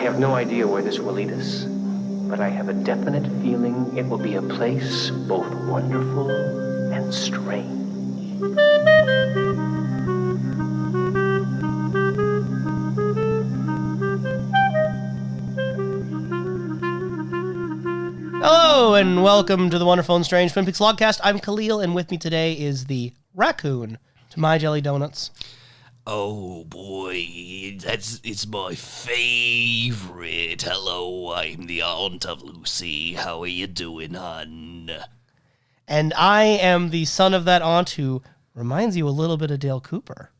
have no idea where this will lead us, but I have a definite feeling it will be a place both wonderful and strange. Hello, and welcome to the Wonderful and Strange Twin Peaks Logcast. I'm Kalil, and with me today is the Raccoon to my jelly donuts. Oh boy, it's my favorite. Hello, I'm the aunt of Lucy. How are you doing, hon? And I am the son of that aunt who reminds you a little bit of Dale Cooper.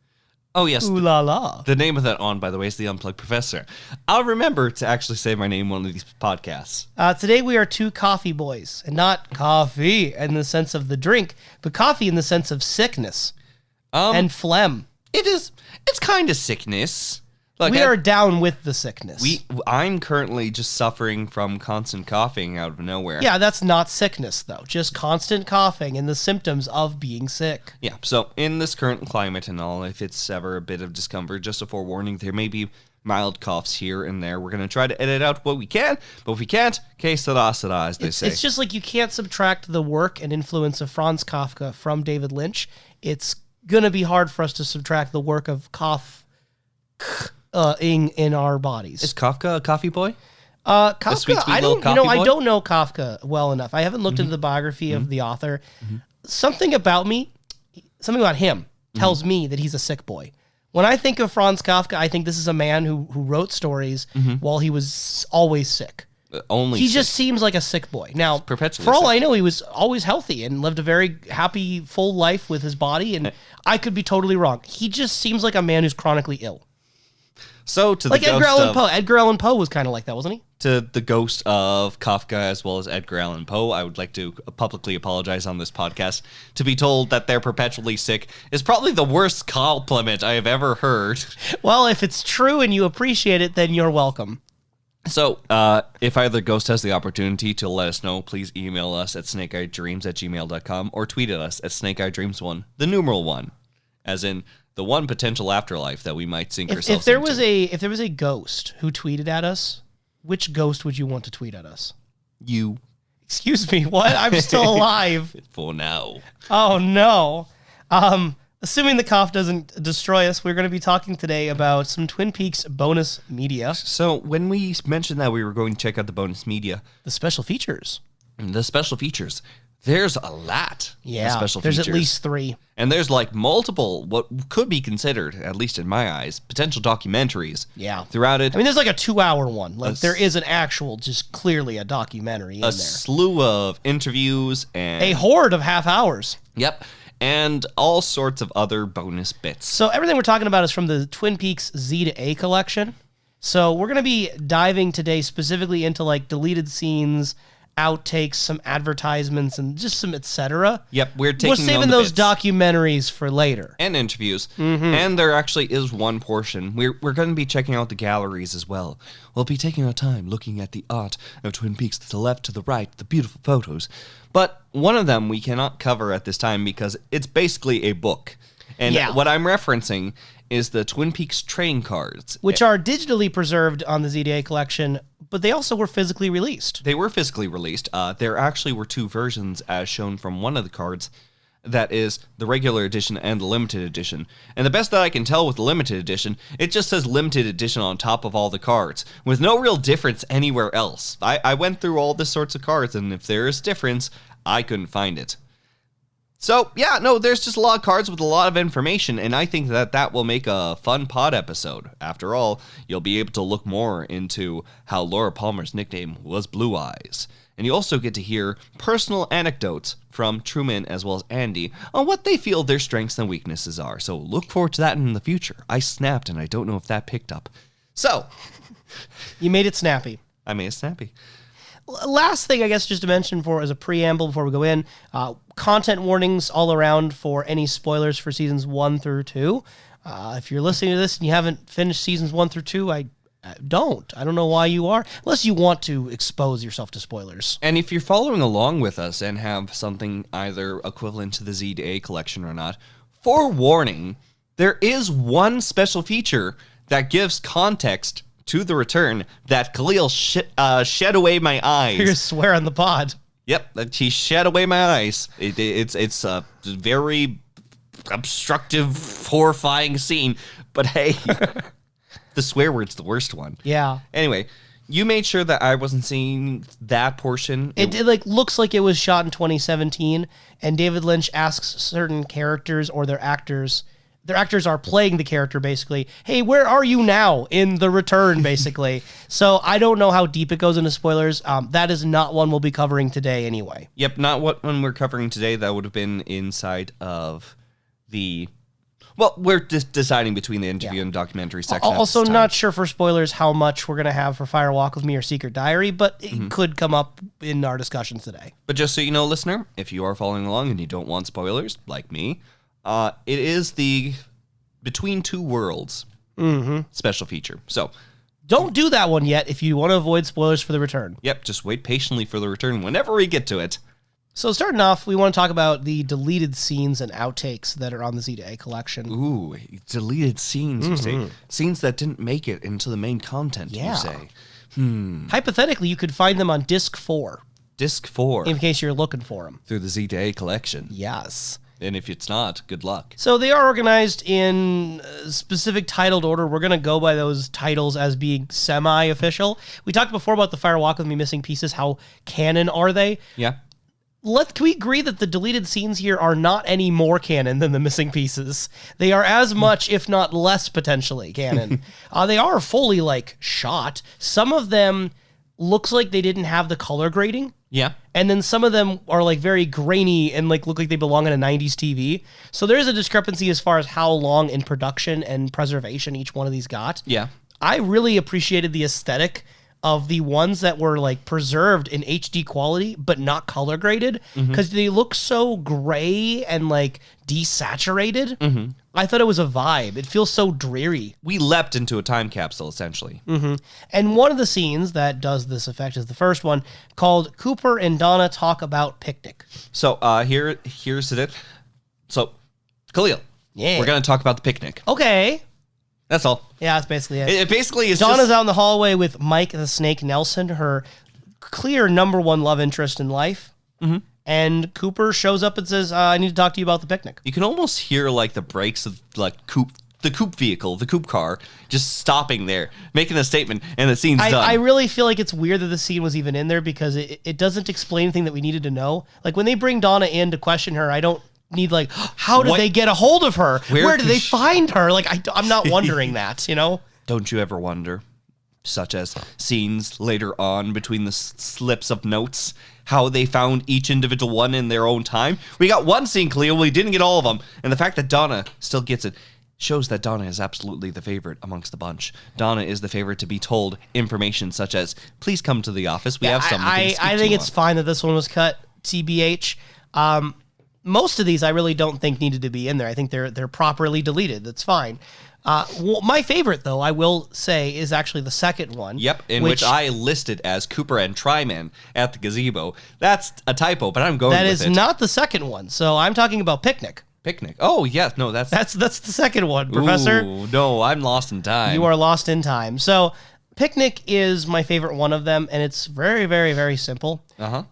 Oh yes. Ooh la la. The name of that aunt, by the way, is the Unplugged Professor. I'll remember to actually say my name in one of these podcasts. Today we are two coffee boys, and not coffee in the sense of the drink, but coffee in the sense of sickness and phlegm. It's kind of sickness. Look, we are down with the sickness. I'm currently just suffering from constant coughing out of nowhere. Yeah, that's not sickness, though. Just constant coughing and the symptoms of being sick. Yeah, so in this current climate and all, if it's ever a bit of discomfort, just a forewarning, there may be mild coughs here and there. We're going to try to edit out what we can, but if we can't, que sera, as they say. It's just like you can't subtract the work and influence of Franz Kafka from David Lynch. It's going to be hard for us to subtract the work of in our bodies. Is Kafka a coffee boy? Kafka, sweet I little don't, coffee I boy? don't know Kafka well enough. I haven't looked into the biography of the author. Something about him tells me that he's a sick boy. When I think of Franz Kafka, I think this is a man who wrote stories while he was always sick. He just seems like a sick boy. Now, for all I know, he was always healthy and lived a very happy, full life with his body, and I could be totally wrong. He just seems like a man who's chronically ill. So to the like ghost Edgar Allan Poe. Edgar Allan Poe was kind of like that, wasn't he? To the ghost of Kafka as well as Edgar Allan Poe, I would like to publicly apologize on this podcast. To be told that they're perpetually sick is probably the worst compliment I have ever heard. Well, if it's true and you appreciate it, then you're welcome. So, if either ghost has the opportunity to let us know, please email us at snakeeyedreams@gmail.com or tweet at us at snakeeyedreams1, the numeral 1, as in the one potential afterlife that we might sink ourselves if there into. If there was a ghost who tweeted at us, which ghost would you want to tweet at us? You. Excuse me, what? I'm still alive. For now. Oh, no. Assuming the cough doesn't destroy us, we're going to be talking today about some Twin Peaks bonus media. So, when we mentioned that we were going to check out the bonus media, The special features. There's a lot of special there's features. at least 3. And there's like multiple, what could be considered, at least in my eyes, potential documentaries throughout it. I mean, there's like a 2-hour one. Like, there is an actual, just clearly a documentary in there. A slew of interviews and... A horde of half hours. Yep. And all sorts of other bonus bits. So everything we're talking about is from the Twin Peaks Z to A collection. So we're going to be diving today specifically into like deleted scenes, outtakes, some advertisements, and just some etc. Yep, we're saving those documentaries for later. And interviews. And there actually is one portion. We're going to be checking out the galleries as well. We'll be taking our time looking at the art of Twin Peaks to the left, to the right, the beautiful photos. But one of them we cannot cover at this time because it's basically a book. And what I'm referencing is the Twin Peaks trading cards. Which are digitally preserved on the ZDA collection, but they also were physically released. They were physically released. There actually were 2 versions as shown from one of the cards. That is the regular edition and the limited edition. And the best that I can tell with the limited edition, it just says limited edition on top of all the cards, with no real difference anywhere else. I went through all this sorts of cards, and if there is difference, I couldn't find it. So, yeah, no, there's just a lot of cards with a lot of information, and I think that will make a fun pod episode. After all, you'll be able to look more into how Laura Palmer's nickname was Blue Eyes. And you also get to hear personal anecdotes from Truman as well as Andy on what they feel their strengths and weaknesses are. So look forward to that in the future. I snapped, and I don't know if that picked up. So. You made it snappy. I made it snappy. Last thing, I guess, just to mention for as a preamble before we go in, content warnings all around for any spoilers for seasons 1 through 2. If you're listening to this and you haven't finished seasons 1 through 2, I don't know why you are, unless you want to expose yourself to spoilers. And if you're following along with us and have something either equivalent to the Z to A collection or not, forewarning, there is one special feature that gives context to the return that Kalil shed away my eyes. You're gonna swear on the pod. Yep, he shed away my eyes. It's a very obstructive, horrifying scene. But hey, the swear word's the worst one. Yeah. Anyway, you made sure that I wasn't seeing that portion. It like looks like it was shot in 2017, and David Lynch asks certain characters or their actors are playing the character basically, hey, where are you now in the return, basically. So I don't know how deep it goes into spoilers. That is not one we'll be covering today anyway. Yep, not what one we're covering today. That would have been inside of the... Well, we're just deciding between the interview and documentary section. Also, not sure for spoilers how much we're going to have for Fire Walk with Me or Secret Diary, but it could come up in our discussions today. But just so you know, listener, if you are following along and you don't want spoilers, like me, it is the Between Two Worlds special feature. So don't do that one yet if you want to avoid spoilers for the return. Yep, just wait patiently for the return whenever we get to it. So starting off, we want to talk about the deleted scenes and outtakes that are on the Z-Day collection. Ooh, deleted scenes, you say. Scenes that didn't make it into the main content, you say. Hypothetically, you could find them on Disc 4. Disc 4. In case you're looking for them. Through the Z-Day collection. Yes. And if it's not, good luck. So they are organized in specific titled order. We're going to go by those titles as being semi-official. We talked before about the Fire Walk with Me missing pieces. How canon are they? Yeah. Can we agree that the deleted scenes here are not any more canon than the missing pieces? They are as much, if not less, potentially canon. They are fully, shot. Some of them looks like they didn't have the color grading. Yeah. And then some of them are, very grainy and, look like they belong in a 90s TV. So there's a discrepancy as far as how long in production and preservation each one of these got. Yeah. I really appreciated the aesthetic of the ones that were preserved in HD quality but not color graded because they look so gray and desaturated. I thought it was a vibe. It feels so dreary. We leapt into a time capsule, essentially. And one of the scenes that does this effect is the first one called Cooper and Donna Talk About Picnic. So here's it. So, Kalil, Yeah. we're going to talk about the picnic. Okay. That's all. Yeah, that's basically it. It basically is Donna's just... out in the hallway with Mike the Snake Nelson, her clear number one love interest in life. And Cooper shows up and says, I need to talk to you about the picnic. You can almost hear the brakes of the coupe vehicle, the coupe car, just stopping there, making a statement, and the scene's done. I really feel like it's weird that the scene was even in there because it doesn't explain anything that we needed to know. When they bring Donna in to question her, I don't need how did they get a hold of her? Where did they find her? I'm not wondering that, Don't you ever wonder, such as scenes later on between the slips of notes, how they found each individual one in their own time? We got one scene, Kalil, we didn't get all of them, and the fact that Donna still gets it shows that Donna is absolutely the favorite amongst the bunch. Donna is the favorite to be told information such as, please come to the office, we have something to speak I think to it's on. fine that this one was cut, TBH. Most of these I really don't think needed to be in there. I think they're properly deleted. That's fine. My favorite, though, I will say, is actually the second one. Yep, which I listed as Cooper and Truman at the gazebo. That's a typo, but I'm going with it. That is not the second one. So I'm talking about Picnic. Picnic. Oh, yeah, no, that's the second one, Professor. Ooh, no, I'm lost in time. You are lost in time. So Picnic is my favorite one of them, and it's very, very, very simple.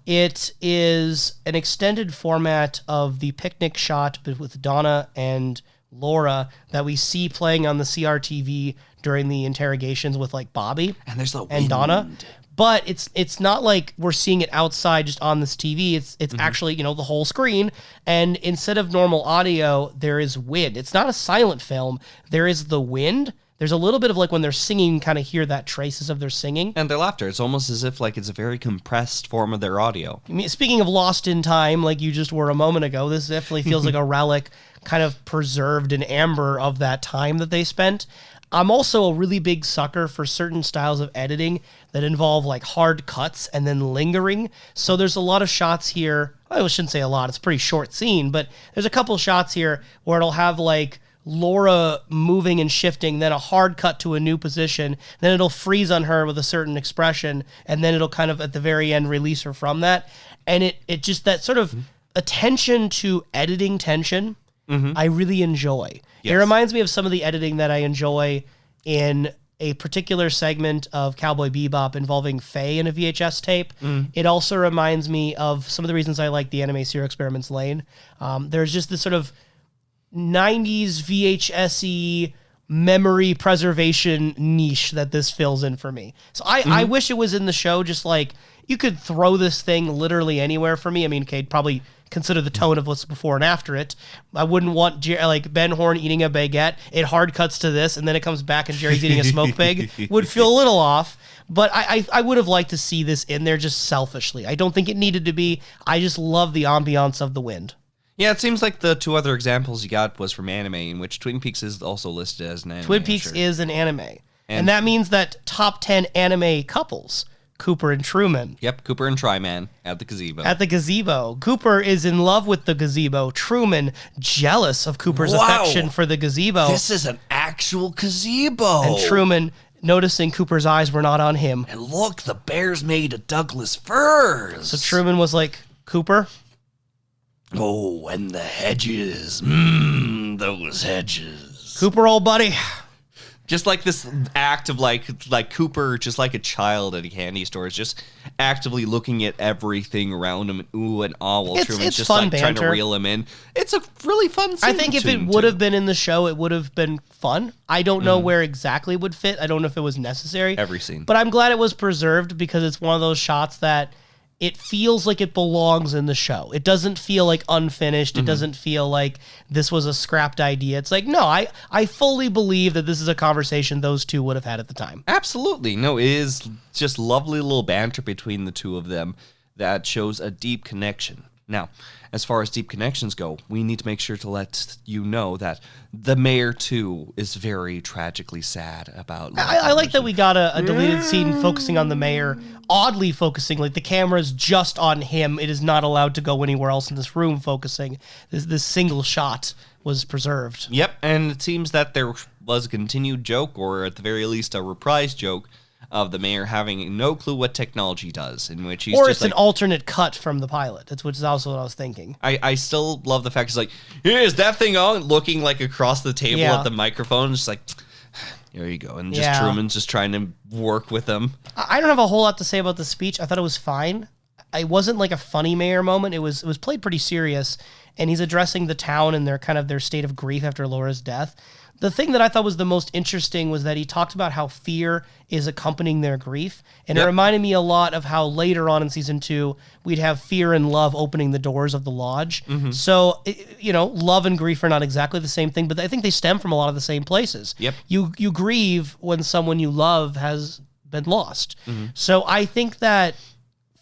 It is an extended format of the picnic shot with Donna and Laura that we see playing on the CRTV during the interrogations with Bobby and there's the and Donna. But it's not like we're seeing it outside just on this TV. It's actually, the whole screen. And instead of normal audio, there is wind. It's not a silent film. There is the wind. There's a little bit of when they're singing, kind of hear that traces of their singing. And their laughter. It's almost as if it's a very compressed form of their audio. I mean, speaking of lost in time, like you just were a moment ago, this definitely feels like a relic kind of preserved in amber of that time that they spent. I'm also a really big sucker for certain styles of editing that involve hard cuts and then lingering. So there's a lot of shots here. I shouldn't say a lot. It's a pretty short scene, but there's a couple shots here where it'll have Laura moving and shifting, then a hard cut to a new position, then it'll freeze on her with a certain expression, and then it'll kind of at the very end release her from that. And it just that sort of attention to editing tension, I really enjoy. Yes. It reminds me of some of the editing that I enjoy in a particular segment of Cowboy Bebop involving Faye in a VHS tape. It also reminds me of some of the reasons I like the anime Serial Experiments Lane. There's just this sort of 90s VHS-y memory preservation niche that this fills in for me. So I wish it was in the show, just like you could throw this thing literally anywhere for me. I mean, okay, probably consider the tone of what's before and after it. I wouldn't want like Ben Horn eating a baguette. It hard cuts to this, and then it comes back and Jerry's eating a smoked pig. Would feel a little off, but I would have liked to see this in there just selfishly. I don't think it needed to be. I just love the ambiance of the wind. Yeah, it seems like the two other examples you got was from anime, in which Twin Peaks is also listed as an anime. Twin Peaks is an anime. And that means that top 10 anime couples, Cooper and Truman. Yep, Cooper and Tryman at the gazebo. At the gazebo. Cooper is in love with the gazebo. Truman, jealous of Cooper's affection for the gazebo. This is an actual gazebo. And Truman, noticing Cooper's eyes were not on him. And look, the bear's made of Douglas firs. So Truman was like, Cooper? Oh, and the hedges. Those hedges. Cooper, old buddy. Just like this act of like Cooper, just like a child at a candy store, is just actively looking at everything around him and ooh and ah while Truman's just like trying to reel him in. It's a really fun scene. I think if it would have been in the show, it would have been fun. I don't know where exactly it would fit. I don't know if it was necessary. Every scene. But I'm glad it was preserved because it's one of those shots that it feels like it belongs in the show. It doesn't feel like unfinished. It doesn't feel like this was a scrapped idea. It's like, no, I fully believe that this is a conversation those two would have had at the time. Absolutely. No, it is just lovely little banter between the two of them that shows a deep connection. Now, as far as deep connections go, we need to make sure to let you know that the mayor, too, is very tragically sad about... I like that we got a deleted scene focusing on the mayor, oddly focusing, like the camera's just on him. It is not allowed to go anywhere else in this room focusing. This single shot was preserved. Yep, and it seems that there was a continued joke, or at the very least a reprise joke, of the mayor having no clue what technology does, in which he's or just it's an alternate cut from the pilot. Which is also what I was thinking. I still love the fact it's like, is that thing on? Looking like across the table at the microphone, just like, there you go. And just Truman's just trying to work with them. I don't have a whole lot to say about the speech. I thought it was fine. It wasn't like a funny mayor moment. It was played pretty serious, and he's addressing the town and their state of grief after Laura's death. The thing that I thought was the most interesting was that he talked about how fear is accompanying their grief. And it reminded me a lot of how later on in season 2, we'd have fear and love opening the doors of the lodge. So, love and grief are not exactly the same thing, but I think they stem from a lot of the same places. Yep. You grieve when someone you love has been lost. So I think that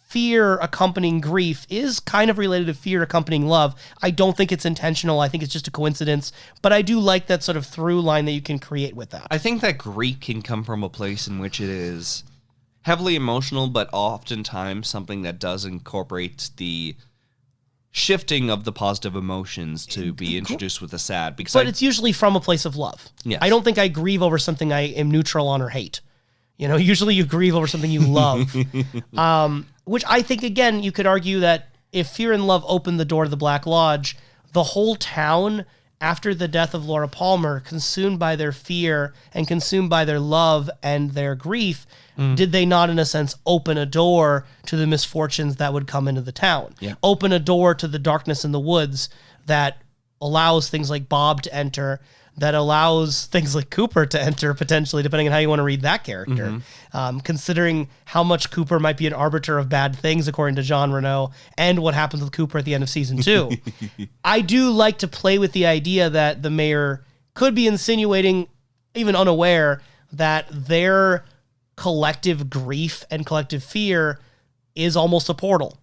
fear accompanying grief is kind of related to fear accompanying love. I don't think it's intentional. I think it's just a coincidence, but I do like that sort of through line that you can create with that. I think that grief can come from a place in which it is heavily emotional, but oftentimes something that does incorporate the shifting of the positive emotions to be introduced with the sad. But it's usually from a place of love. Yes. I don't think I grieve over something I am neutral on or hate. Usually you grieve over something you love. Which I think, again, you could argue that if fear and love opened the door to the Black Lodge, the whole town, after the death of Laura Palmer, consumed by their fear and consumed by their love and their grief, did they not, in a sense, open a door to the misfortunes that would come into the town? Yeah. Open a door to the darkness in the woods that allows things like Bob to enter, that allows things like Cooper to enter, potentially, depending on how you want to read that character. Considering how much Cooper might be an arbiter of bad things, according to Jean Reno, and what happens with Cooper at the end of season 2. I do like to play with the idea that the mayor could be insinuating, even unaware, that their collective grief and collective fear is almost a portal.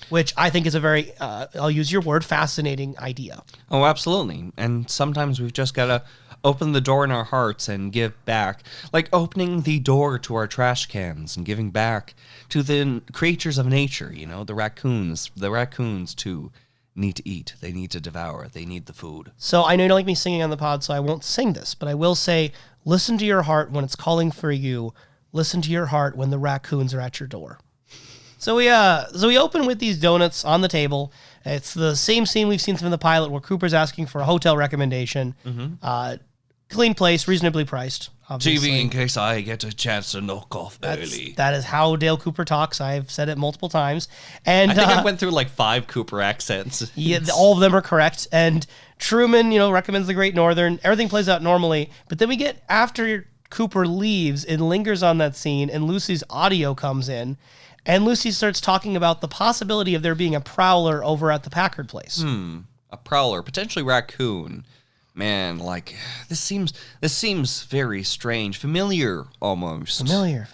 Which I think is a very, I'll use your word, fascinating idea. Oh, absolutely. And sometimes we've just got to open the door in our hearts and give back. Like opening the door to our trash cans and giving back to the creatures of nature, the raccoons. The raccoons, too, need to eat. They need to devour. They need the food. So I know you don't like me singing on the pod, so I won't sing this, but I will say, listen to your heart when it's calling for you. Listen to your heart when the raccoons are at your door. So we open with these donuts on the table. It's the same scene we've seen from the pilot where Cooper's asking for a hotel recommendation. Clean place, reasonably priced, obviously. TV in case I get a chance to knock off early. That is how Dale Cooper talks. I've said it multiple times. And I think I went through like 5 Cooper accents. Yeah, all of them are correct. And Truman, recommends the Great Northern. Everything plays out normally. But then we get after Cooper leaves and lingers on that scene, and Lucy's audio comes in. And Lucy starts talking about the possibility of there being a prowler over at the Packard place. A prowler, potentially Raccoon. Man, like this seems very strange, familiar almost. Familiar.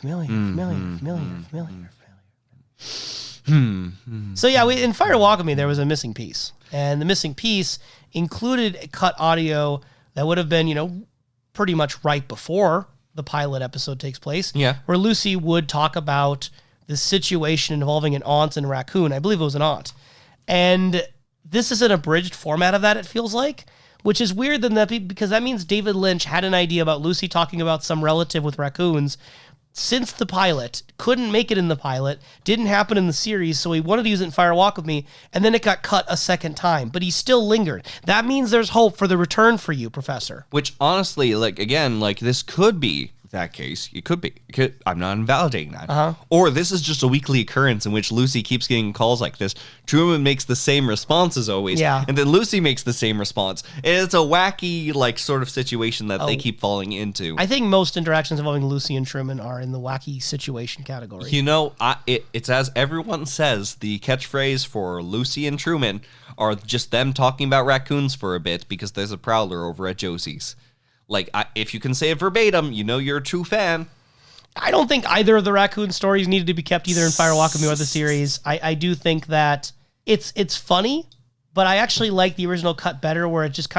So yeah, in Fire Walk With Me, there was a missing piece, and the missing piece included cut audio that would have been, pretty much right before the pilot episode takes place. Yeah, where Lucy would talk about the situation involving an aunt and a raccoon. I believe it was an aunt, and this is an abridged format of that. It feels like. Which is weird because that means David Lynch had an idea about Lucy talking about some relative with raccoons since the pilot, couldn't make it in the pilot, didn't happen in the series, so he wanted to use it in Fire Walk With Me, and then it got cut a second time, but he still lingered. That means there's hope for the return for you, Professor. Which honestly, this could be that case. It could be. I'm not invalidating that. Or this is just a weekly occurrence in which Lucy keeps getting calls like this. Truman makes the same response as always. Yeah. And then Lucy makes the same response. And it's a wacky, sort of situation that they keep falling into. I think most interactions involving Lucy and Truman are in the wacky situation category. It's as everyone says, the catchphrase for Lucy and Truman are just them talking about raccoons for a bit because there's a prowler over at Josie's. If you can say it verbatim, you're a true fan. I don't think either of the raccoon stories needed to be kept either in Fire Walk With Me or the series. I do think that it's funny, but I actually like the original cut better where it just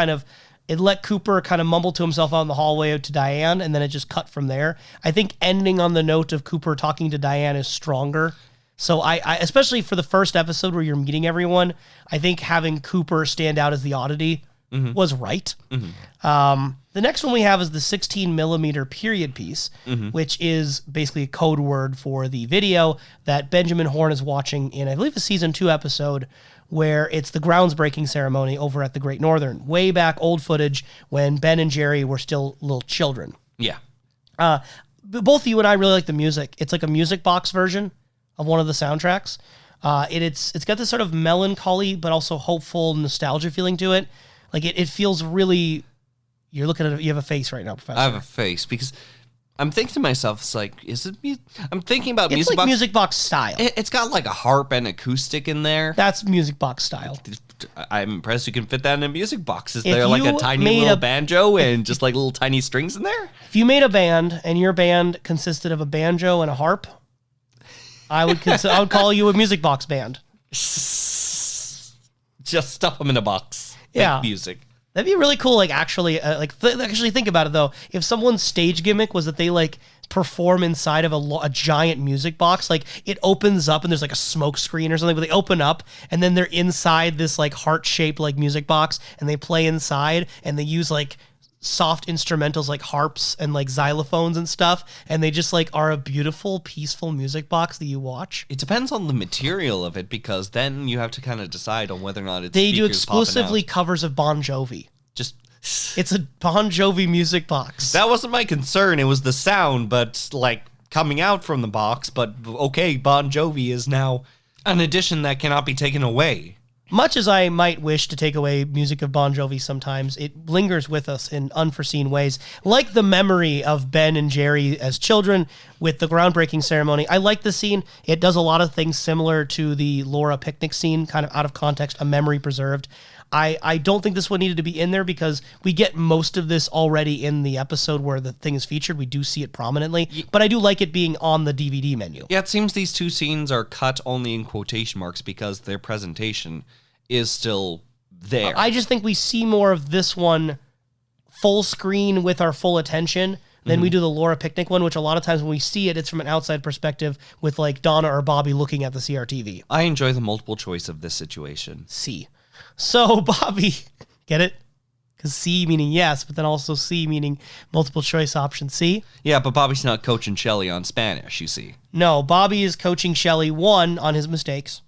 it let Cooper kind of mumble to himself out in the hallway to Diane, and then it just cut from there. I think ending on the note of Cooper talking to Diane is stronger. So I especially for the first episode where you're meeting everyone, I think having Cooper stand out as the oddity was right. The next one we have is the 16 millimeter period piece, which is basically a code word for the video that Benjamin Horne is watching in, I believe, a season 2 episode where it's the groundsbreaking ceremony over at the Great Northern, way back old footage when Ben and Jerry were still little children. Yeah. Both you and I really like the music. It's like a music box version of one of the soundtracks. It's got this sort of melancholy but also hopeful nostalgia feeling to it. It feels really. You're looking at it. You have a face right now, Professor. I have a face because I'm thinking to myself, is it? I'm thinking about it's music like box. Music box style. It's got a harp and acoustic in there. That's music box style. I'm impressed you can fit that in a music box. Is If there you a tiny made little a- banjo and just little tiny strings in there? If you made a band and your band consisted of a banjo and a harp, I would call you a music box band. Just stuff them in a box. Yeah. Make music. That'd be really cool. Actually think about it though. If someone's stage gimmick was that they perform inside of a giant music box, it opens up and there's a smoke screen or something, but they open up and then they're inside this heart-shaped music box and they play inside and they use soft instrumentals like harps and xylophones and stuff, and they just are a beautiful, peaceful music box that you watch. It depends on the material of it because then you have to kind of decide on whether or not it's They do speakers popping exclusively out. covers of Bon Jovi. Just It's a Bon Jovi music box. that wasn't my concern. It was the sound, but coming out from the box. But okay, Bon Jovi is now an addition that cannot be taken away. Much as I might wish to take away music of Bon Jovi sometimes, it lingers with us in unforeseen ways, like the memory of Ben and Jerry as children with the groundbreaking ceremony. I like the scene. It does a lot of things similar to the Laura picnic scene, kind of out of context, a memory preserved. I don't think this one needed to be in there because we get most of this already in the episode where the thing is featured. We do see it prominently, but I do like it being on the DVD menu. Yeah, it seems these two scenes are cut only in quotation marks because their presentation is still there. I just think we see more of this one full screen with our full attention than we do the Laura picnic one, which a lot of times when we see it, it's from an outside perspective with Donna or Bobby looking at the CRTV. I enjoy the multiple choice of this situation. C. So Bobby, get it? Because C meaning yes, but then also C meaning multiple choice option C. Yeah, but Bobby's not coaching Shelly on Spanish, you see. No, Bobby is coaching Shelly, one, on his mistakes.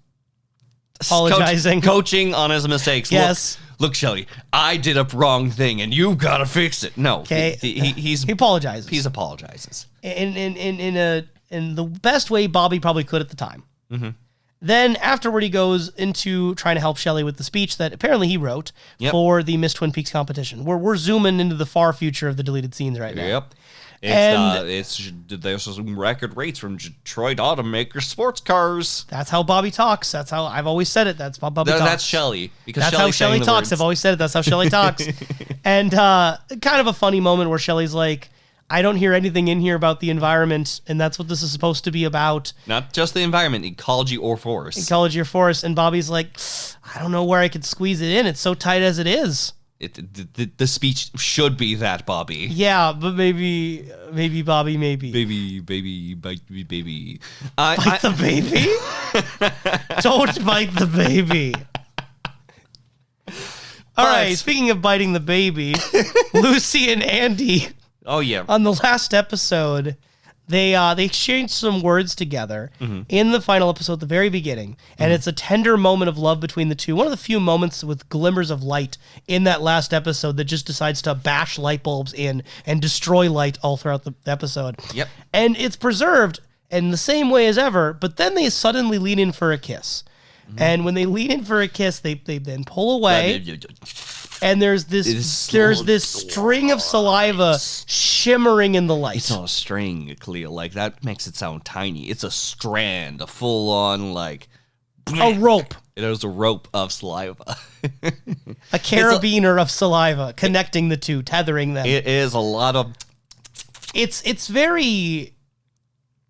Apologizing. Coaching on his mistakes. Yes. look, Shelly, I did a wrong thing, and you've got to fix it. No, Okay. he apologizes. He apologizes. In the best way Bobby probably could at the time. Mm-hmm. Then afterward, he goes into trying to help Shelly with the speech that apparently he wrote for the Miss Twin Peaks competition. We're zooming into the far future of the deleted scenes right now. Yep. There's some record rates from Detroit automaker sports cars. That's how Bobby talks. That's how I've always said it. That's how Bobby talks. That's Shelly. Because that's Shelly's how Shelly talks. words. I've always said it. That's how Shelly talks. And kind of a funny moment where Shelly's like, I don't hear anything in here about the environment, and that's what this is supposed to be about. Not just the environment, ecology or forest. Ecology or forest. And Bobby's like, I don't know where I could squeeze it in. It's so tight as it is. The speech should be that, Bobby. Yeah, but maybe Bobby, maybe. Baby, bite me, baby. Bite the baby? Don't bite the baby. All right, speaking of biting the baby, Lucy and Andy... Oh, yeah. On the last episode, they exchanged some words together in the final episode at the very beginning. And it's a tender moment of love between the two. One of the few moments with glimmers of light in that last episode that just decides to bash light bulbs in and destroy light all throughout the episode. Yep. And it's preserved in the same way as ever, but then they suddenly lean in for a kiss. And when they lean in for a kiss, they then pull away. And there's this string of saliva shimmering in the light. It's not a string, Kalil. Like, that makes it sound tiny. It's a strand, a full-on, like... A rope. It is a rope of saliva. A carabiner of saliva connecting the two, tethering them. It is a lot of... It's very...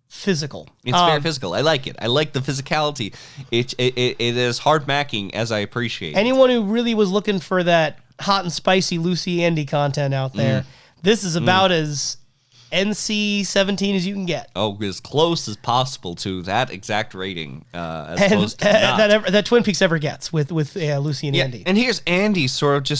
physical. It's very physical. I like it. I like the physicality. It is hard-macking, as I appreciate. Anyone who really was looking for that hot and spicy Lucy Andy content out there, this is about as NC-17 as you can get. Oh, as close as possible to that exact rating. As opposed to not. that Twin Peaks ever gets with Lucy and Andy. And here's Andy sort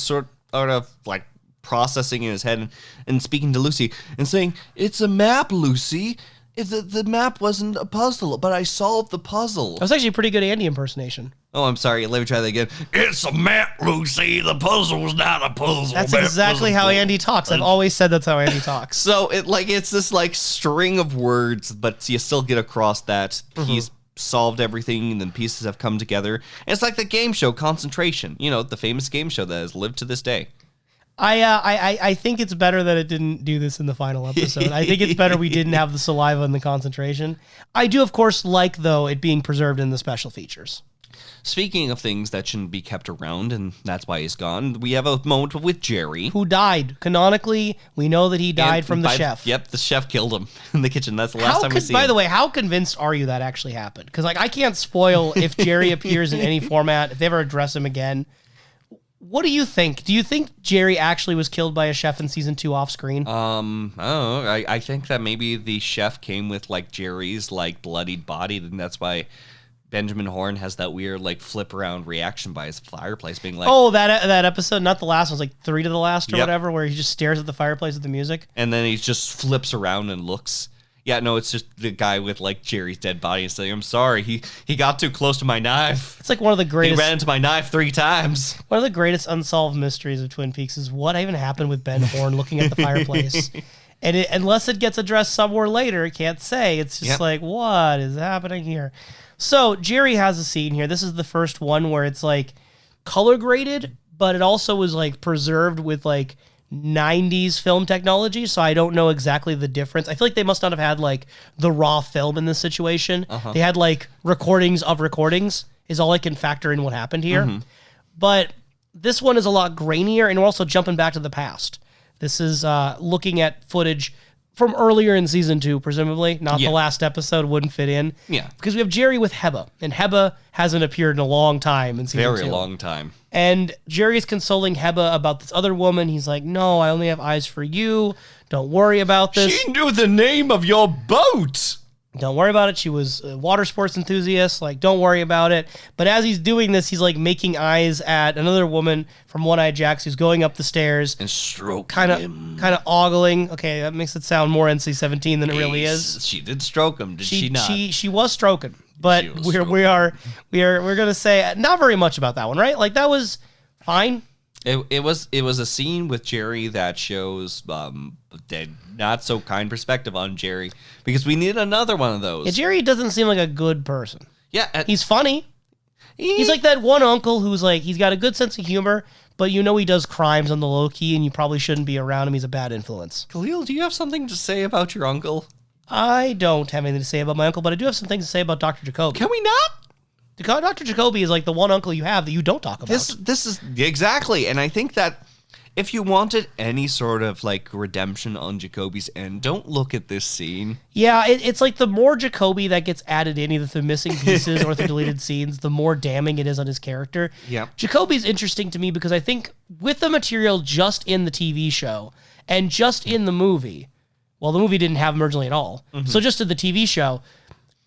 of like processing in his head and speaking to Lucy and saying, "It's a map, Lucy. The map wasn't a puzzle, but I solved the puzzle." That was actually a pretty good Andy impersonation. Oh, I'm sorry. Let me try that again. "It's a map, Lucy. The puzzle's not a puzzle." That's exactly how Andy talks. I've always said that's how Andy talks. So it's this like string of words, but you still get across that he's solved everything and then pieces have come together. And it's like the game show Concentration. You know, the famous game show that has lived to this day. I think it's better that it didn't do this in the final episode. I think it's better we didn't have the saliva and the concentration. I do, of course, like, though, it being preserved in the special features. Speaking of things that shouldn't be kept around, and that's why he's gone, we have a moment with Jerry. Who died. Canonically, we know that he died from the chef. Yep, the chef killed him in the kitchen. That's the last time we see him. By the way, how convinced are you that actually happened? Because I can't spoil if Jerry appears in any format, if they ever address him again. What do you think? Do you think Jerry actually was killed by a chef in season 2 off screen? I think that maybe the chef came with like Jerry's like bloodied body, and that's why Benjamin Horne has that weird like flip around reaction by his fireplace, being like, "Oh, that episode, not the last one, was like 3 to the last or whatever, where he just stares at the fireplace with the music, and then he just flips around and looks." Yeah, no, it's just the guy with like Jerry's dead body and saying, "I'm sorry, he got too close to my knife." It's like one of the greatest. He ran into my knife 3 times. One of the greatest unsolved mysteries of Twin Peaks is what even happened with Ben Horne looking at the fireplace. And unless it gets addressed somewhere later, it can't say. It's just like, what is happening here? So Jerry has a scene here. This is the first one where it's like color graded, but it also was like preserved with like 90s film technology, so I don't know exactly the difference. I feel like they must not have had like the raw film in this situation. They had like recordings of recordings is all I can factor in what happened here. But this one is a lot grainier, and we're also jumping back to the past. This is looking at footage from earlier in season 2, presumably. Not the last episode, wouldn't fit in. Yeah. Because we have Jerry with Heba, and Heba hasn't appeared in a long time in season 2. Very long time. And Jerry is consoling Heba about this other woman. He's like, "No, I only have eyes for you. Don't worry about this. She knew the name of your boat. Don't worry about it. She was a water sports enthusiast. Like, don't worry about it." But as he's doing this, he's like making eyes at another woman from One Eye Jacks who's going up the stairs. And stroking kind him. of ogling. Okay, that makes it sound more NC-17 than it really is. She did stroke him, did she not? She was stroking. But we're gonna say not very much about that one, right? Like, that was fine. It was a scene with Jerry that shows the not so kind perspective on Jerry, because we need another one of those. Yeah, Jerry doesn't seem like a good person. Yeah, He's funny. He's like that one uncle who's like, he's got a good sense of humor, but you know he does crimes on the low key, and you probably shouldn't be around him. He's a bad influence. Kalil, do you have something to say about your uncle? I don't have anything to say about my uncle, but I do have some things to say about Dr. Jacoby. Can we not? Dr. Jacoby is like the one uncle you have that you don't talk about. This is exactly, and I think that if you wanted any sort of like redemption on Jacoby's end, don't look at this scene. Yeah, it's like the more Jacoby that gets added in, either through missing pieces or through deleted scenes, the more damning it is on his character. Yeah. Jacoby's interesting to me because I think with the material just in the TV show and just in the movie, well, the movie didn't have him originally at all, so just in the TV show,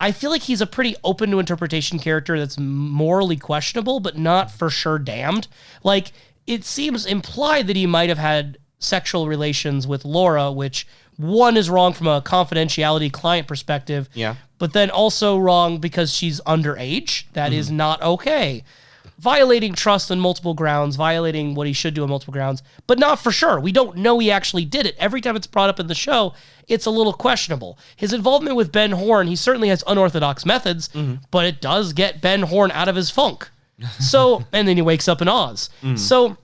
I feel like he's a pretty open to interpretation character that's morally questionable, but not for sure damned. Like, it seems implied that he might have had sexual relations with Laura, which one is wrong from a confidentiality client perspective. Yeah. But then also wrong because she's underage. That is not okay. Violating trust on multiple grounds, violating what he should do on multiple grounds, but not for sure. We don't know he actually did it. Every time it's brought up in the show, it's a little questionable. His involvement with Ben Horn, he certainly has unorthodox methods, but it does get Ben Horn out of his funk. So, and then he wakes up in Oz. So,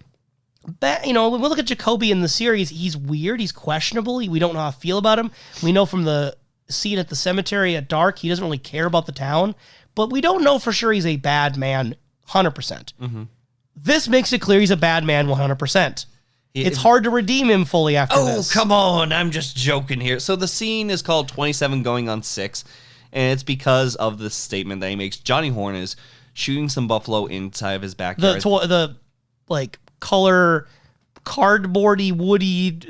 you know, when we look at Jacoby in the series, he's weird, he's questionable, we don't know how to feel about him. We know from the scene at the cemetery at dark, he doesn't really care about the town, but we don't know for sure he's a bad man 100%. This makes it clear he's a bad man 100%. It's hard to redeem him fully after this. Oh, come on. I'm just joking here. So the scene is called 27 going on 6, and it's because of the statement that he makes. Johnny Horn is shooting some buffalo inside of his backyard. The like color cardboardy woody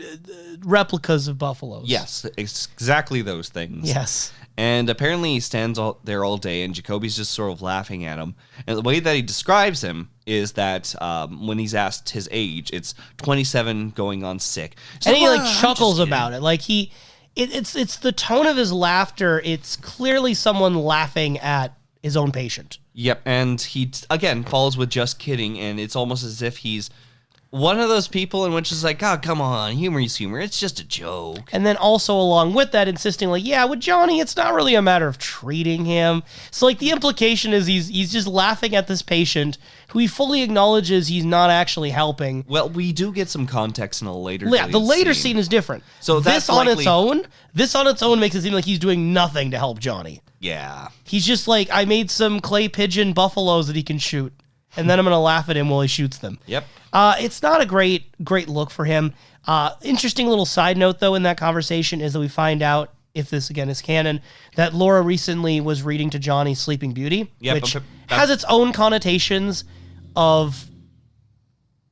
replicas of buffaloes. Yes, exactly those things. Yes. And apparently he stands there all day, and Jacoby's just sort of laughing at him. And the way that he describes him is that when he's asked his age, it's 27 going on 6. And he like chuckles about it. Like it's the tone of his laughter. It's clearly someone laughing at his own patient. Yep, and he, again, follows with just kidding, and it's almost as if he's one of those people in which it's like, oh, come on, humor is humor. It's just a joke. And then also along with that, insisting like, yeah, with Johnny, it's not really a matter of treating him. So like the implication is he's just laughing at this patient who he fully acknowledges he's not actually helping. Well, we do get some context in a later Yeah, the later scene is different. So this on its own makes it seem like he's doing nothing to help Johnny. Yeah. He's just like, I made some clay pigeon buffaloes that he can shoot, and then I'm going to laugh at him while he shoots them. Yep. It's not a great look for him. Interesting little side note, though, in that conversation is that we find out, if this, again, is canon, that Laura recently was reading to Johnny Sleeping Beauty, which has its own connotations of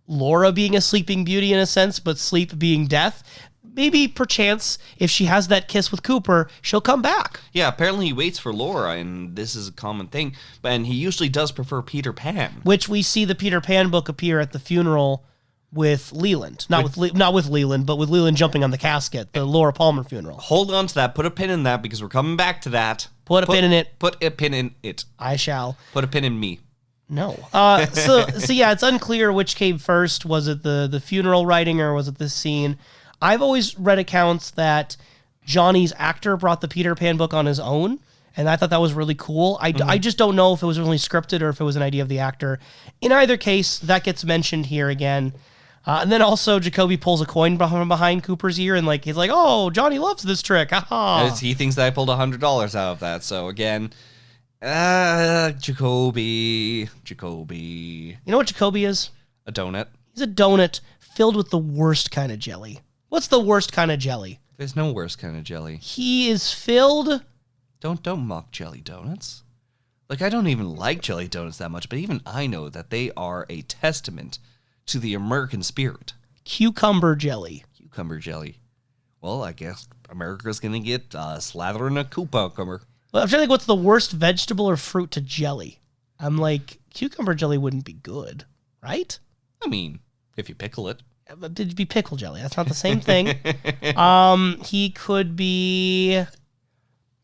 Laura being a sleeping beauty in a sense, but sleep being death. Maybe, perchance, if she has that kiss with Cooper, she'll come back. Yeah, apparently he waits for Laura, and this is a common thing. And he usually does prefer Peter Pan. Which we see the Peter Pan book appear at the funeral with Leland. Not with Leland, but with Leland jumping on the casket, the Laura Palmer funeral. Hold on to that. Put a pin in that, because we're coming back to that. Put a pin in it. Put a pin in it. I shall. Put a pin in me. No. So yeah, it's unclear which came first. Was it the funeral writing, or was it this scene? I've always read accounts that Johnny's actor brought the Peter Pan book on his own, and I thought that was really cool. I just don't know if it was really scripted or if it was an idea of the actor. In either case, that gets mentioned here again. And then also Jacoby pulls a coin behind Cooper's ear, and like he's like, "Oh, Johnny loves this trick." He thinks that I pulled $100 out of that. So again, Jacoby. You know what Jacoby is? A donut. He's a donut filled with the worst kind of jelly. What's the worst kind of jelly? There's no worst kind of jelly. He is filled... Don't mock jelly donuts. Like, I don't even like jelly donuts that much, but even I know that they are a testament to the American spirit. Cucumber jelly. Cucumber jelly. Well, I guess America's going to get slathered in a cucumber. Well, I'm trying to think what's the worst vegetable or fruit to jelly. I'm like, cucumber jelly wouldn't be good, right? I mean, if you pickle it. It'd be pickle jelly. That's not the same thing. He could be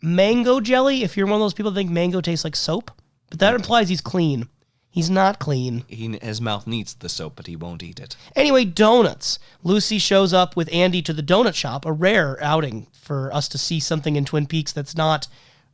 mango jelly, if you're one of those people that think mango tastes like soap. But that implies he's clean. He's not clean. His mouth needs the soap, but he won't eat it. Anyway, donuts. Lucy shows up with Andy to the donut shop, a rare outing for us to see something in Twin Peaks that's not,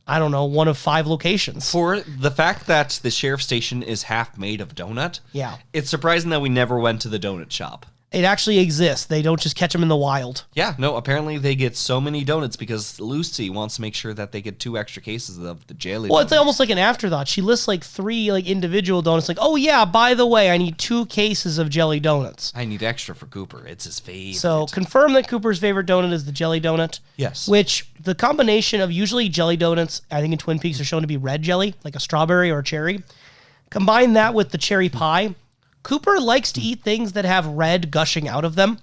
I don't know, one of 5 locations. For the fact that the sheriff station is half made of donut, Yeah. it's surprising that we never went to the donut shop. It actually exists. They don't just catch them in the wild. Yeah, no, apparently they get so many donuts because Lucy wants to make sure that they get 2 extra cases of the jelly Well, donuts. it's almost like an afterthought. She lists like 3 like individual donuts. Like, oh yeah, by the way, I need 2 cases of jelly donuts. I need extra for Cooper. It's his favorite. So confirm that Cooper's favorite donut is the jelly donut. Yes. Which the combination of usually jelly donuts, I think in Twin Peaks are shown to be red jelly, like a strawberry or a cherry. Combine that with the cherry pie. Cooper likes to eat things that have red gushing out of them.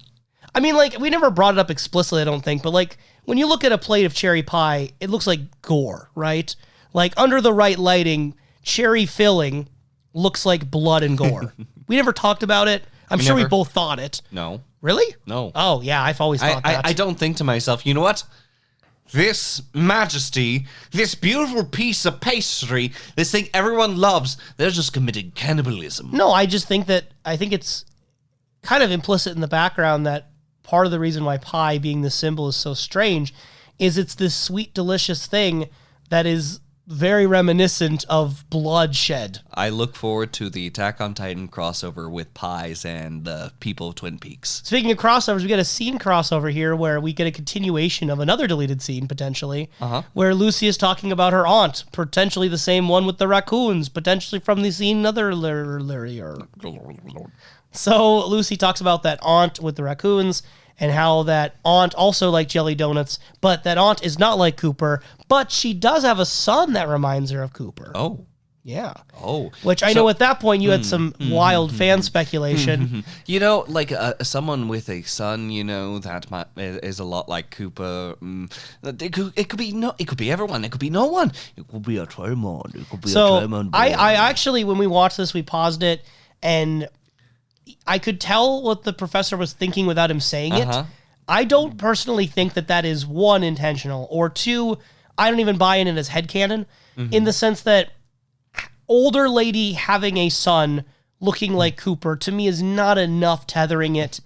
I mean, like, we never brought it up explicitly, I don't think, but like, when you look at a plate of cherry pie, it looks like gore, right? Like, under the right lighting, cherry filling looks like blood and gore. We never talked about it. I'm sure we never. both thought it. No. Really? No. Oh, yeah, I've always thought that. I don't think to myself, you know what? This majesty, this beautiful piece of pastry, this thing everyone loves, they're just committing cannibalism. No, I just think it's kind of implicit in the background that part of the reason why pie being the symbol is so strange is it's this sweet, delicious thing that is very reminiscent of bloodshed. I look forward to the Attack on Titan crossover with pies and the people of Twin Peaks. Speaking of crossovers, we get a scene crossover here where we get a continuation of another deleted scene, potentially, where Lucy is talking about her aunt, potentially the same one with the raccoons, potentially from the scene another... So Lucy talks about that aunt with the raccoons and how that aunt also liked jelly donuts, but that aunt is not like Cooper, but she does have a son that reminds her of Cooper. Oh. Yeah. Oh. Which I know at that point you had some wild fan speculation. You know, like someone with a son, you know, that is a lot like Cooper. It could be everyone. It could be no one. It could be a Truman. It could be a Truman. I actually, when we watched this, we paused it, and I could tell what the professor was thinking without him saying it. I don't personally think that is, 1, intentional, or 2, I don't even buy in it as headcanon, in the sense that older lady having a son looking like Cooper, to me, is not enough tethering it.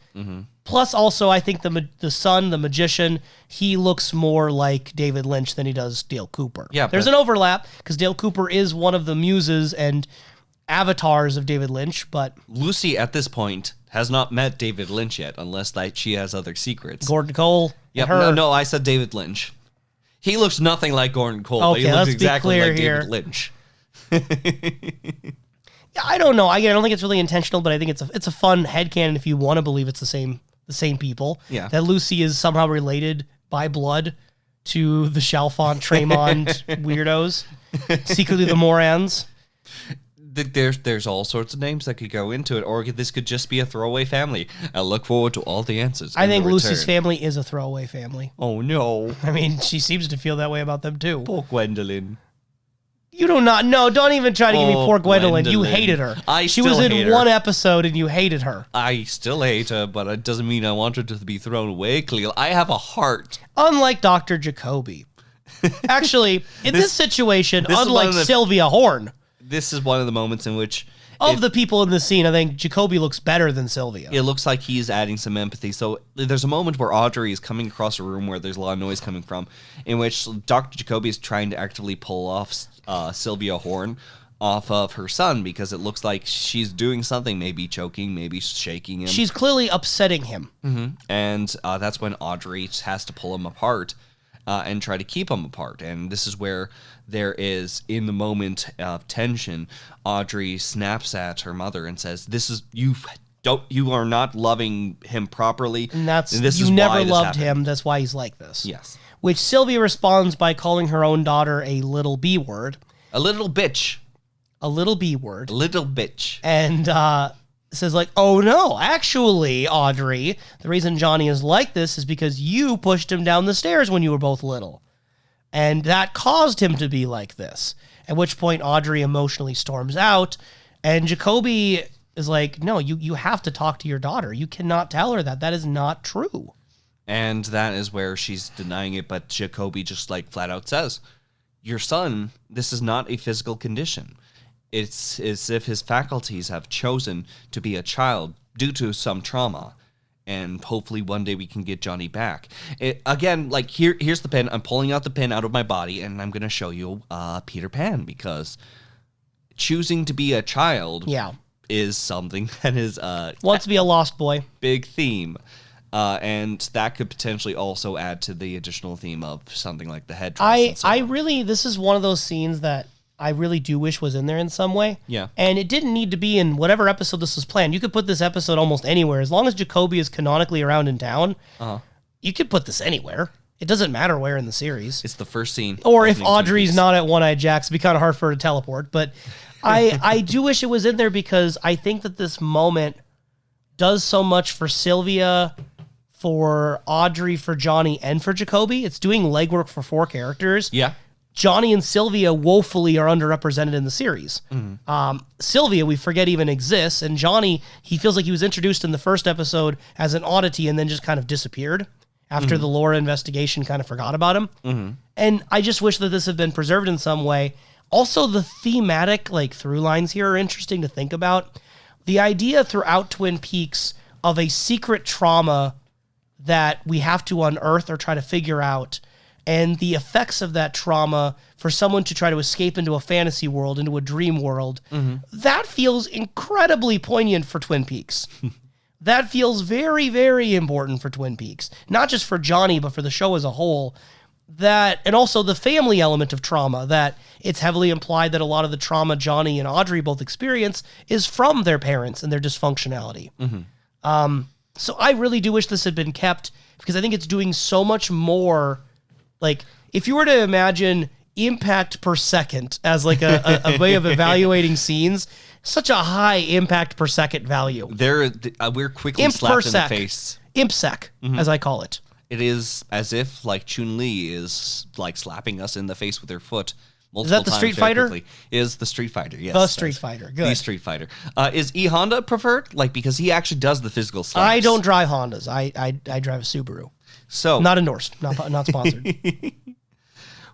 Plus, also, I think the son, the magician, he looks more like David Lynch than he does Dale Cooper. Yeah, there's an overlap, because Dale Cooper is one of the muses and avatars of David Lynch, but Lucy at this point has not met David Lynch yet, unless she has other secrets. Gordon Cole. Yep. Her. No, I said David Lynch. He looks nothing like Gordon Cole, but he Okay, looks let's be exactly clear like here. David Lynch. I don't know. Again, I don't think it's really intentional, but I think it's a fun headcanon if you want to believe it's the same people. Yeah. That Lucy is somehow related by blood to the Chalfont Tremond weirdos, secretly the Morans. There's all sorts of names that could go into it, or this could just be a throwaway family. I look forward to all the answers. I think in Lucy's return. family is a throwaway family. Oh no, I mean, she seems to feel that way about them too. poor Gwendolyn. You do not know. Don't even try to give me Oh, poor Gwendolyn. You Gwendolyn. hated her. She still was in hate her. one episode and you hated her. I still hate her, but it doesn't mean I want her to be thrown away, Kalil. I have a heart. Unlike Dr. Jacoby. Actually, in this situation, this is one unlike of the- Sylvia Horn, This is one of the moments in which of the people in the scene, I think Jacoby looks better than Sylvia. it looks like he's adding some empathy. So there's a moment where Audrey is coming across a room where there's a lot of noise coming from, in which Dr. Jacoby is trying to actively pull off Sylvia Horn off of her son, because it looks like she's doing something, maybe choking, maybe shaking him. She's clearly upsetting him. And that's when Audrey has to pull him apart and try to keep them apart. And this is where there is, in the moment of tension, Audrey snaps at her mother and says, you are not loving him properly. And this you is never why this loved happened." him. That's why he's like this. Yes. Which Sylvia responds by calling her own daughter a little B word. A little bitch. A little B word. A little bitch. And says like, oh no, actually, Audrey, the reason Johnny is like this is because you pushed him down the stairs when you were both little. And that caused him to be like this. At which point Audrey emotionally storms out, and Jacoby is like, no, you have to talk to your daughter. You cannot tell her that. That is not true. And that is where she's denying it, but Jacoby just flat out says, your son, this is not a physical condition. it's as if his faculties have chosen to be a child due to some trauma. And hopefully one day we can get Johnny back. Again, like here's the pen. I'm pulling out the pen out of my body, and I'm going to show you Peter Pan, because choosing to be a child is something that is wants to be a lost boy. Big theme. And that could potentially also add to the additional theme of something like the headdress. This is one of those scenes that I really do wish was in there in some way. Yeah. And it didn't need to be in whatever episode this was planned. You could put this episode almost anywhere. As long as Jacoby is canonically around in town, you could put this anywhere. It doesn't matter where in the series. It's the first scene. Or if Audrey's not at One-Eyed Jack's, it'd be kind of hard for her to teleport. But I do wish it was in there, because I think that this moment does so much for Sylvia, for Audrey, for Johnny, and for Jacoby. It's doing legwork for 4 characters. Yeah. Johnny and Sylvia woefully are underrepresented in the series. Sylvia, we forget even exists, and Johnny, he feels like he was introduced in the first episode as an oddity and then just kind of disappeared after the Laura investigation kind of forgot about him. And I just wish that this had been preserved in some way. Also, the thematic through lines here are interesting to think about. The idea throughout Twin Peaks of a secret trauma that we have to unearth or try to figure out, and the effects of that trauma for someone to try to escape into a fantasy world, into a dream world, that feels incredibly poignant for Twin Peaks. That feels very, very important for Twin Peaks. Not just for Johnny, but for the show as a whole. And also the family element of trauma, that it's heavily implied that a lot of the trauma Johnny and Audrey both experience is from their parents and their dysfunctionality. So I really do wish this had been kept, because I think it's doing so much more. If you were to imagine impact per second as a way of evaluating scenes, such a high impact per second value. We're quickly slapped in the face. ImpSec, as I call it. It is as if Chun-Li is slapping us in the face with her foot. Is that the Street Fighter? Is the Street Fighter, yes. The Street Fighter, good. The Street Fighter. Is E Honda preferred? Because he actually does the physical slaps. I don't drive Hondas. I drive a Subaru. So not endorsed, not sponsored.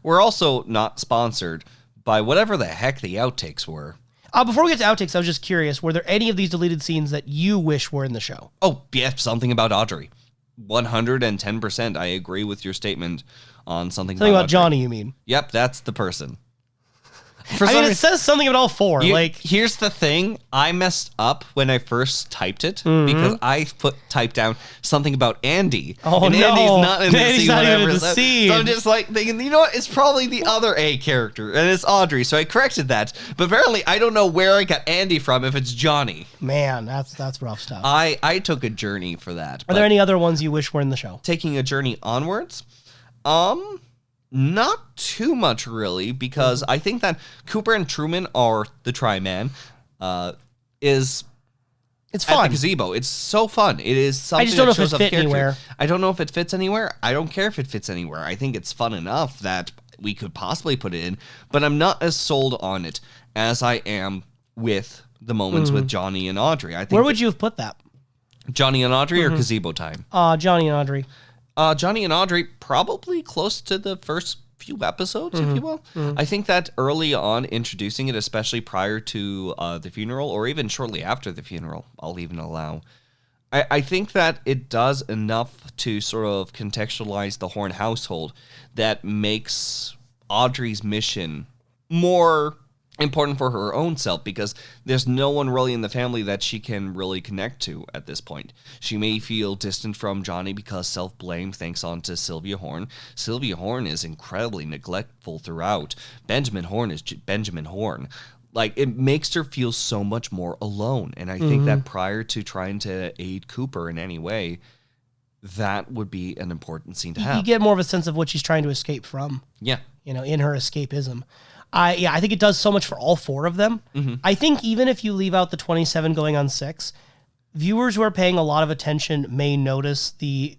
We're also not sponsored by whatever the heck the outtakes were. Before we get to outtakes, I was just curious, were there any of these deleted scenes that you wish were in the show? Oh, yeah, something about Audrey. 110%. I agree with your statement on something about Audrey. Johnny, you mean? Yep, that's the person. It says something about all 4. Here's the thing. I messed up when I first typed it, because I typed down something about Andy. Oh, and no. Andy's not in the Andy's scene. not even in the scene. So I'm just thinking, you know what? It's probably the other A character, and it's Audrey. So I corrected that. But apparently, I don't know where I got Andy from if it's Johnny. Man, that's rough stuff. I took a journey for that. Are there any other ones you wish were in the show? Taking a journey onwards? Not too much, really, because I think that Cooper and Truman are the Tri-Man. It's fun. At the gazebo. It's so fun. It is something. I just don't know that shows if it up fits anywhere. I don't know if it fits anywhere. I don't care if it fits anywhere. I think it's fun enough that we could possibly put it in, but I'm not as sold on it as I am with the moments with Johnny and Audrey. I think. Where would you have put that? Johnny and Audrey or gazebo time? Johnny and Audrey. Johnny and Audrey, probably close to the first few episodes, if you will. I think that early on, introducing it, especially prior to the funeral, or even shortly after the funeral, I'll even allow. I think that it does enough to sort of contextualize the Horn household that makes Audrey's mission more important for her own self, because there's no one really in the family that she can really connect to at this point. She may feel distant from Johnny because self-blame thanks on to Sylvia Horn. Sylvia Horn is incredibly neglectful throughout. Benjamin Horn is Benjamin Horn. It makes her feel so much more alone. And I think that prior to trying to aid Cooper in any way, that would be an important scene to have. You get more of a sense of what she's trying to escape from. Yeah. In her escapism. I think it does so much for all 4 of them. I think even if you leave out the 27 going on 6, viewers who are paying a lot of attention may notice the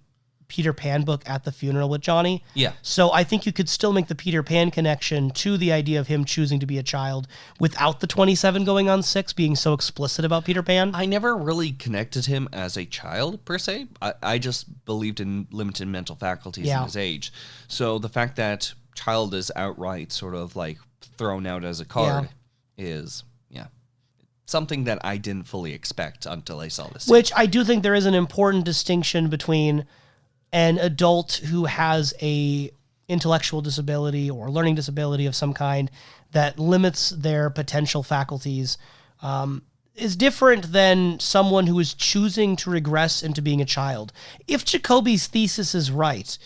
Peter Pan book at the funeral with Johnny. Yeah. So I think you could still make the Peter Pan connection to the idea of him choosing to be a child without the 27 going on 6 being so explicit about Peter Pan. I never really connected him as a child, per se. I just believed in limited mental faculties in his age. So the fact that child is outright sort of thrown out as a card is Yeah. Something that I didn't fully expect until I saw this. Which I do think there is an important distinction between an adult who has a intellectual disability or learning disability of some kind that limits their potential faculties is different than someone who is choosing to regress into being a child. If Jacoby's thesis is right,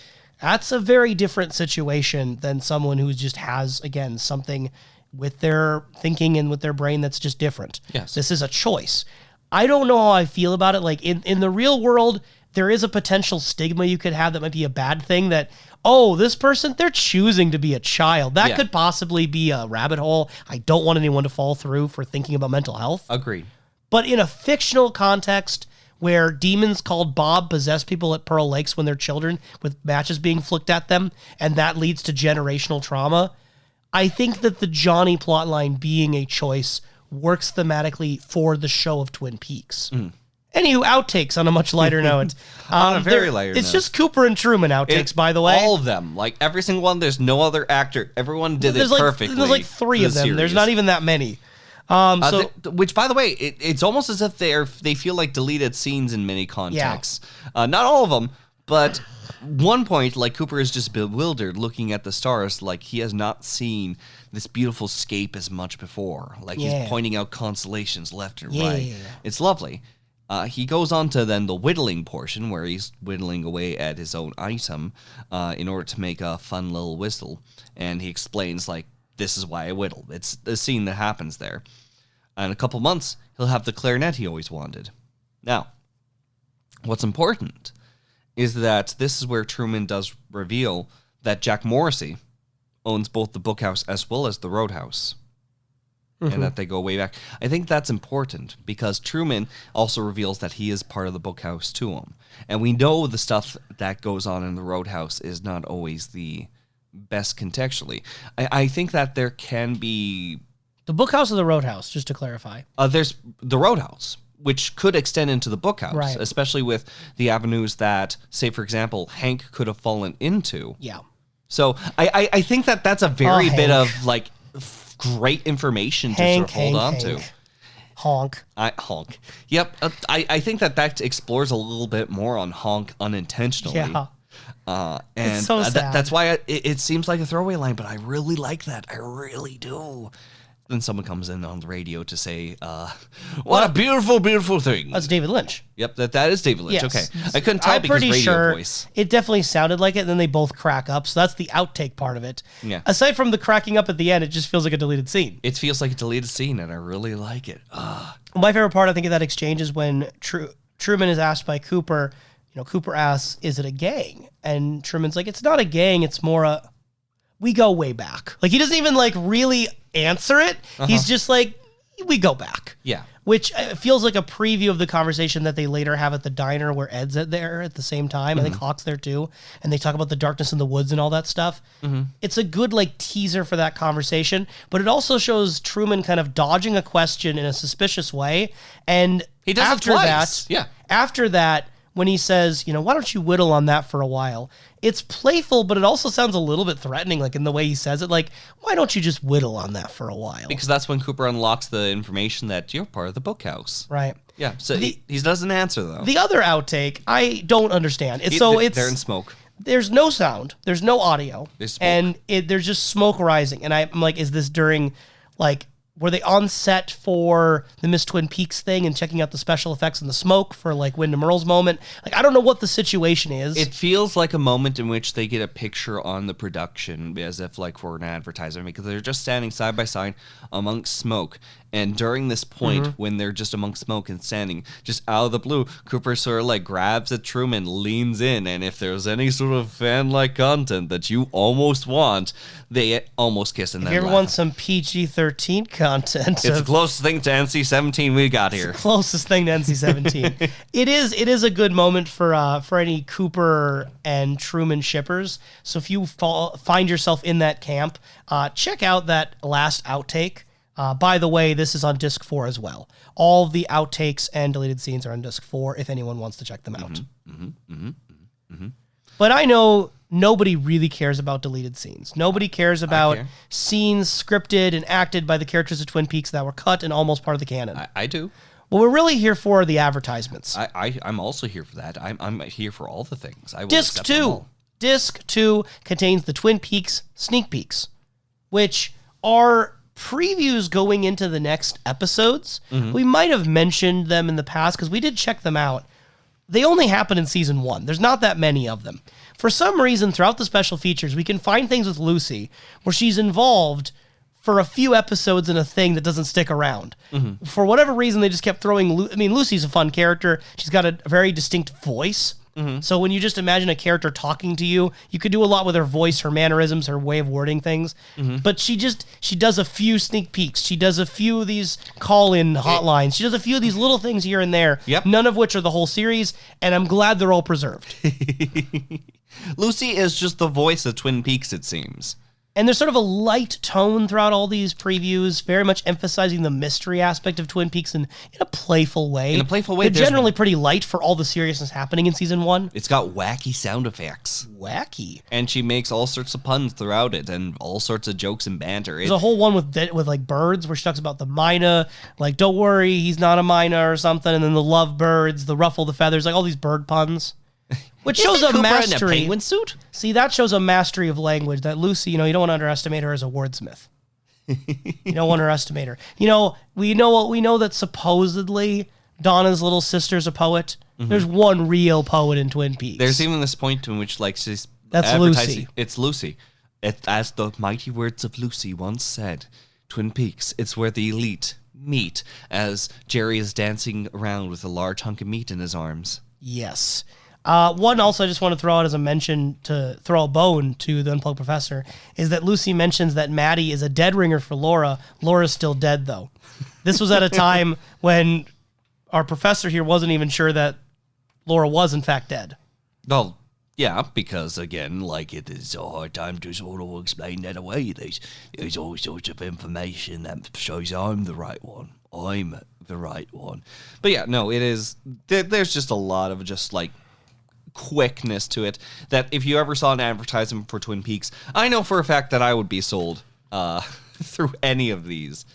that's a very different situation than someone who just has, again, something with their thinking and with their brain that's just different. Yes. This is a choice. I don't know how I feel about it. Like in the real world, there is a potential stigma you could have that might be a bad thing that, oh, this person, they're choosing to be a child. That could possibly be a rabbit hole I don't want anyone to fall through for thinking about mental health. Agreed. But in a fictional context where demons called Bob possess people at Pearl Lakes when they're children with matches being flicked at them, and that leads to generational trauma, I think that the Johnny plotline being a choice works thematically for the show of Twin Peaks. Anywho, outtakes on a much lighter note. On a very lighter It's note. just Cooper and Truman outtakes, by the way. All of them. Like, every single one, there's no other actor. Everyone did it perfectly. There's like 3 for of the them. There's series. not even that many. Which, by the way, it's almost as if they feel like deleted scenes in many contexts. Not all of them, but one point, like, Cooper is just bewildered looking at the stars, like he has not seen this beautiful scape as much before. Like, he's pointing out constellations left and right. It's lovely. He goes on to then the whittling portion, where he's whittling away at his own item in order to make a fun little whistle. And he explains, like, this is why I whittle. It's the scene that happens there. In a couple months, he'll have the clarinet he always wanted. Now, what's important is that this is where Truman does reveal that Jack Morrissey owns both the Bookhouse as well as the Roadhouse. And that they go way back. I think that's important because Truman also reveals that he is part of the Bookhouse to him. And we know the stuff that goes on in the Roadhouse is not always the best contextually. I think that there can be... The Bookhouse or the Roadhouse, just to clarify? There's the Roadhouse, which could extend into the Bookhouse, right, especially with the avenues that, say, for example, Hank could have fallen into. Yeah. So I think that that's a very bit of, like, great information to sort of hold on to. Honk. Honk. Yep. I think that explores a little bit more on honk unintentionally. Yeah. And it's so sad. That's why it seems like a throwaway line, but I really like that. I really do. Then someone comes in on the radio to say, what a beautiful, beautiful thing. That's David Lynch. Yep, that is David Lynch. Yes. Okay. I couldn't tell because radio voice. It definitely sounded like it, and then they both crack up, so that's the outtake part of it. Yeah. Aside from the cracking up at the end, it just feels like a deleted scene. It feels like a deleted scene, and I really like it. My favorite part, I think, of that exchange is when Truman is asked by Cooper, Cooper asks, is it a gang? And Truman's like, it's not a gang, it's more we go way back. Like, he doesn't even, like, really answer it. He's just like, we go back. Yeah. Which feels like a preview of the conversation that they later have at the diner where Ed's there at the same time. I think Hawk's there too. And they talk about the darkness in the woods and all that stuff. It's a good, like, teaser for that conversation. But it also shows Truman kind of dodging a question in a suspicious way. And he does after it twice. After that, when he says, why don't you whittle on that for a while? It's playful, but it also sounds a little bit threatening, like in the way he says it. Like, why don't you just whittle on that for a while? Because that's when Cooper unlocks the information that you're part of the Bookhouse. Right. Yeah, so he doesn't answer, though. The other outtake, I don't understand. They're in smoke. There's no sound. There's no audio. There's smoke. And there's just smoke rising. And I'm like, is this during, like... Were they on set for the Miss Twin Peaks thing and checking out the special effects and the smoke for, like, Wyndham Earle's moment? Like, I don't know what the situation is. It feels like a moment in which they get a picture on the production as if, like, for an advertisement, because they're just standing side by side amongst smoke. And during this point, when they're just amongst smoke and standing, just out of the blue, Cooper sort of, like, grabs at Truman, leans in, and if there's any sort of fan-like content that you almost want, they almost kiss and then if you ever laugh. want some PG-13 content... It's the closest thing to NC-17 we got here. Closest thing to NC-17. It is a good moment for any Cooper and Truman shippers. So if you find yourself in that camp, check out that last outtake. By the way, this is on disc 4 as well. All the outtakes and deleted scenes are on disc 4 if anyone wants to check them out. But I know nobody really cares about deleted scenes. Nobody cares about scenes scripted and acted by the characters of Twin Peaks that were cut and almost part of the canon. I do. What we're really here for are the advertisements. I'm also here for that. I'm here for all the things. I will Disc accept them 2. all. Disc 2 contains the Twin Peaks sneak peeks, which are previews going into the next episodes. We might have mentioned them in the past because we did check them out. They only happen in season 1. There's not that many of them. For some reason, throughout the special features, we can find things with Lucy where she's involved for a few episodes in a thing that doesn't stick around. For whatever reason, they just kept throwing... Lucy's a fun character. She's got a very distinct voice. So when you just imagine a character talking to you, you could do a lot with her voice, her mannerisms, her way of wording things. But she does a few sneak peeks. She does a few of these call-in hotlines. She does a few of these little things here and there, none of which are the whole series, and I'm glad they're all preserved. Lucy is just the voice of Twin Peaks, it seems. And there's sort of a light tone throughout all these previews, very much emphasizing the mystery aspect of Twin Peaks in a playful way. In a playful way. They're generally pretty light for all the seriousness happening in season 1. It's got wacky sound effects. Wacky. And she makes all sorts of puns throughout it and all sorts of jokes and banter. There's a whole one with like birds where she talks about the myna, like, don't worry, he's not a myna or something. And then the love birds, the ruffle the feathers, like all these bird puns. Which shows a mastery. In a penguin suit? See, that shows a mastery of language that Lucy, you don't want to underestimate her as a wordsmith. You don't want to underestimate her. We know that supposedly Donna's little sister's a poet. There's one real poet in Twin Peaks. There's even this point in which, like, she's That's advertising. Lucy. It's Lucy. As the mighty words of Lucy once said, Twin Peaks, it's where the elite meet, as Jerry is dancing around with a large hunk of meat in his arms. Yes. One also I just want to throw out as a mention to throw a bone to the Unplugged Professor is that Lucy mentions that Maddie is a dead ringer for Laura. Laura's still dead, though. This was at a time when our professor here wasn't even sure that Laura was, in fact, dead. Well, yeah, because, again, like, it is a hard time to sort of explain that away. There's all sorts of information that shows I'm the right one. I'm the right one. But, yeah, no, it is... There's just a lot of just, like, quickness to it that if you ever saw an advertisement for Twin Peaks, I know for a fact that I would be sold through any of these.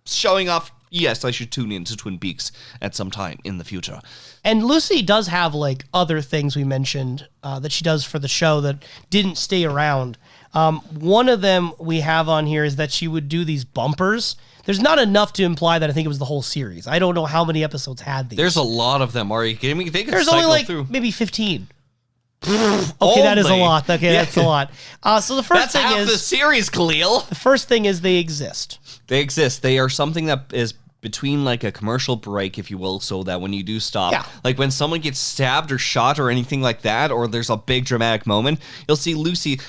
Showing off, yes, I should tune into Twin Peaks at some time in the future. And Lucy does have like other things we mentioned that she does for the show that didn't stay around. One of them we have on here is that she would do these bumpers. There's not enough to imply that I think it was the whole series. I don't know how many episodes had these. There's a lot of them. Are you kidding me? There's only like maybe 15. Okay, that is a lot. Okay, yeah. That's a lot. So the first thing half is the series, Kalil. The first thing is they exist. They exist. They are something that is between like a commercial break, if you will, so that when you do stop, like when someone gets stabbed or shot or anything like that, or there's a big dramatic moment, you'll see Lucy.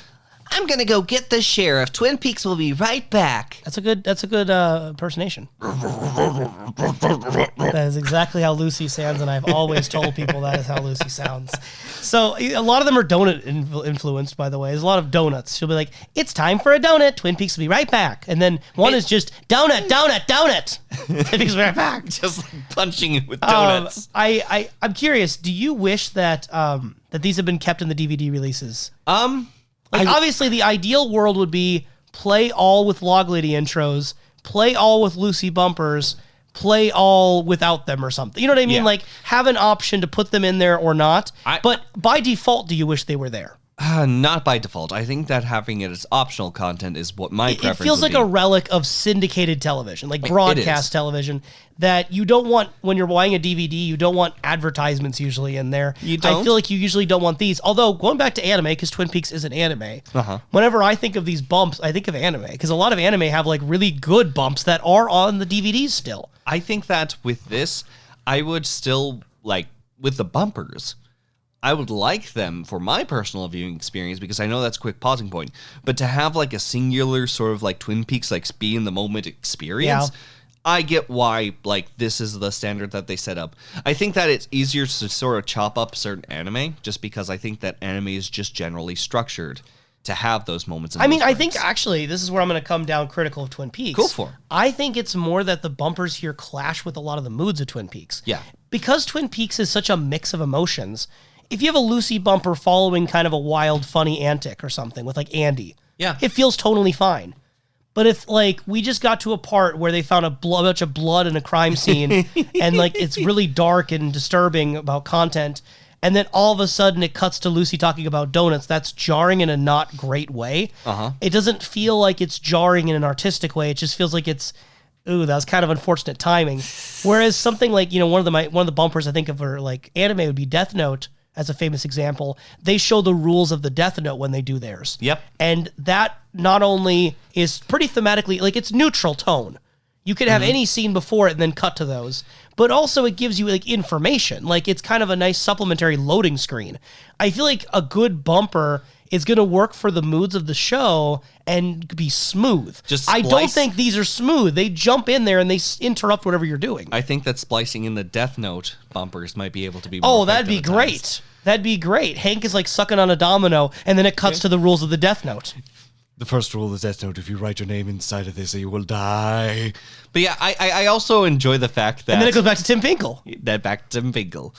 I'm gonna go get the sheriff. Twin Peaks will be right back. That's a good impersonation. That is exactly how Lucy sounds, and I've always told people that is how Lucy sounds. So a lot of them are donut influenced, by the way. There's a lot of donuts. She'll be like, "It's time for a donut. Twin Peaks will be right back." And then one is just donut. Twin Peaks will be right back. Just like punching it with donuts. I'm curious. Do you wish that that these have been kept in the DVD releases? Obviously, the ideal world would be play all with Log Lady intros, play all with Lucy bumpers, play all without them or something. You know what I mean? Yeah. Like, have an option to put them in there or not. But by default, do you wish they were there? Not by default. I think that having it as optional content is what my preference would be. It feels like a relic of syndicated television, like broadcast television, that you don't want, when you're buying a DVD, you don't want advertisements usually in there. You don't? I feel like you usually don't want these. Although, going back to anime, because Twin Peaks is an anime, whenever I think of these bumps, I think of anime, because a lot of anime have like really good bumps that are on the DVDs still. I think that with this, I would still, like, with the bumpers, I would like them for my personal viewing experience because I know that's a quick pausing point. But to have like a singular sort of like Twin Peaks, like be in the moment experience, I get why like this is the standard that they set up. I think that it's easier to sort of chop up certain anime just because I think that anime is just generally structured to have those moments. I think actually this is where I'm going to come down critical of Twin Peaks. Go for it. I think it's more that the bumpers here clash with a lot of the moods of Twin Peaks. Yeah. Because Twin Peaks is such a mix of emotions, if you have a Lucy bumper following kind of a wild, funny antic or something with like Andy, it feels totally fine. But if like we just got to a part where they found a bunch of blood in a crime scene and like it's really dark and disturbing about content, and then all of a sudden it cuts to Lucy talking about donuts, that's jarring in a not great way. It doesn't feel like it's jarring in an artistic way. It just feels like it's, ooh, that was kind of unfortunate timing. Whereas something like, you know, one of the bumpers I think of for like anime would be Death Note as a famous example. They show the rules of the Death Note when they do theirs. Yep. And that not only is pretty thematically, like it's neutral tone. You could have any scene before it and then cut to those. But also it gives you like information. Like it's kind of a nice supplementary loading screen. I feel like a good bumper is going to work for the moods of the show and be smooth. I don't think these are smooth. They jump in there and they interrupt whatever you're doing. I think that splicing in the Death Note bumpers might be able to be more effective that'd be great. times. That'd be great. Hank is like sucking on a domino and then it cuts to the rules of the Death Note. The first rule of the Death Note, if you write your name inside of this, you will die. But yeah, I also enjoy the fact that... And then it goes back to Tim Finkel. Back to Tim Finkel.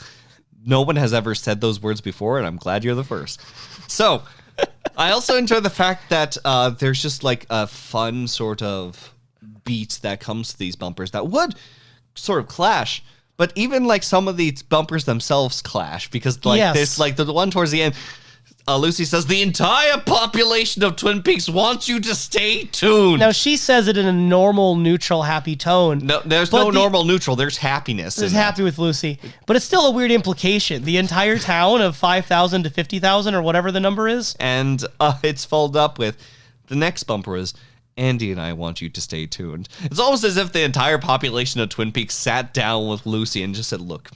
No one has ever said those words before, and I'm glad you're the first. So... I also enjoy the fact that there's just like a fun sort of beat that comes to these bumpers that would sort of clash. But even like some of these bumpers themselves clash because like there's like the one towards the end. Lucy says, the entire population of Twin Peaks wants you to stay tuned. Now, she says it in a normal, neutral, happy tone. No, there's no normal neutral. There's happiness. There's happy with Lucy. But it's still a weird implication. The entire town of 5,000 to 50,000 or whatever the number is. And it's followed up with, the next bumper is, Andy and I want you to stay tuned. It's almost as if the entire population of Twin Peaks sat down with Lucy and just said, look,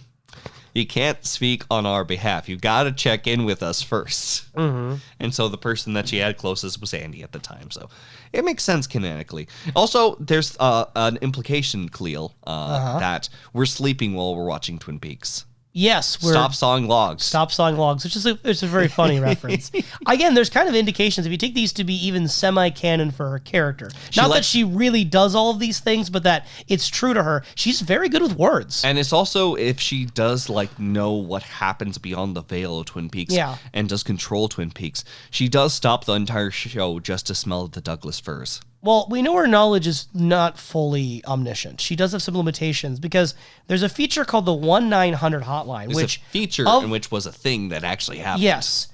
you can't speak on our behalf. You got to check in with us first. And so the person that she had closest was Andy at the time. So it makes sense canonically. Also, there's an implication, Kalil, that we're sleeping while we're watching Twin Peaks. Yes. Stop sawing logs. Stop sawing logs, which is it's a very funny reference. Again, there's kind of indications, if you take these to be even semi-canon for her character. Not that she really does all of these things, but that it's true to her. She's very good with words. And it's also if she does like know what happens beyond the veil of Twin Peaks and does control Twin Peaks, she does stop the entire show just to smell the Douglas firs. Well, we know her knowledge is not fully omniscient. She does have some limitations because there's a feature called the 1-900 hotline. There's which a feature in which was a thing that actually happened. Yes.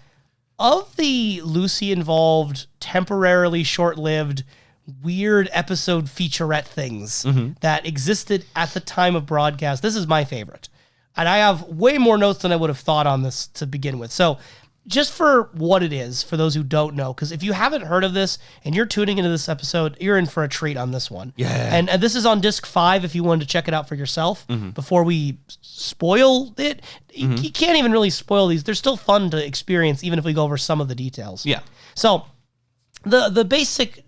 Of the Lucy-involved, temporarily short-lived, weird episode featurette things that existed at the time of broadcast, this is my favorite. And I have way more notes than I would have thought on this to begin with. So just for what it is, for those who don't know, because if you haven't heard of this and you're tuning into this episode, you're in for a treat on this one. Yeah. And this is on disc 5 if you wanted to check it out for yourself before we spoil it. You can't even really spoil these. They're still fun to experience, even if we go over some of the details. Yeah. So the basic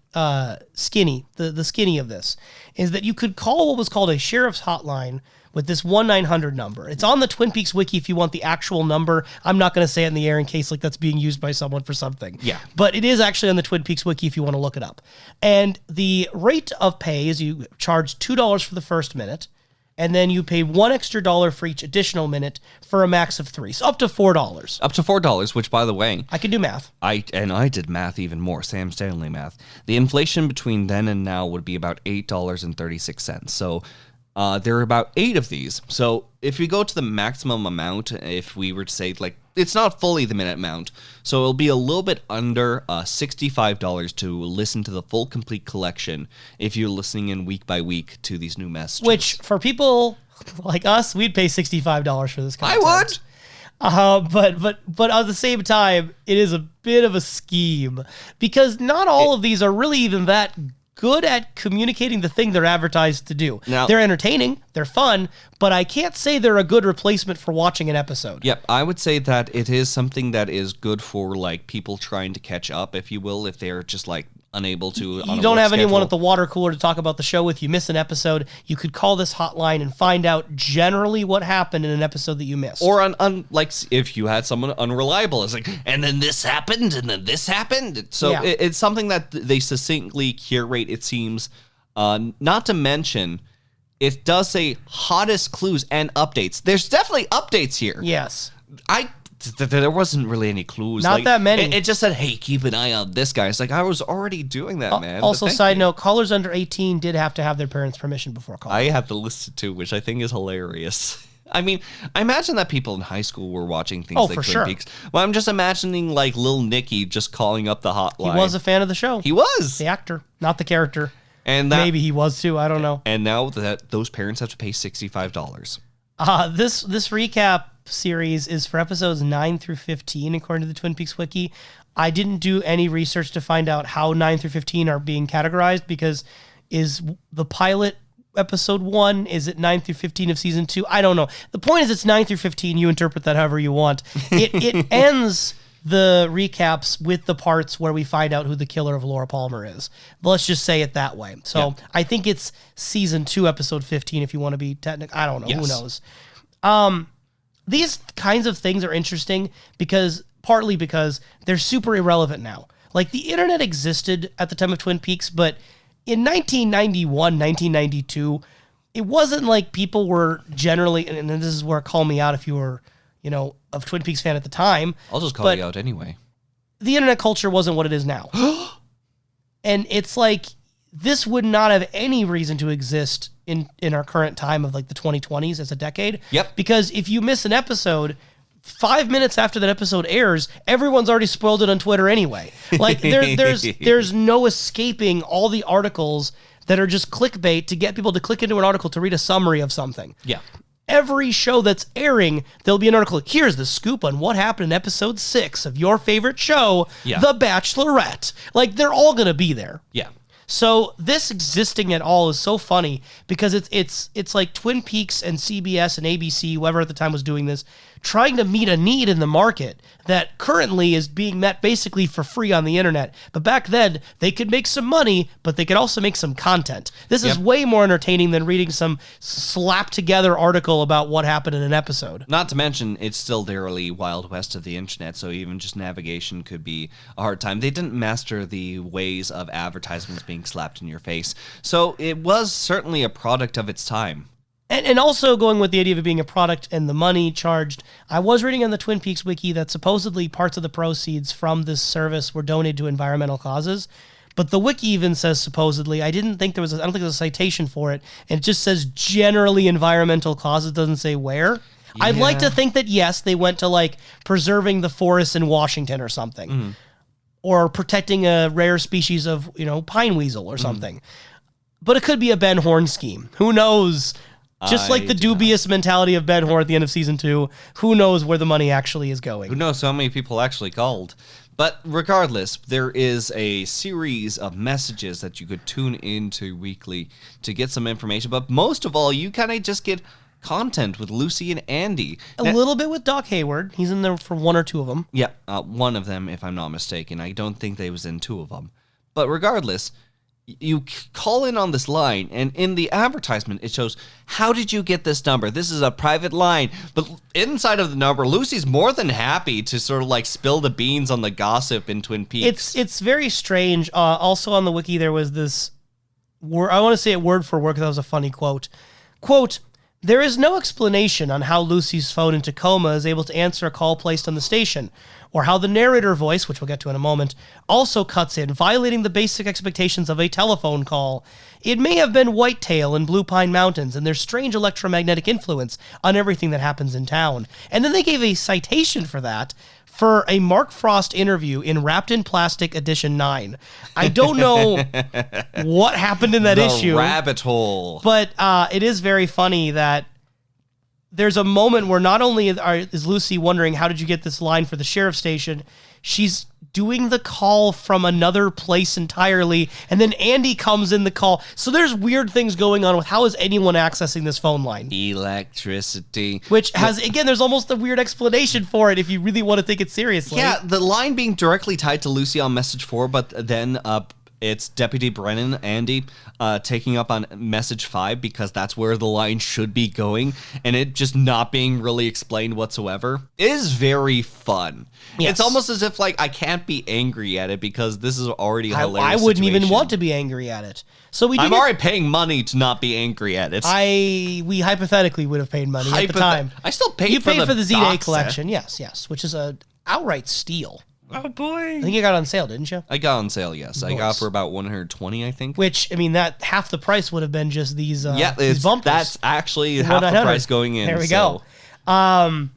skinny of this is that you could call what was called a sheriff's hotline with this 1-900 number. It's on the Twin Peaks wiki if you want the actual number. I'm not going to say it in the air in case like that's being used by someone for something. Yeah. But it is actually on the Twin Peaks wiki if you want to look it up. And the rate of pay is you charge $2 for the first minute, and then you pay $1 extra for each additional minute for a max of 3. So up to $4. Up to $4, which, by the way... I can do math. I did math even more, Sam Stanley math. The inflation between then and now would be about $8.36. So... there are about 8 of these. So if we go to the maximum amount, if we were to say, like, it's not fully the minute amount, so it'll be a little bit under $65 to listen to the full complete collection if you're listening in week by week to these new messages. Which, for people like us, we'd pay $65 for this content. I would! But at the same time, it is a bit of a scheme because not all of these are really even that good at communicating the thing they're advertised to do. Now, they're entertaining, they're fun, but I can't say they're a good replacement for watching an episode. Yep, I would say that it is something that is good for like people trying to catch up, if you will, if they're just like unable to. You don't have anyone at the water cooler to talk about the show with. You miss an episode, you could call this hotline and find out generally what happened in an episode that you missed. Or like if you had someone unreliable, it's like, and then this happened, and then this happened. So it's something that they succinctly curate, it seems. Not to mention, it does say hottest clues and updates. There's definitely updates here. Yes. there wasn't really any clues. Not that many. It just said, hey, keep an eye on this guy. It's like, I was already doing that, man. Also, side note, callers under 18 did have to have their parents' permission before calling. I have the list too, which I think is hilarious. I mean, I imagine that people in high school were watching things like Twin Peaks. Well, I'm just imagining like Lil Nicky just calling up the hotline. He was a fan of the show. He was. The actor, not the character. And that, maybe he was too. I don't know. And now that those parents have to pay $65. This recap series is for episodes 9 through 15, according to the Twin Peaks wiki. I didn't do any research to find out how 9 through 15 are being categorized, because is the pilot episode 1, is it 9 through 15 of season 2? I don't know. The point is it's 9 through 15. You interpret that however you want. It ends the recaps with the parts where we find out who the killer of Laura Palmer is. Let's just say it that way. So I think it's season 2, episode 15, if you want to be technical. I don't know. Yes. Who knows? These kinds of things are interesting partly because they're super irrelevant now. Like, the internet existed at the time of Twin Peaks, but in 1991, 1992, it wasn't like people were generally, and this is where call me out if you were, a Twin Peaks fan at the time. I'll just call you out anyway. The internet culture wasn't what it is now. And it's like, this would not have any reason to exist in our current time of like the 2020s as a decade. Yep. Because if you miss an episode, 5 minutes after that episode airs, everyone's already spoiled it on Twitter anyway. Like, there's no escaping all the articles that are just clickbait to get people to click into an article to read a summary of something. Yeah. Every show that's airing, there'll be an article. Here's the scoop on what happened in episode 6 of your favorite show, The Bachelorette. Like, they're all going to be there. Yeah. So this existing at all is so funny, because it's like Twin Peaks and CBS and ABC, whoever at the time was doing this, trying to meet a need in the market that currently is being met basically for free on the internet. But back then, they could make some money, but they could also make some content. This is way more entertaining than reading some slapped together article about what happened in an episode. Not to mention, it's still the early Wild West of the internet, so even just navigation could be a hard time. They didn't master the ways of advertisements being slapped in your face. So it was certainly a product of its time. And also going with the idea of it being a product and the money charged, I was reading on the Twin Peaks wiki that supposedly parts of the proceeds from this service were donated to environmental causes. But the wiki even says supposedly. I don't think there's a citation for it. And it just says generally environmental causes. It doesn't say where. Yeah. I'd like to think that, yes, they went to like preserving the forests in Washington or something. Mm. Or protecting a rare species of, pine weasel or something. But it could be a Ben Horn scheme. Who knows? Just like the dubious mentality of Ben Horn at the end of season 2, who knows where the money actually is going? Who knows how many people actually called? But regardless, there is a series of messages that you could tune into weekly to get some information. But most of all, you kind of just get content with Lucy and Andy. A little bit with Doc Hayward. He's in there for 1 or 2 of them. Yeah, one of them, if I'm not mistaken. I don't think they was in 2 of them. But regardless, you call in on this line, and in the advertisement, it shows, how did you get this number? This is a private line. But inside of the number, Lucy's more than happy to sort of like spill the beans on the gossip in Twin Peaks. It's very strange. Also on the wiki, there was this word, I want to say it word for word because that was a funny quote. Quote, there is no explanation on how Lucy's phone in Tacoma is able to answer a call placed on the station, or how the narrator voice, which we'll get to in a moment, also cuts in, violating the basic expectations of a telephone call. It may have been Whitetail in Blue Pine Mountains and their strange electromagnetic influence on everything that happens in town. And then they gave a citation for that for a Mark Frost interview in Wrapped in Plastic Edition 9. I don't know what happened in that issue. Rabbit hole. But it is very funny that there's a moment where not only is Lucy wondering, how did you get this line for the sheriff's station, she's doing the call from another place entirely, and then Andy comes in the call. So there's weird things going on with how is anyone accessing this phone line? Electricity. Which has, again, there's almost a weird explanation for it if you really want to take it seriously. Yeah, the line being directly tied to Lucy on message 4, but then It's Deputy Brennan, Andy, taking up on message 5 because that's where the line should be going, and it just not being really explained whatsoever is very fun. Yes. It's almost as if like I can't be angry at it because this is already a I hilarious wouldn't even situation. want to be angry at it. So we did I'm already paying money to not be angry at it. we hypothetically would have paid money at the time. I still paid You for paid for the Z-Day box set. collection, yes, which is a outright steal. Oh boy! I think you got it on sale, didn't you? I got on sale. Yes, I got Nice. for about 120, I think. Which, I mean, that half the price would have been just these Yeah, these bumpers. that's actually half the 100. price going in. There we so. go.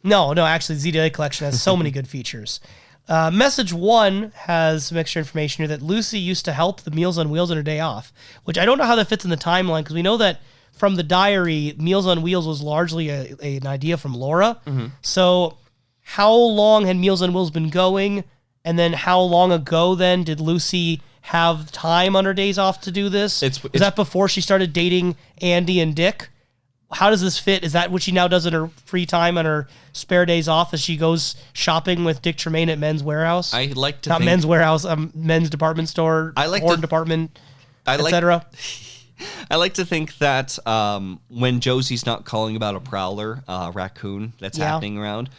No, actually, Z-Day collection has so many good features. Message 1 has some extra information here that Lucy used to help the Meals on Wheels on her day off, which I don't know how that fits in the timeline, because we know that from the diary, Meals on Wheels was largely an idea from Laura. Mm-hmm. So how long had Meals on Wheels been going? And then how long ago then did Lucy have time on her days off to do this? Is that before she started dating Andy and Dick? How does this fit? Is that what she now does in her free time on her spare days off as she goes shopping with Dick Tremaine at Men's Warehouse? I like to Not think, Men's Warehouse, Men's Department Store, Horn Department, etc. I like to think that when Josie's not calling about a prowler, raccoon that's happening around,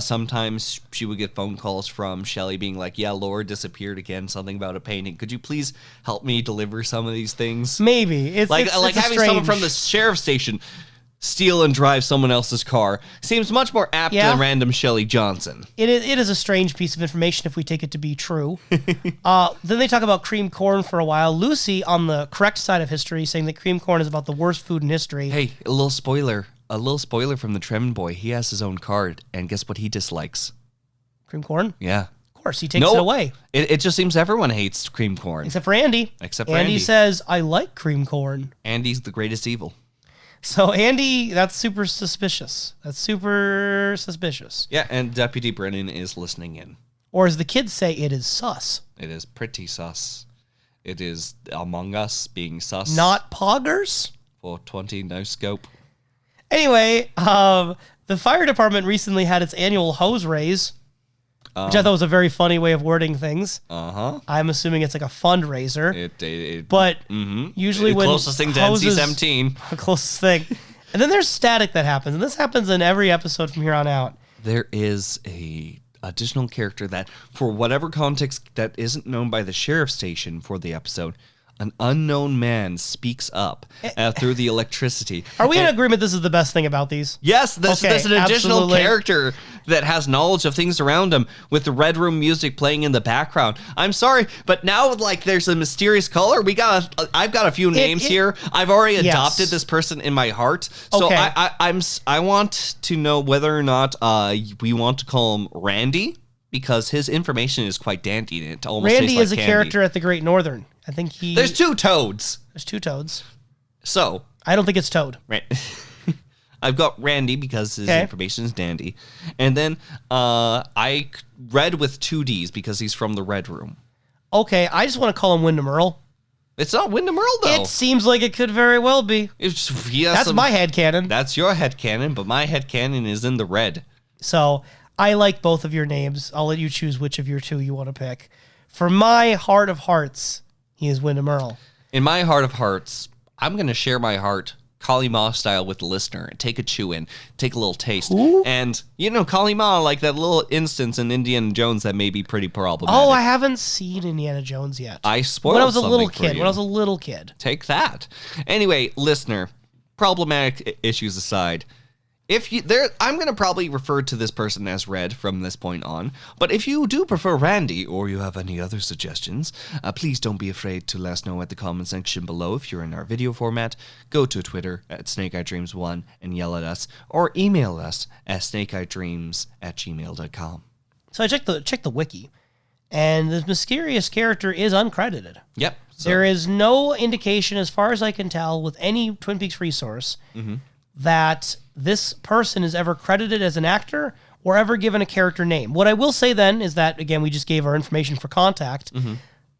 sometimes she would get phone calls from Shelly being like, yeah, Laura disappeared again, something about a painting. Could you please help me deliver some of these things? Maybe. It's like having someone strange. from the sheriff's station steal and drive someone else's car seems much more apt than random Shelly Johnson. It is a strange piece of information if we take it to be true. Then they talk about cream corn for a while. Lucy, on the correct side of history, saying that cream corn is about the worst food in history. Hey, a little spoiler from the Tremon boy. He has his own card, and guess what he dislikes? Cream corn? Yeah. Of course, he takes it away. It just seems everyone hates cream corn. Except for Andy. Andy says, I like cream corn. Andy's the greatest evil. So Andy, that's super suspicious. Yeah, and Deputy Brennan is listening in. Or as the kids say, it is sus. It is pretty sus. It is Among Us being sus. Not poggers? 420 no scope. Anyway, the fire department recently had its annual hose raise, which I thought was a very funny way of wording things. I'm assuming it's like a fundraiser. But usually when closest thing to hoses, NC-17. the closest thing. And then there's static that happens, and this happens in every episode from here on out. There is a additional character that, for whatever context that isn't known by the sheriff's station for the episode, an unknown man speaks up through the electricity. Are we in agreement this is the best thing about these? Yes, there's an additional absolutely. character that has knowledge of things around him with the Red Room music playing in the background. I'm sorry, but now like there's a mysterious caller. I've got a few names here. I've already adopted this person in my heart. So Okay. I want to know whether or not we want to call him Randy, because his information is quite dandy and it almost Randy tastes like is a candy. character at the Great Northern. I think There's two Toads. There's two Toads. So I don't think it's Toad. Right. I've got Randy because his information is dandy. And then I Red with 2 Ds because he's from the Red Room. Okay, I just want to call him Wyndham Earl. It's not Wyndham Earl, though. It seems like it could very well be. That's my headcanon. That's your headcanon, but my headcanon is in the red. So I like both of your names. I'll let you choose which of your two you want to pick. For my heart of hearts, he is Wyndham Earl. In my heart of hearts, I'm going to share my heart Kali Ma style with the listener and take a chew in, take a little taste. Ooh. And, Kali Ma, like that little instance in Indiana Jones that may be pretty problematic. Oh, I haven't seen Indiana Jones yet. I spoiled when I was a little something for kid. you. When I was a little kid. Take that. Anyway, listener, problematic issues aside, I'm going to probably refer to this person as Red from this point on, but if you do prefer Randy or you have any other suggestions, please don't be afraid to let us know at the comment section below. If you're in our video format, go to Twitter at SnakeEyeDreams1 and yell at us, or email us at snakeeyedreams@gmail.com. So I checked the wiki, and the mysterious character is uncredited. Yep. There is no indication, as far as I can tell, with any Twin Peaks resource, that this person is ever credited as an actor or ever given a character name. What I will say then is that, again, we just gave our information for contact.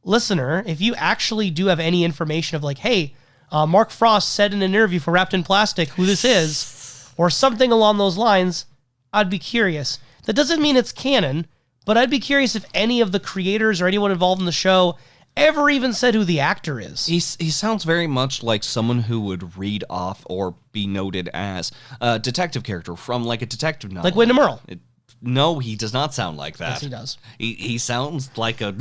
Listener, if you actually do have any information of like, hey, Mark Frost said in an interview for Wrapped in Plastic who this is, or something along those lines, I'd be curious. That doesn't mean it's canon, but I'd be curious if any of the creators or anyone involved in the show ever even said who the actor is. He sounds very much like someone who would read off or be noted as a detective character from like a detective novel. Like Wyndham Earle. No, he does not sound like that. Yes, he does. He sounds like a...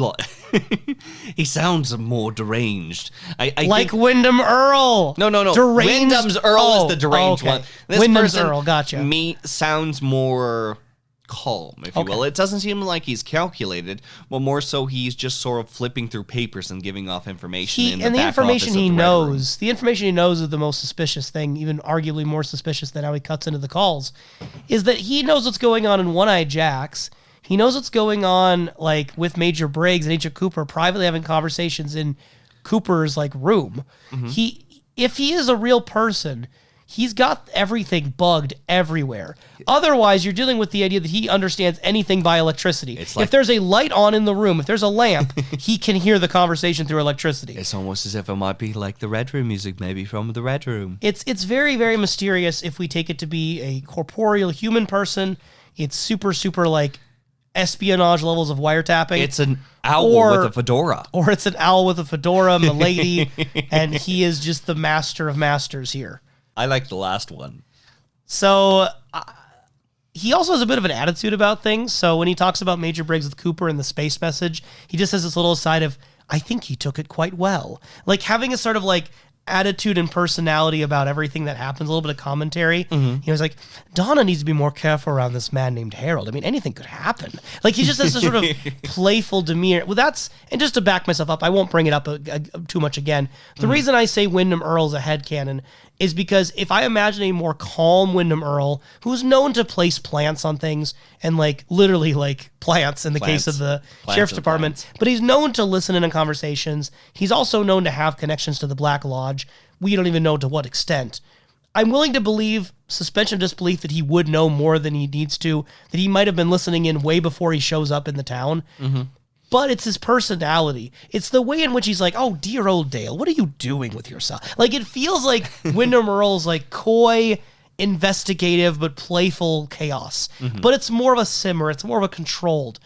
he sounds more deranged. I Like think, Wyndham Earle. No. Deranged. Wyndham's Earl is the deranged one. This Wyndham's person, Earl, gotcha. sounds more calm, if you will. It doesn't seem like he's calculated, but more so he's just sort of flipping through papers and giving off information. The information he knows, the information he knows is the most suspicious thing, even arguably more suspicious than how he cuts into the calls, is that he knows what's going on in One-Eye Jacks. He knows what's going on like with Major Briggs and Agent Cooper privately having conversations in Cooper's like room. If he is a real person, he's got everything bugged everywhere. Otherwise, you're dealing with the idea that he understands anything by electricity. If there's a light on in the room, if there's a lamp, he can hear the conversation through electricity. It's almost as if it might be like the Red Room music, maybe from the Red Room. It's very, very mysterious if we take it to be a corporeal human person. It's super, super like espionage levels of wiretapping. It's an owl with a fedora. Or it's an owl with a fedora, milady, and he is just the master of masters here. I like the last one. So he also has a bit of an attitude about things. So when he talks about Major Briggs with Cooper and the space message, he just has this little aside of, I think he took it quite well. Like having a sort of like attitude and personality about everything that happens, a little bit of commentary. He was like, Donna needs to be more careful around this man named Harold. I mean, anything could happen. Like he just has this sort of playful demeanor. Well, and just to back myself up, I won't bring it up too much again. The reason I say Wyndham Earle's a headcanon is because if I imagine a more calm Wyndham Earle, who's known to place plants on things, and like literally like plants in the case of the sheriff's department, but he's known to listen in on conversations. He's also known to have connections to the Black Lodge. We don't even know to what extent. I'm willing to believe, suspension of disbelief, that he would know more than he needs to, that he might have been listening in way before he shows up in the town. But it's his personality. It's the way in which he's like, oh, dear old Dale, what are you doing with yourself? Like, it feels like Wyndham Earle's like coy, investigative, but playful chaos. But it's more of a simmer. It's more of a controlled.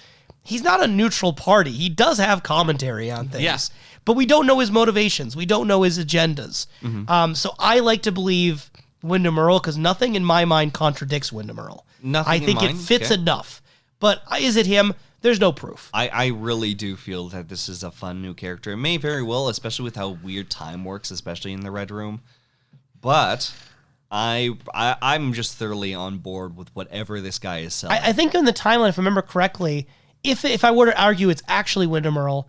He's not a neutral party. He does have commentary on things. Yes. But we don't know his motivations. We don't know his agendas. So I like to believe Wyndham Earle because nothing in my mind contradicts Wyndham Earle. I think it fits enough. But is it him? There's no proof. I really do feel that this is a fun new character. It may very well, especially with how weird time works, especially in the Red Room. But I'm just thoroughly on board with whatever this guy is selling. I think in the timeline, if I remember correctly, if I were to argue it's actually Wyndham Earle,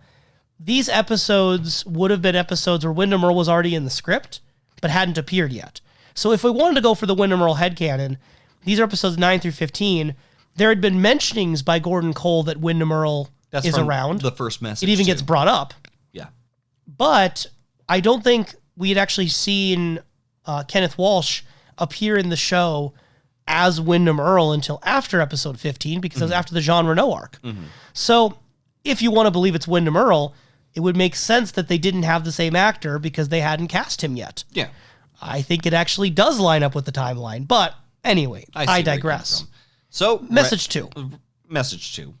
these episodes would have been episodes where Wyndham Earle was already in the script, but hadn't appeared yet. So if we wanted to go for the Wyndham Earle headcanon, these are episodes 9 through 15. There had been mentionings by Gordon Cole that Wyndham Earle is around. The first message. It even gets brought up. Yeah. But I don't think we had actually seen Kenneth Walsh appear in the show as Wyndham Earle until after episode 15, because it was after the Jean Reno arc. So if you want to believe it's Wyndham Earle, it would make sense that they didn't have the same actor because they hadn't cast him yet. Yeah. I think it actually does line up with the timeline. But anyway, I digress. So, Message 2. Message 2.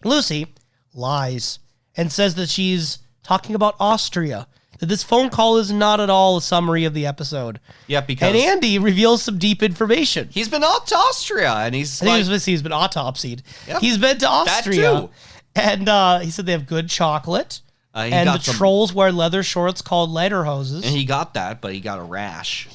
Lucy lies and says that she's talking about Austria, that this phone call is not at all a summary of the episode. Yeah, because... And Andy reveals some deep information. He's been out to Austria, and he's he's been autopsied. Yep. He's been to Austria. That too. And he said they have good chocolate. And the trolls wear leather shorts called lederhoses. And he got that, but he got a rash.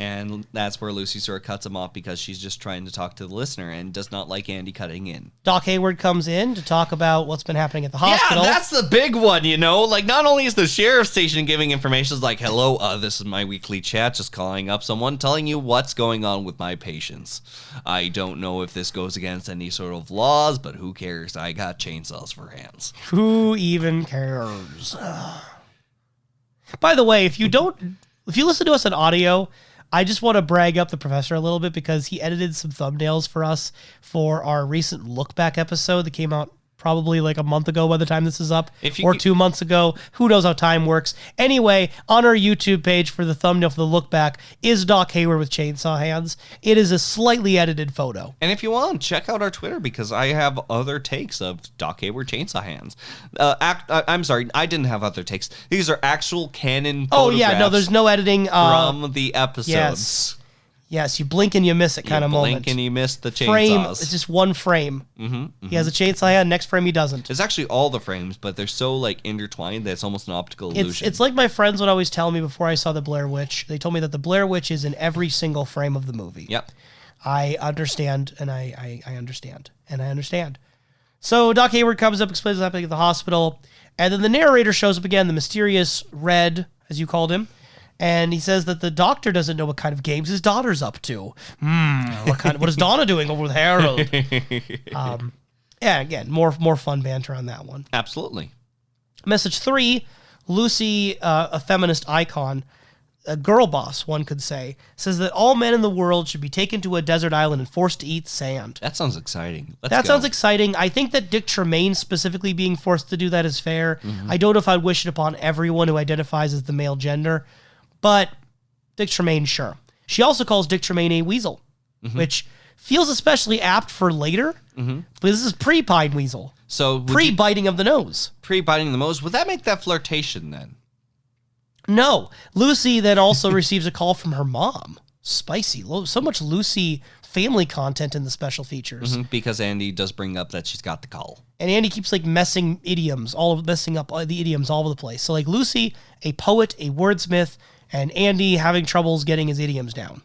And that's where Lucy sort of cuts him off because she's just trying to talk to the listener and does not like Andy cutting in. Doc Hayward comes in to talk about what's been happening at the hospital. Yeah, that's the big one, you know? Like, not only is the sheriff's station giving information, it's like, hello, this is my weekly chat, just calling up someone, telling you what's going on with my patients. I don't know if this goes against any sort of laws, but who cares? I got chainsaws for hands. Who even cares? By the way, if you listen to us on audio, I just want to brag up the professor a little bit because he edited some thumbnails for us for our recent look back episode that came out probably like a month ago by the time this is up, If 2 months ago. Who knows how time works? Anyway, on our YouTube page for the thumbnail for the look back is Doc Hayward with chainsaw hands. It is a slightly edited photo. And if you want, check out our Twitter because I have other takes of Doc Hayward chainsaw hands. I'm sorry, I didn't have other takes. These are actual canon photographs. Oh yeah, no, there's no editing. From the episodes. Yes, you blink and you miss it kind of moment. Blink and you miss the chainsaws. Frame, it's just one frame. He has a chainsaw hand, next frame he doesn't. It's actually all the frames, but they're so like intertwined that it's almost an optical illusion. It's like my friends would always tell me before I saw the Blair Witch. They told me that the Blair Witch is in every single frame of the movie. Yep. I understand, and I understand, and I understand. So Doc Hayward comes up, explains what's happening at the hospital, and then the narrator shows up again, the mysterious Red, as you called him. And he says that the doctor doesn't know what kind of games his daughter's up to. What is Donna doing over with Harold? Yeah, again, more fun banter on that one. Absolutely. Message 3, Lucy, a feminist icon, a girl boss, one could say, says that all men in the world should be taken to a desert island and forced to eat sand. That sounds exciting. That sounds exciting. I think that Dick Tremaine specifically being forced to do that is fair. I don't know if I'd wish it upon everyone who identifies as the male gender. But Dick Tremaine, sure. She also calls Dick Tremaine a weasel, which feels especially apt for later. But this is pre-Pine Weasel. So pre-biting of the nose. Pre-biting the nose. Would that make that flirtation then? No. Lucy then also receives a call from her mom. Spicy. So much Lucy family content in the special features. Because Andy does bring up that she's got the call. And Andy keeps like messing up the idioms all over the place. So like Lucy, a poet, a wordsmith, and Andy having troubles getting his idioms down.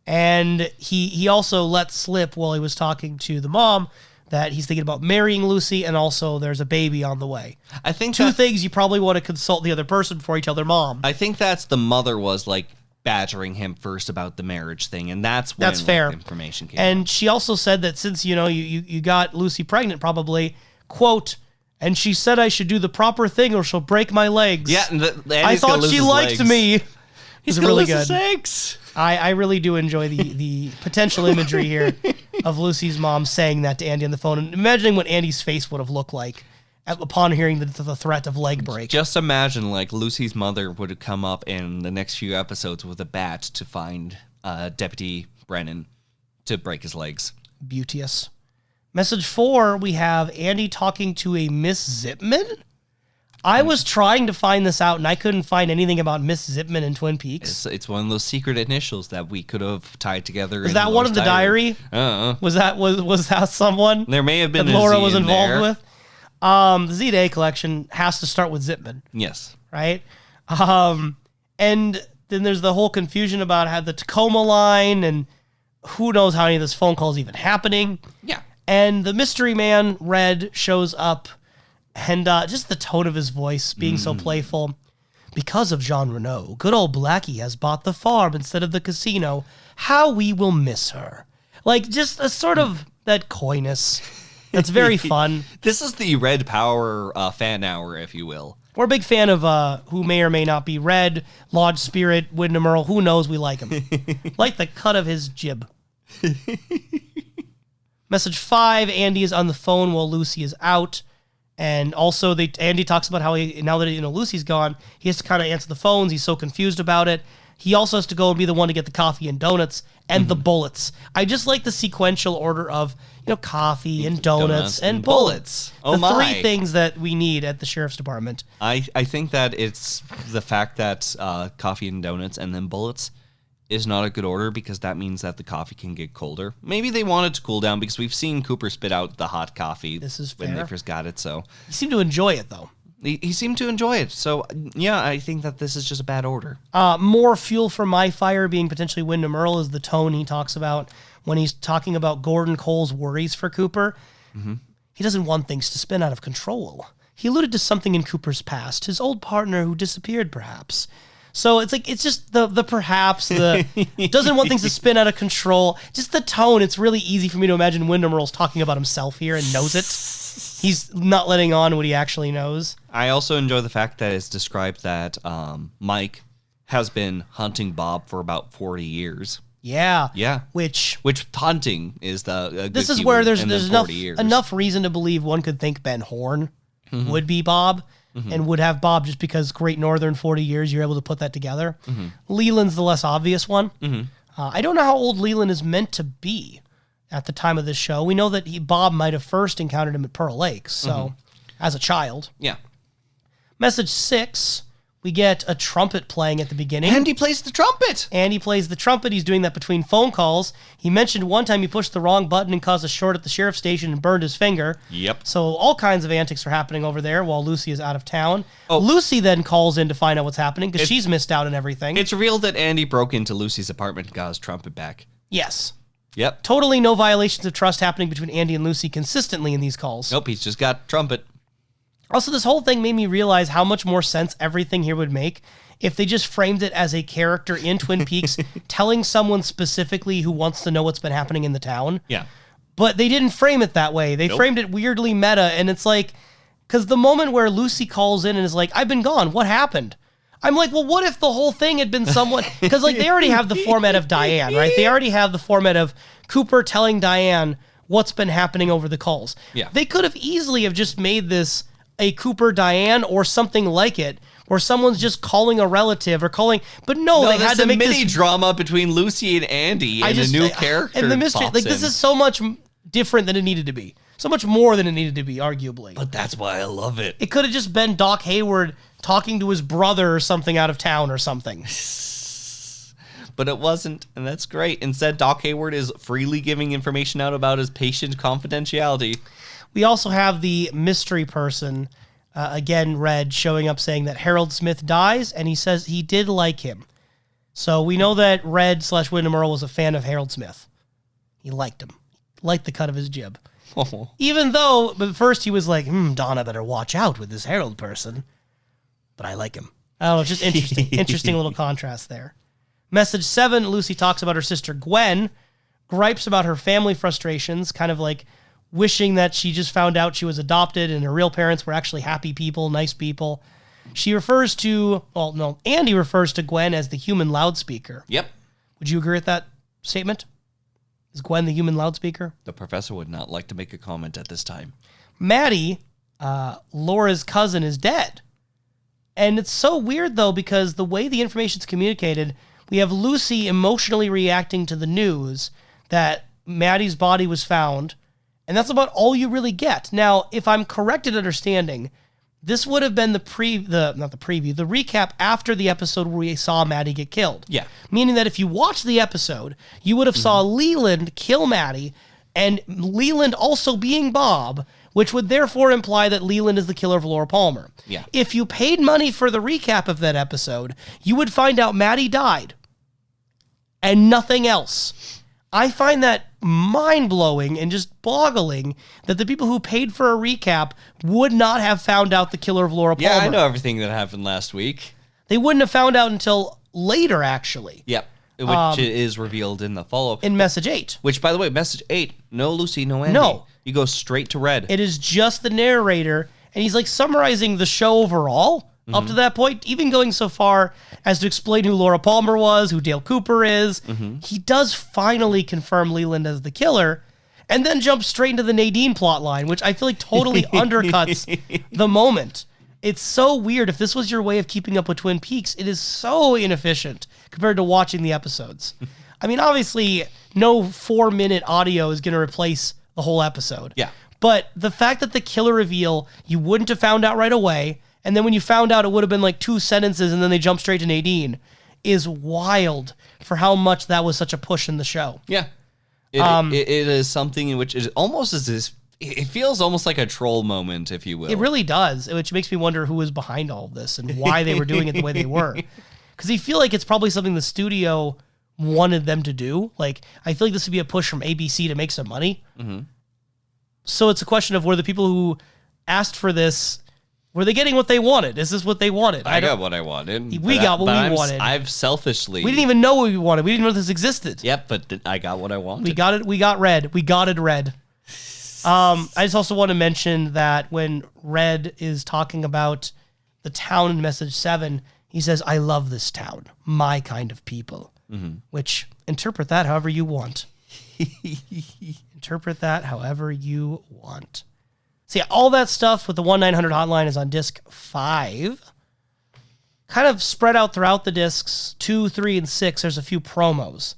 And he also let slip while he was talking to the mom that he's thinking about marrying Lucy, and also there's a baby on the way. I think two things you probably want to consult the other person before you tell their mom. I think that's the mother was like badgering him first about the marriage thing, and that's when fair. The information came And out. she also said that since you got Lucy pregnant, probably, quote, and she said I should do the proper thing or she'll break my legs. Yeah, and I thought she liked me. He's really good. Legs. I really do enjoy the potential imagery here of Lucy's mom saying that to Andy on the phone, and imagining what Andy's face would have looked like upon hearing the threat of leg break. Just imagine like Lucy's mother would have come up in the next few episodes with a bat to find Deputy Brennan to break his legs. Beauteous. Message 4, we have Andy talking to a Miss Zipman. I was trying to find this out, and I couldn't find anything about Miss Zipman in Twin Peaks. It's one of those secret initials that we could have tied together. Is that one of the diary? Was that someone? There may have been that a Laura Z was in involved there. with. The Z-Day collection has to start with Zipman. Yes. Right? And then there's the whole confusion about how the Tacoma line, and who knows how any of this phone call is even happening. Yeah. And the mystery man, Red, shows up, and just the tone of his voice being so playful. Because of Jean Renault, good old Blackie has bought the farm instead of the casino. How we will miss her. Like, just a sort of that coyness. That's very fun. This is the Red Power fan hour, if you will. We're a big fan of who may or may not be Red, Lodge Spirit, Wyndham Earl. Who knows? We like him. Like the cut of his jib. Message 5, Andy is on the phone while Lucy is out. And also, Andy talks about how now that Lucy's gone, he has to kind of answer the phones. He's so confused about it. He also has to go and be the one to get the coffee and donuts and the bullets. I just like the sequential order of coffee and donuts and bullets. Oh, the three things that we need at the sheriff's department. I think that it's the fact that coffee and donuts and then bullets is not a good order because that means that the coffee can get colder. Maybe they want it to cool down because we've seen Cooper spit out the hot coffee when they first got it. So you seem to enjoy it, though. He seemed to enjoy it. So, yeah, I think that this is just a bad order. More fuel for my fire being potentially Wyndham Earl is the tone he talks about when he's talking about Gordon Cole's worries for Cooper. He doesn't want things to spin out of control. He alluded to something in Cooper's past, his old partner who disappeared, perhaps. So it's just the perhaps, doesn't want things to spin out of control. Just the tone, it's really easy for me to imagine Wyndham Earl's talking about himself here and knows it. He's not letting on what he actually knows. I also enjoy the fact that it's described that Mike has been hunting Bob for about 40 years. Yeah. Yeah. Which taunting is the this is keyword, where there's and then enough 40 years. enough reason to believe one could think Ben Horn would be Bob and would have Bob just because Great Northern 40 years, you're able to put that together. Leland's the less obvious one. I don't know how old Leland is meant to be at the time of this show. We know that Bob might have first encountered him at Pearl Lakes, so as a child. Yeah. Message 6, we get a trumpet playing at the beginning. And he plays the trumpet. And he plays the trumpet. He's doing that between phone calls. He mentioned one time he pushed the wrong button and caused a short at the sheriff's station and burned his finger. Yep. So all kinds of antics are happening over there while Lucy is out of town. Oh. Lucy then calls in to find out what's happening because she's missed out on everything. It's revealed that Andy broke into Lucy's apartment and got his trumpet back. Yes. Yep. Totally no violations of trust happening between Andy and Lucy consistently in these calls. Nope, he's just got trumpet. Also, this whole thing made me realize how much more sense everything here would make if they just framed it as a character in Twin Peaks telling someone specifically who wants to know what's been happening in the town. Yeah. But they didn't frame it that way. They framed it weirdly meta, and it's like, because the moment where Lucy calls in and is like, I've been gone, what happened? I'm like, well, what if the whole thing had been someone... Because like they already have the format of Diane, right? They already have the format of Cooper telling Diane what's been happening over the calls. Yeah. They could have easily have just made this a Cooper Diane or something like it, where someone's just calling a relative or calling... But no, they had to make mini this... drama between Lucy and Andy and a new character And the mystery... pops Like, this in. is so much different than it needed to be. So much more than it needed to be, arguably. But that's why I love it. It could have just been Doc Hayward talking to his brother or something out of town or something. But it wasn't, and that's great. Instead, Doc Hayward is freely giving information out about his patient confidentiality. We also have the mystery person, again, Red, showing up saying that Harold Smith dies, and he says he did like him. So we know that Red/Wyndham Earl was a fan of Harold Smith. He liked him. Liked the cut of his jib. Oh. Even though, but first he was like, Donna better watch out with this Harold person. But I like him. I don't know, just interesting. Interesting little contrast there. Message 7, Lucy talks about her sister Gwen, gripes about her family frustrations, kind of like wishing that she just found out she was adopted and her real parents were actually happy people, nice people. She refers to, Andy refers to Gwen as the human loudspeaker. Yep. Would you agree with that statement? Is Gwen the human loudspeaker? The professor would not like to make a comment at this time. Maddie, Laura's cousin, is dead. And it's so weird, though, because the way the information's communicated, we have Lucy emotionally reacting to the news that Maddie's body was found, and that's about all you really get. Now, if I'm correct in understanding, this would have been the recap after the episode where we saw Maddie get killed. Yeah. Meaning that if you watch the episode, you would have saw Leland kill Maddie, and Leland also being Bob, which would therefore imply that Leland is the killer of Laura Palmer. Yeah. If you paid money for the recap of that episode, you would find out Maddie died and nothing else. I find that mind-blowing and just boggling that the people who paid for a recap would not have found out the killer of Laura Palmer. Yeah, I know everything that happened last week. They wouldn't have found out until later, actually. Yep. Which is revealed in the follow-up. In Message 8. Which, by the way, Message 8, no Lucy, no Andy. No. You go straight to Red. It is just the narrator, and he's like summarizing the show overall up to that point, even going so far as to explain who Laura Palmer was, who Dale Cooper is. He does finally confirm Leland as the killer, and then jumps straight into the Nadine plotline, which I feel like totally undercuts the moment. It's so weird. If this was your way of keeping up with Twin Peaks, it is so inefficient compared to watching the episodes. I mean, obviously, no 4-minute audio is going to replace the whole episode. Yeah. But the fact that the killer reveal, you wouldn't have found out right away, and then when you found out, it would have been like 2 sentences, and then they jump straight to Nadine, is wild for how much that was such a push in the show. Yeah. It is something in which it almost is this. It feels almost like a troll moment, if you will. It really does, which makes me wonder who was behind all of this and why they were doing it the way they were. Because I feel like it's probably something the studio wanted them to do. Like, I feel like this would be a push from ABC to make some money. So it's a question of were the people who asked for this, were they getting what they wanted? Is this what they wanted? I got what I wanted. We got what we wanted. I've selfishly. We didn't even know what we wanted. We didn't know this existed. Yep, but I got what I wanted. We got it. We got Red. We got it Red. I just also want to mention that when Red is talking about the town in Message 7, he says, I love this town. My kind of people. which interpret that however you want. Interpret that however you want. So yeah, all that stuff with the 1-900 hotline is on disc 5. Kind of spread out throughout the discs 2, 3, and 6. There's a few promos.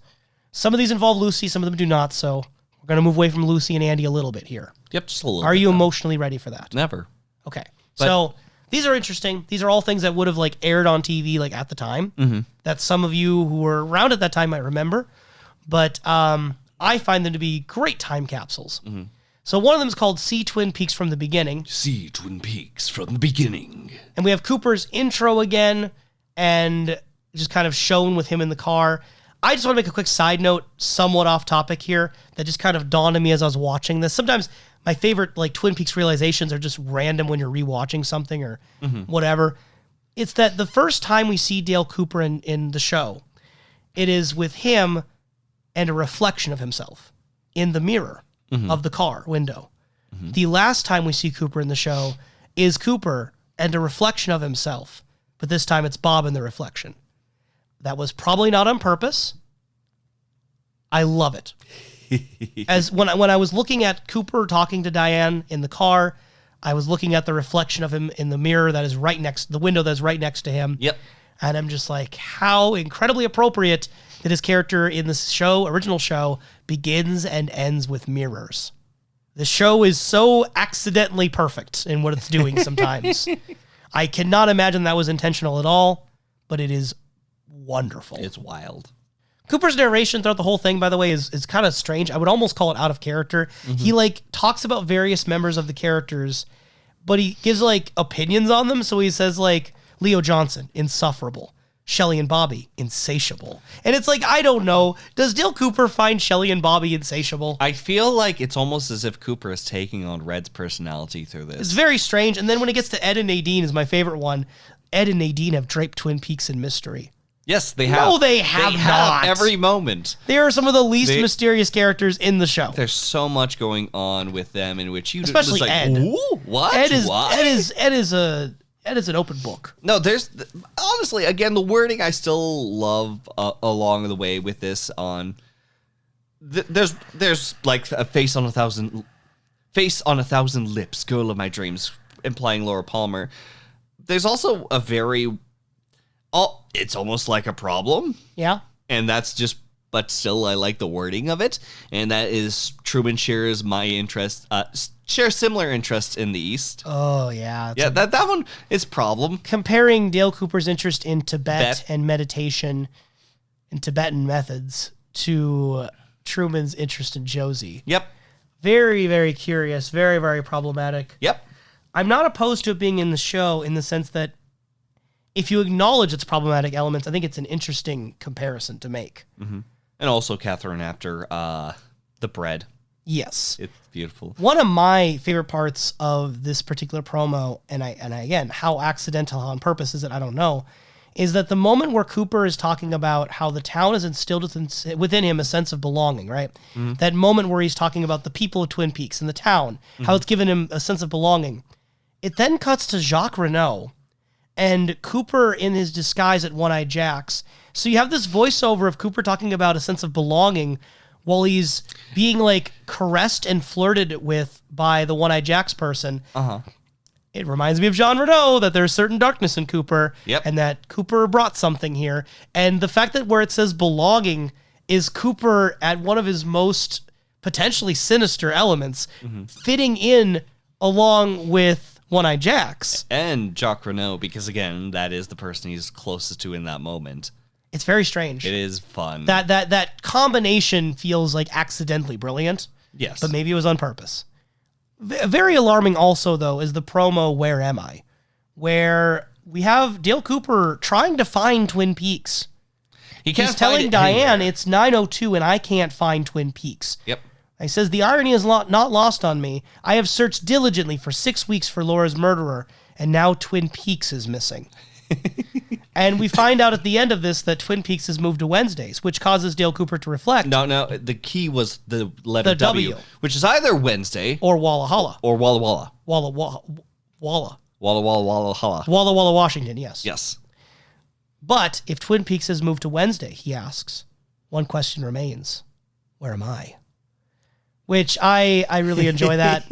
Some of these involve Lucy, some of them do not, so we're going to move away from Lucy and Andy a little bit here. Yep, just a little Are bit, you though. emotionally ready for that? Never. Okay. So these are interesting. These are all things that would have like aired on TV like at the time that some of you who were around at that time might remember. But I find them to be great time capsules. So one of them is called See Twin Peaks from the Beginning. See Twin Peaks from the beginning. And we have Cooper's intro again and just kind of shown with him in the car. I just want to make a quick side note, somewhat off topic here, that just kind of dawned on me as I was watching this. Sometimes my favorite like Twin Peaks realizations are just random when you're rewatching something or whatever. It's that the first time we see Dale Cooper in the show, it is with him and a reflection of himself in the mirror of the car window. The last time we see Cooper in the show is Cooper and a reflection of himself, but this time it's Bob in the reflection. That was probably not on purpose. I love it. As when I was looking at Cooper talking to Diane in the car, I was looking at the reflection of him in the mirror that is right next, the window that's right next to him. Yep. And I'm just like, how incredibly appropriate that his character in this show, original show, begins and ends with mirrors. The show is so accidentally perfect in what it's doing sometimes. I cannot imagine that was intentional at all, but it is wonderful. It's wild. Cooper's narration throughout the whole thing, by the way, is kind of strange. I would almost call it out of character. He like talks about various members of the characters, but he gives like opinions on them. So he says like Leo Johnson, insufferable. Shelly and Bobby, insatiable. And it's like, I don't know. Does Dale Cooper find Shelly and Bobby insatiable? I feel like it's almost as if Cooper is taking on Red's personality through this. It's very strange. And then when it gets to Ed and Nadine is my favorite one. Ed and Nadine have draped Twin Peaks in mystery. Yes, they have. No, they have not. Every moment. They are some of the least mysterious characters in the show. There's so much going on with them in which you Especially just like, Ed. ooh, what? Ed is Why? Ed is an open book. No, there's honestly, again, the wording I still love along the way with this. On there's like a face on a thousand lips, girl of my dreams, implying Laura Palmer. There's also a very, it's almost like a problem. Yeah. And that's just, but still I like the wording of it. And that is Truman shares my interest, shares similar interests in the East. Oh, yeah. Yeah, that one is problem. Comparing Dale Cooper's interest in Tibet Bet. and meditation and Tibetan methods to Truman's interest in Josie. Yep. Very, very curious. Very, very problematic. Yep. I'm not opposed to it being in the show in the sense that if you acknowledge its problematic elements, I think it's an interesting comparison to make. Mm-hmm. And also Catherine after the bread. Yes. It's beautiful. One of my favorite parts of this particular promo, and I again, how accidental on purpose is it, I don't know, is that the moment where Cooper is talking about how the town has instilled within him a sense of belonging, right? Mm-hmm. That moment where he's talking about the people of Twin Peaks and the town, how it's given him a sense of belonging. It then cuts to Jacques Renault and Cooper in his disguise at One-Eyed Jack's. So you have this voiceover of Cooper talking about a sense of belonging while he's being like caressed and flirted with by the One-Eyed Jack's person. Uh-huh. It reminds me of Jean Renault, that there's certain darkness in Cooper, and that Cooper brought something here. And the fact that where it says belonging is Cooper at one of his most potentially sinister elements, fitting in along with One-Eyed Jack's. And Jacques Renault, because again, that is the person he's closest to in that moment. It's very strange. It is fun. That combination feels like accidentally brilliant. Yes. But maybe it was on purpose. Very alarming also, though, is the promo Where Am I? Where we have Dale Cooper trying to find Twin Peaks. He's telling Diane it's 9:02 and I can't find Twin Peaks. Yep. He says, the irony is not lost on me. I have searched diligently for 6 weeks for Laura's murderer, and now Twin Peaks is missing. And we find out at the end of this that Twin Peaks has moved to Wednesdays, which causes Dale Cooper to reflect. No, the key was the letter The W. which is either Wednesday Or Walla Halla. or Walla Walla. Walla. Walla Walla Walla Halla. Walla Walla, Washington, yes. Yes. But if Twin Peaks has moved to Wednesday, he asks, one question remains. Where am I? Which I really enjoy that.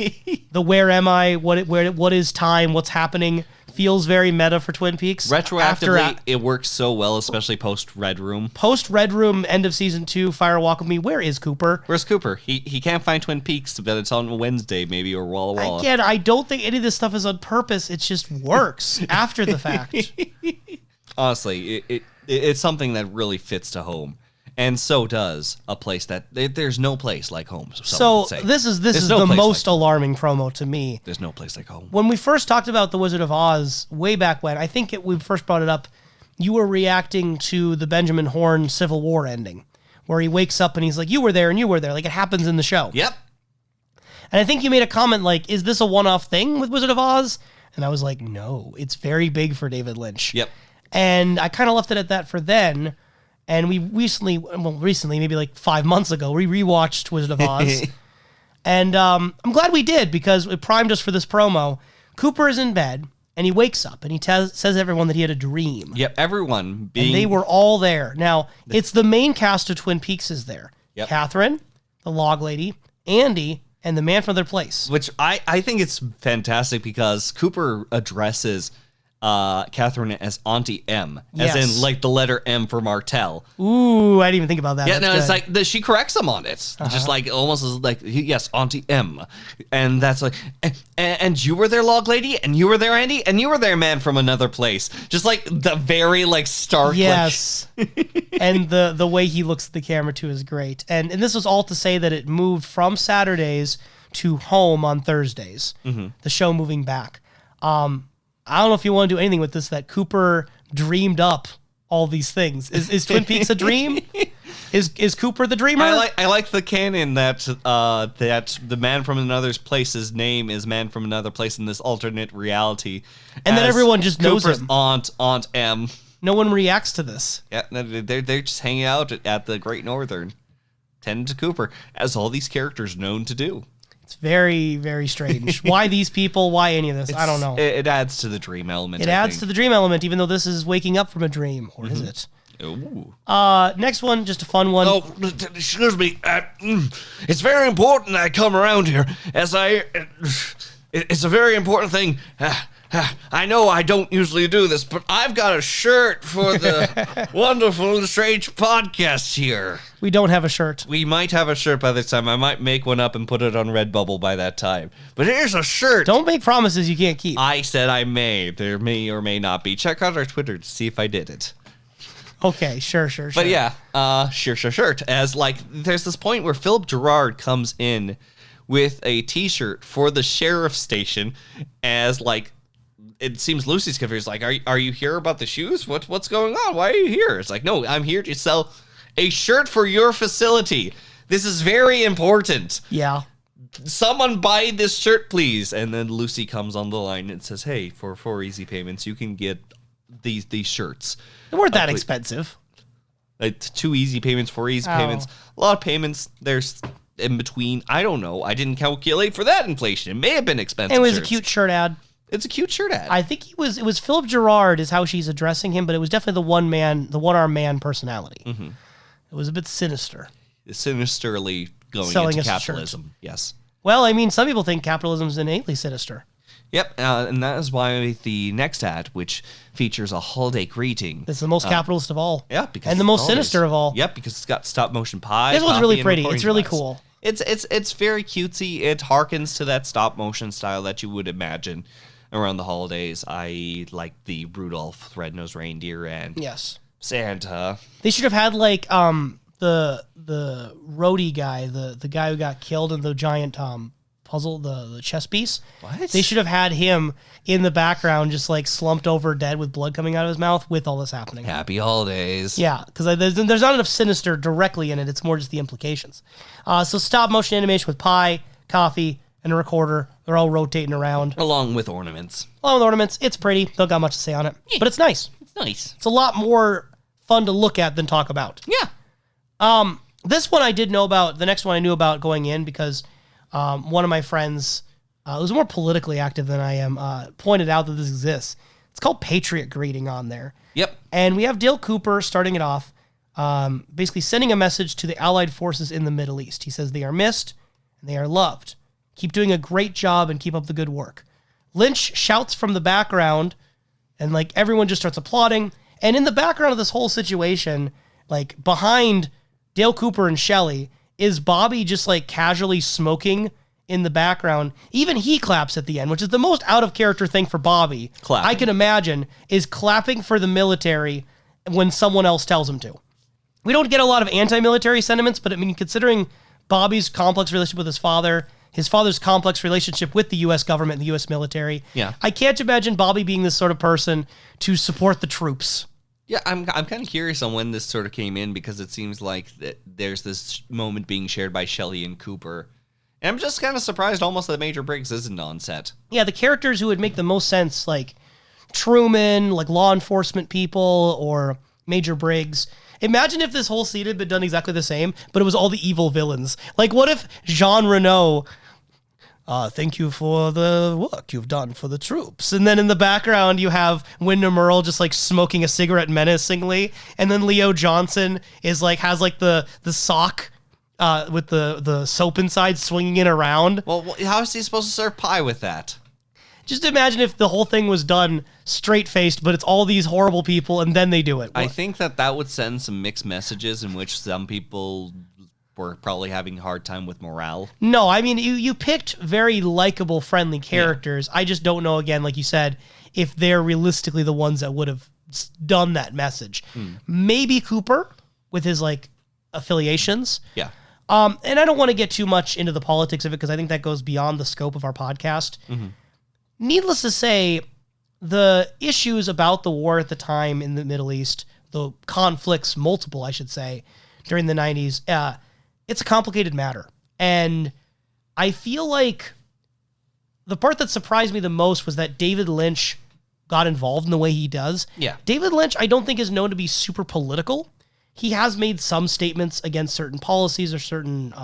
The where am I? What is time? What's happening? Feels very meta for Twin Peaks. Retroactively, it works so well, especially post Red Room. Post Red Room, end of season 2, Fire Walk with Me. Where is Cooper? Where's Cooper? He can't find Twin Peaks, but it's on Wednesday maybe, or Walla Walla. Again, I don't think any of this stuff is on purpose. It just works after the fact. Honestly, it's something that really fits to home. And so does a place that there's no place like home. So this is the most alarming promo to me. There's no place like home. When we first talked about The Wizard of Oz way back when, I think we first brought it up, you were reacting to the Benjamin Horne Civil War ending, where he wakes up and he's like, you were there and you were there. Like, it happens in the show. Yep. And I think you made a comment like, is this a one-off thing with Wizard of Oz? And I was like, no, it's very big for David Lynch. Yep. And I kind of left it at that for then. And we recently, maybe like 5 months ago, we rewatched Wizard of Oz. And I'm glad we did, because it primed us for this promo. Cooper is in bed, and he wakes up, and he says to everyone that he had a dream. Yep, everyone. And they were all there. Now, it's the main cast of Twin Peaks is there. Yep. Catherine, the log lady, Andy, and the man from their place. Which I think it's fantastic, because Cooper addresses Catherine as Auntie M, as in like the letter M for Martell. Ooh, I didn't even think about that. Yeah, that's no, it's like she corrects him on it, just like almost as like, yes, Auntie M, and that's like, and you were there, log lady, and you were there, Andy, and you were there, man from another place. Just like the very like stark. Yes, and the way he looks at the camera too is great. And this was all to say that it moved from Saturdays to home on Thursdays. Mm-hmm. The show moving back. I don't know if you want to do anything with this, that Cooper dreamed up all these things. Is Twin Peaks a dream? Is Cooper the dreamer? I like the canon that that the man from another place's name is man from another place in this alternate reality. And then everyone just knows Cooper's him. Aunt M. No one reacts to this. Yeah, they're just hanging out at the Great Northern, tending to Cooper, as all these characters known to do. It's very, very strange. Why these people? Why any of this? I don't know. It adds to the dream element. It adds to the dream element, even though this is waking up from a dream. Or is it? Ooh. Next one, just a fun one. Oh, excuse me. It's very important I come around here, as it's a very important thing. I know I don't usually do this, but I've got a shirt for the Wonderful and Strange podcast here. We don't have a shirt. We might have a shirt by this time. I might make one up and put it on Redbubble by that time. But here's a shirt. Don't make promises you can't keep. I said I may. There may or may not be. Check out our Twitter to see if I did it. Okay, sure. But yeah, shirt. As like, there's this point where Philip Gerard comes in with a T-shirt for the sheriff's station, as like, it seems Lucy's confused. Like, are you here about the shoes? What's going on? Why are you here? It's like, no, I'm here to sell a shirt for your facility. This is very important. Yeah. Someone buy this shirt, please. And then Lucy comes on the line and says, hey, for 4 easy payments, you can get these shirts. They weren't that expensive. Like 2 easy payments, 4 easy payments. A lot of payments. There's in between. I don't know. I didn't calculate for that inflation. It may have been expensive. It was shirts. a cute shirt ad. It's a cute shirt ad. I think it was Philip Gerard is how she's addressing him, but it was definitely the one-arm man personality. Mm-hmm. It was a bit sinister. Sinisterly going Selling into us capitalism. Yes. Well, I mean, some people think capitalism is innately sinister. Yep, and that is why the next ad, which features a holiday greeting. It's the most capitalist of all. Yeah, because and the most sinister of all. Yep, because it's got stop motion pie. This one's really pretty. It's really cool. It's very cutesy. It harkens to that stop motion style that you would imagine around the holidays, i.e., like the Rudolph Red-Nosed Reindeer and Santa. They should have had like the roadie guy, the guy who got killed in the giant puzzle, the chess piece. What? They should have had him in the background, just like slumped over dead with blood coming out of his mouth with all this happening. Happy holidays. Yeah, because there's not enough sinister directly in it. It's more just the implications. So stop motion animation with pie, coffee, and a recorder. They're all rotating around. Along with ornaments. It's pretty. Don't got much to say on it. But it's nice. It's nice. It's a lot more fun to look at than talk about. Yeah. This one I did know about. The next one I knew about going in because one of my friends, who's more politically active than I am, pointed out that this exists. It's called Patriot Greeting on there. Yep. And we have Dale Cooper starting it off, basically sending a message to the Allied forces in the Middle East. He says they are missed and they are loved. Keep doing a great job and keep up the good work. Lynch shouts from the background, and like everyone just starts applauding. And in the background of this whole situation, like behind Dale Cooper and Shelly, is Bobby just like casually smoking in the background. Even he claps at the end, which is the most out of character thing for Bobby. Clapping. I can imagine, is clapping for the military when someone else tells him to. We don't get a lot of anti-military sentiments, but I mean, considering Bobby's complex relationship with his father's complex relationship with the U.S. government and the U.S. military, Yeah. I can't imagine Bobby being this sort of person to support the troops. Yeah, I'm kind of curious on when this sort of came in, because it seems like there's this moment being shared by Shelly and Cooper. And I'm just kind of surprised almost that Major Briggs isn't on set. Yeah, the characters who would make the most sense, like Truman, like law enforcement people, or Major Briggs. Imagine if this whole scene had been done exactly the same, but it was all the evil villains. Like, what if Jean Reno, thank you for the work you've done for the troops. And then in the background, you have Wyndham Earl just like smoking a cigarette menacingly. And then Leo Johnson is like, has like the sock with the soap inside swinging it around. Well, how is he supposed to serve pie with that? Just imagine if the whole thing was done straight-faced, but it's all these horrible people, and then they do it. I think that would send some mixed messages in which some people were probably having a hard time with morale. No, I mean, you picked very likable, friendly characters. Yeah. I just don't know, again, like you said, if they're realistically the ones that would have done that message. Maybe Cooper with his, like, affiliations. Yeah. And I don't want to get too much into the politics of it because I think that goes beyond the scope of our podcast. Mm-hmm. Needless to say, the issues about the war at the time in the Middle East, the conflicts, multiple, I should say, during the 90s, it's a complicated matter. And I feel like the part that surprised me the most was that David Lynch got involved in the way he does. Yeah. David Lynch, I don't think, is known to be super political. He has made some statements against certain policies or certain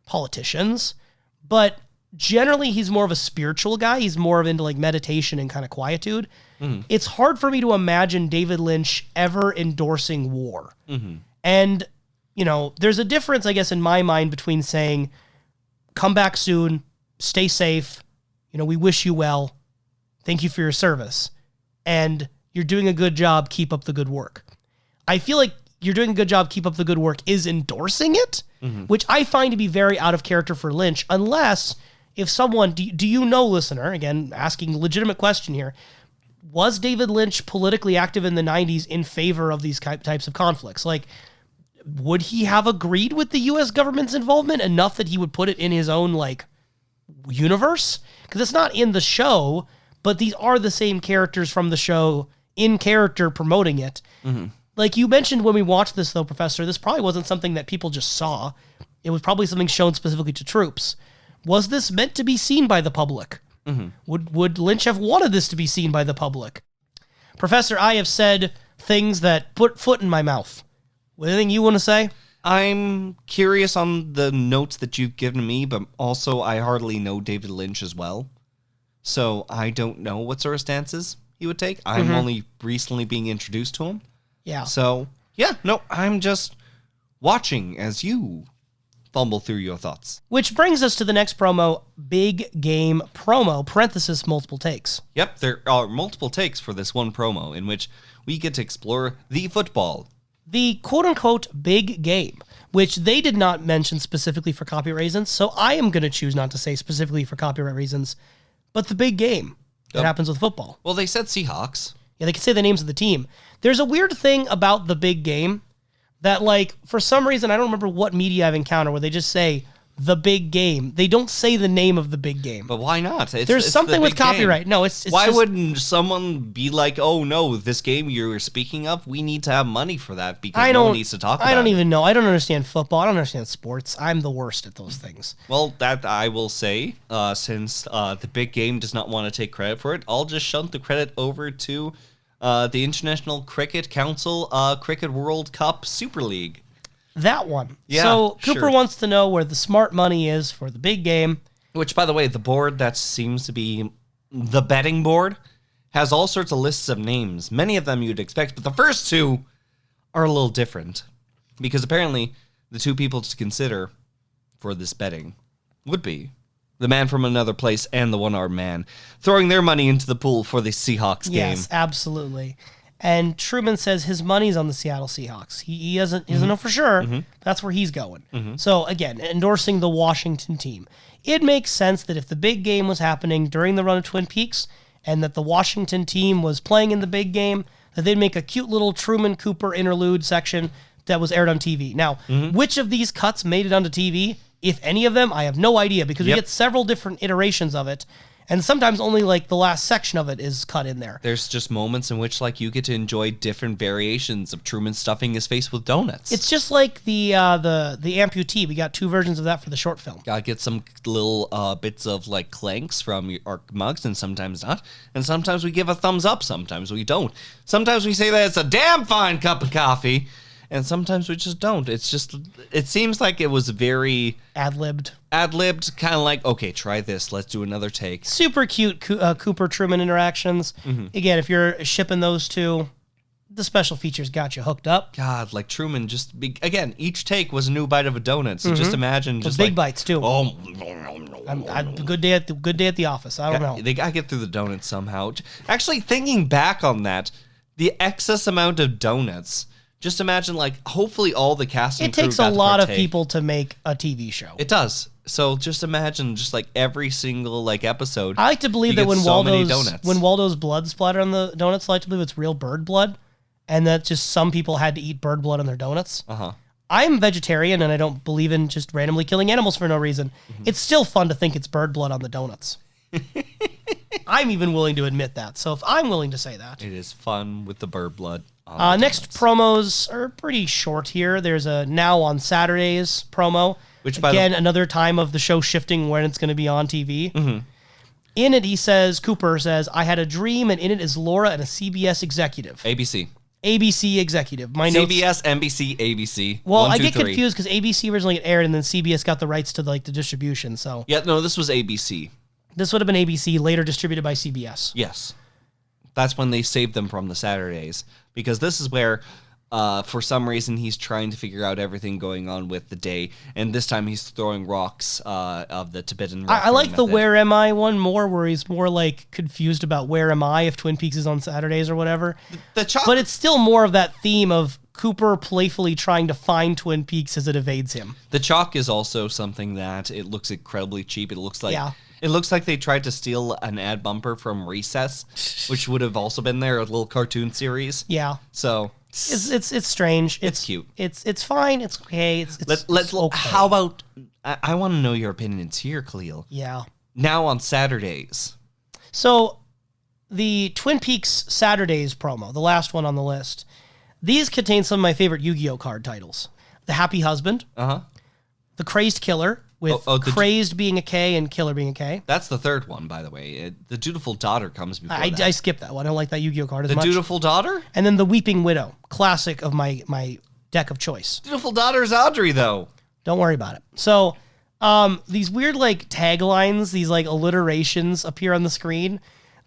politicians, but generally he's more of a spiritual guy. He's more of into like meditation and kind of quietude. Mm-hmm. It's hard for me to imagine David Lynch ever endorsing war. Mm-hmm. And, you know, there's a difference, I guess, in my mind between saying, come back soon, stay safe, you know, we wish you well, thank you for your service, and you're doing a good job, keep up the good work. I feel like you're doing a good job, keep up the good work is endorsing it, which I find to be very out of character for Lynch, unless if someone, do you know, listener, again, asking a legitimate question here, was David Lynch politically active in the 90s in favor of these types of conflicts? Like, would he have agreed with the U.S. government's involvement enough that he would put it in his own, like, universe? Because it's not in the show, but these are the same characters from the show in character promoting it. Mm-hmm. Like you mentioned when we watched this, though, Professor, this probably wasn't something that people just saw. It was probably something shown specifically to troops. Was this meant to be seen by the public? Mm-hmm. Would Lynch have wanted this to be seen by the public? Professor, I have said things that put foot in my mouth. Anything you want to say? I'm curious on the notes that you've given me, but also I hardly know David Lynch as well. So I don't know what sort of stances he would take. I'm only recently being introduced to him. Yeah. So, yeah, no, I'm just watching as you fumble through your thoughts. Which brings us to the next promo, big game promo, parenthesis, multiple takes. Yep, there are multiple takes for this one promo in which we get to explore the football. The quote-unquote big game, which they did not mention specifically for copyright reasons, so I am going to choose not to say specifically for copyright reasons, but the big game that happens with football. Well, they said Seahawks. Yeah, they can say the names of the team. There's a weird thing about the big game that, like, for some reason, I don't remember what media I've encountered where they just say the big game. They don't say the name of the big game. But why not? There's something with copyright. No, it's why just, wouldn't someone be like, oh no, this game you're speaking of, we need to have money for that because no one needs to talk about it. I don't even know. I don't understand football. I don't understand sports. I'm the worst at those things. Well, that I will say, since the big game does not want to take credit for it, I'll just shunt the credit over to the International Cricket Council Cricket World Cup Super League. That one. Yeah, so Cooper sure. wants to know where the smart money is for the big game. Which, by the way, the board that seems to be the betting board has all sorts of lists of names. Many of them you'd expect, but the first two are a little different. Because apparently, the two people to consider for this betting would be the man from another place and the one-armed man, throwing their money into the pool for the Seahawks game. Yes, absolutely. And Truman says his money's on the Seattle Seahawks. He doesn't know for sure. That's where he's going. So again, endorsing the Washington team. It makes sense that if the big game was happening during the run of Twin Peaks and that the Washington team was playing in the big game, that they'd make a cute little Truman Cooper interlude section that was aired on TV. Now, which of these cuts made it onto TV? If any of them, I have no idea, because we get several different iterations of it, and sometimes only like the last section of it is cut in there. There's just moments in which like you get to enjoy different variations of Truman stuffing his face with donuts. It's just like the amputee. We got two versions of that for the short film. Gotta get some little bits of like clanks from our mugs, and sometimes not. And sometimes we give a thumbs up, sometimes we don't. Sometimes we say that it's a damn fine cup of coffee, and sometimes we just don't. It's just, it seems like it was very Ad-libbed, kind of like, okay, try this. Let's do another take. super cute Cooper Truman interactions. Again, if you're shipping those two, the special features got you hooked up. God, like Truman again, each take was a new bite of a donut. So just imagine just Big like, bites too. Oh, Good day at the office. I don't know. They gotta get through the donuts somehow. Actually, thinking back on that, the excess amount of donuts. Just imagine, like, hopefully all the cast and crew It takes got a to lot of partake. people to make a TV show. It does. So just imagine, just like every single like episode. I like to believe you that get when so many donuts. Waldo's blood splattered on the donuts, I like to believe it's real bird blood, and that just some people had to eat bird blood on their donuts. I'm vegetarian, and I don't believe in just randomly killing animals for no reason. It's still fun to think it's bird blood on the donuts. I'm even willing to admit that. So if I'm willing to say that. It is fun with the bird blood. On the Next promos are pretty short here. There's a Now on Saturdays promo. Which, by again, another time of the show shifting when it's going to be on TV. In it, Cooper says, I had a dream, and in it is Laura and a CBS executive. ABC executive. My notes. CBS, NBC, ABC. Well, 1, I 2, get 3. confused because ABC originally aired, and then CBS got the rights to like the distribution. So Yeah, no, this was ABC. this would have been ABC, later distributed by CBS. Yes. That's when they saved them from the Saturdays. Because this is where, for some reason, he's trying to figure out everything going on with the day. And this time he's throwing rocks of the Tibetan rock I like the method. Where Am I one more, where he's more like confused about where am I if Twin Peaks is on Saturdays or whatever. The chalk. But it's still more of that theme of Cooper playfully trying to find Twin Peaks as it evades him. The chalk is also something that it looks incredibly cheap. It looks like Yeah. It looks like they tried to steal an ad bumper from Recess, which would have also been there, a little cartoon series. Yeah. So It's strange. It's cute. It's fine. It's okay. let's okay. How about I want to know your opinions here, Kalil. Yeah. Now on Saturdays. So the Twin Peaks Saturdays promo, the last one on the list, these contain some of my favorite Yu-Gi-Oh card titles. The Happy Husband, The Crazed Killer, with Crazed being a K and Killer being a K. That's the third one, by the way. The Dutiful Daughter comes before that. I skipped that one. I don't like that Yu-Gi-Oh card as much. The Dutiful Daughter? And then the Weeping Widow, classic of my deck of choice. Dutiful Daughter is Audrey, though. Don't worry about it. So these weird like taglines, these like alliterations appear on the screen.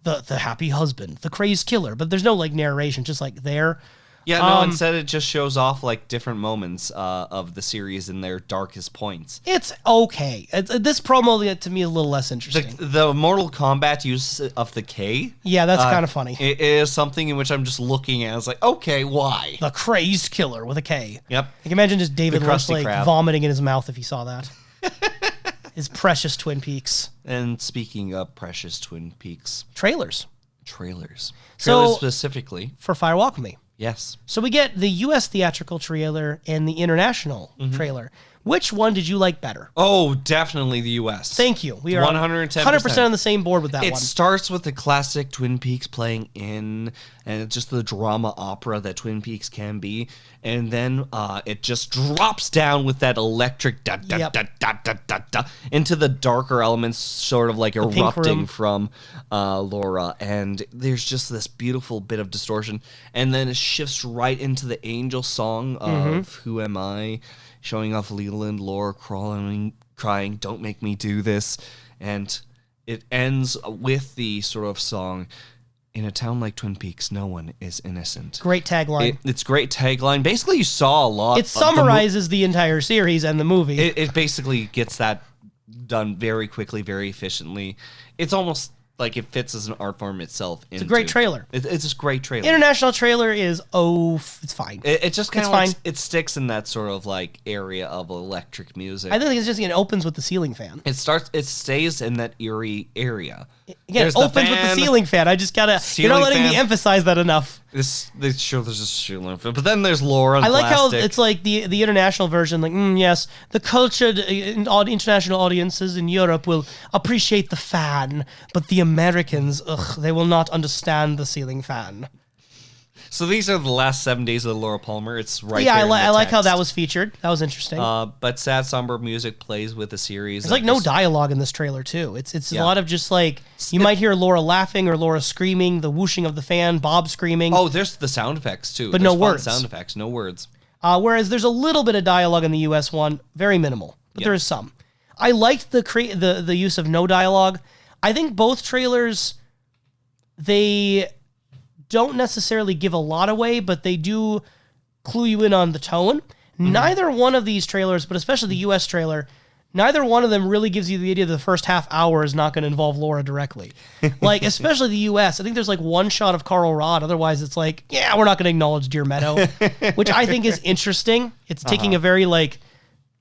The Happy Husband, The Crazed Killer, but there's no like narration, just like there. Yeah, no, instead it just shows off like different moments of the series in their darkest points. It's okay. This promo to me is a little less interesting. The Mortal Kombat use of the K. Yeah, that's kind of funny. It is something in which I'm just looking at. It's like, okay, why? The Crazed Killer with a K. Yep. I can imagine just David The Lynch Krusty like Krab. vomiting in his mouth if he saw that. His precious Twin Peaks And speaking of precious Twin Peaks trailers trailers So- specifically, for Fire Walk With Me. yes. So we get the U.S. theatrical trailer and the international trailer. Which one did you like better? Oh, definitely the U.S. Thank you. We are 110%. 100% on the same board with that It one. starts with the classic Twin Peaks playing in, and it's just the drama opera that Twin Peaks can be, and then it just drops down with that electric da da Yep. da da da da da into the darker elements, sort of like Pink erupting Room. from Laura, and there's just this beautiful bit of distortion, and then it shifts right into the angel song of "Who Am I," showing off Leland, Laura crying, "Don't make me do this," and it ends with the sort of song, In a town like Twin Peaks, no one is innocent. Great tagline. It's great tagline. Basically, you saw a lot. It summarizes the entire series and the movie. It basically gets that done very quickly, very efficiently. It's almost like it fits as an art form itself. It's a great trailer. It's just a great trailer. International trailer is, it's fine. It just kind of fine. it sticks in that sort of like area of electric music. I think it's just, it opens with the ceiling fan. It stays in that eerie area. Again, it opens with the ceiling fan. I just gotta, you're not letting me emphasize that enough. There's a ceiling fan, but then there's lore on I like plastic. how it's like the international version, like, yes, the cultured international audiences in Europe will appreciate the fan, but the Americans, they will not understand the ceiling fan. So these are the last 7 days of the Laura Palmer. It's right Yeah, there I like how that text. was featured. That was interesting. But sad, somber music plays with the series. There's like no dialogue in this trailer too. It's a lot of just like, you might hear Laura laughing or Laura screaming, the whooshing of the fan, Bob screaming. Oh, there's the sound effects too. But There's no fun words. Sound effects, no words. Whereas there's a little bit of dialogue in the US one, very minimal, but there is some. I liked the use of no dialogue. I think both trailers, they don't necessarily give a lot away, but they do clue you in on the tone. Neither one of these trailers, but especially the US trailer, neither one of them really gives you the idea that the first half hour is not going to involve Laura directly. Like, especially the US, I think there's like one shot of Carl Rod. Otherwise, it's like, yeah, we're not going to acknowledge Dear Meadow, which I think is interesting. It's taking a very, like,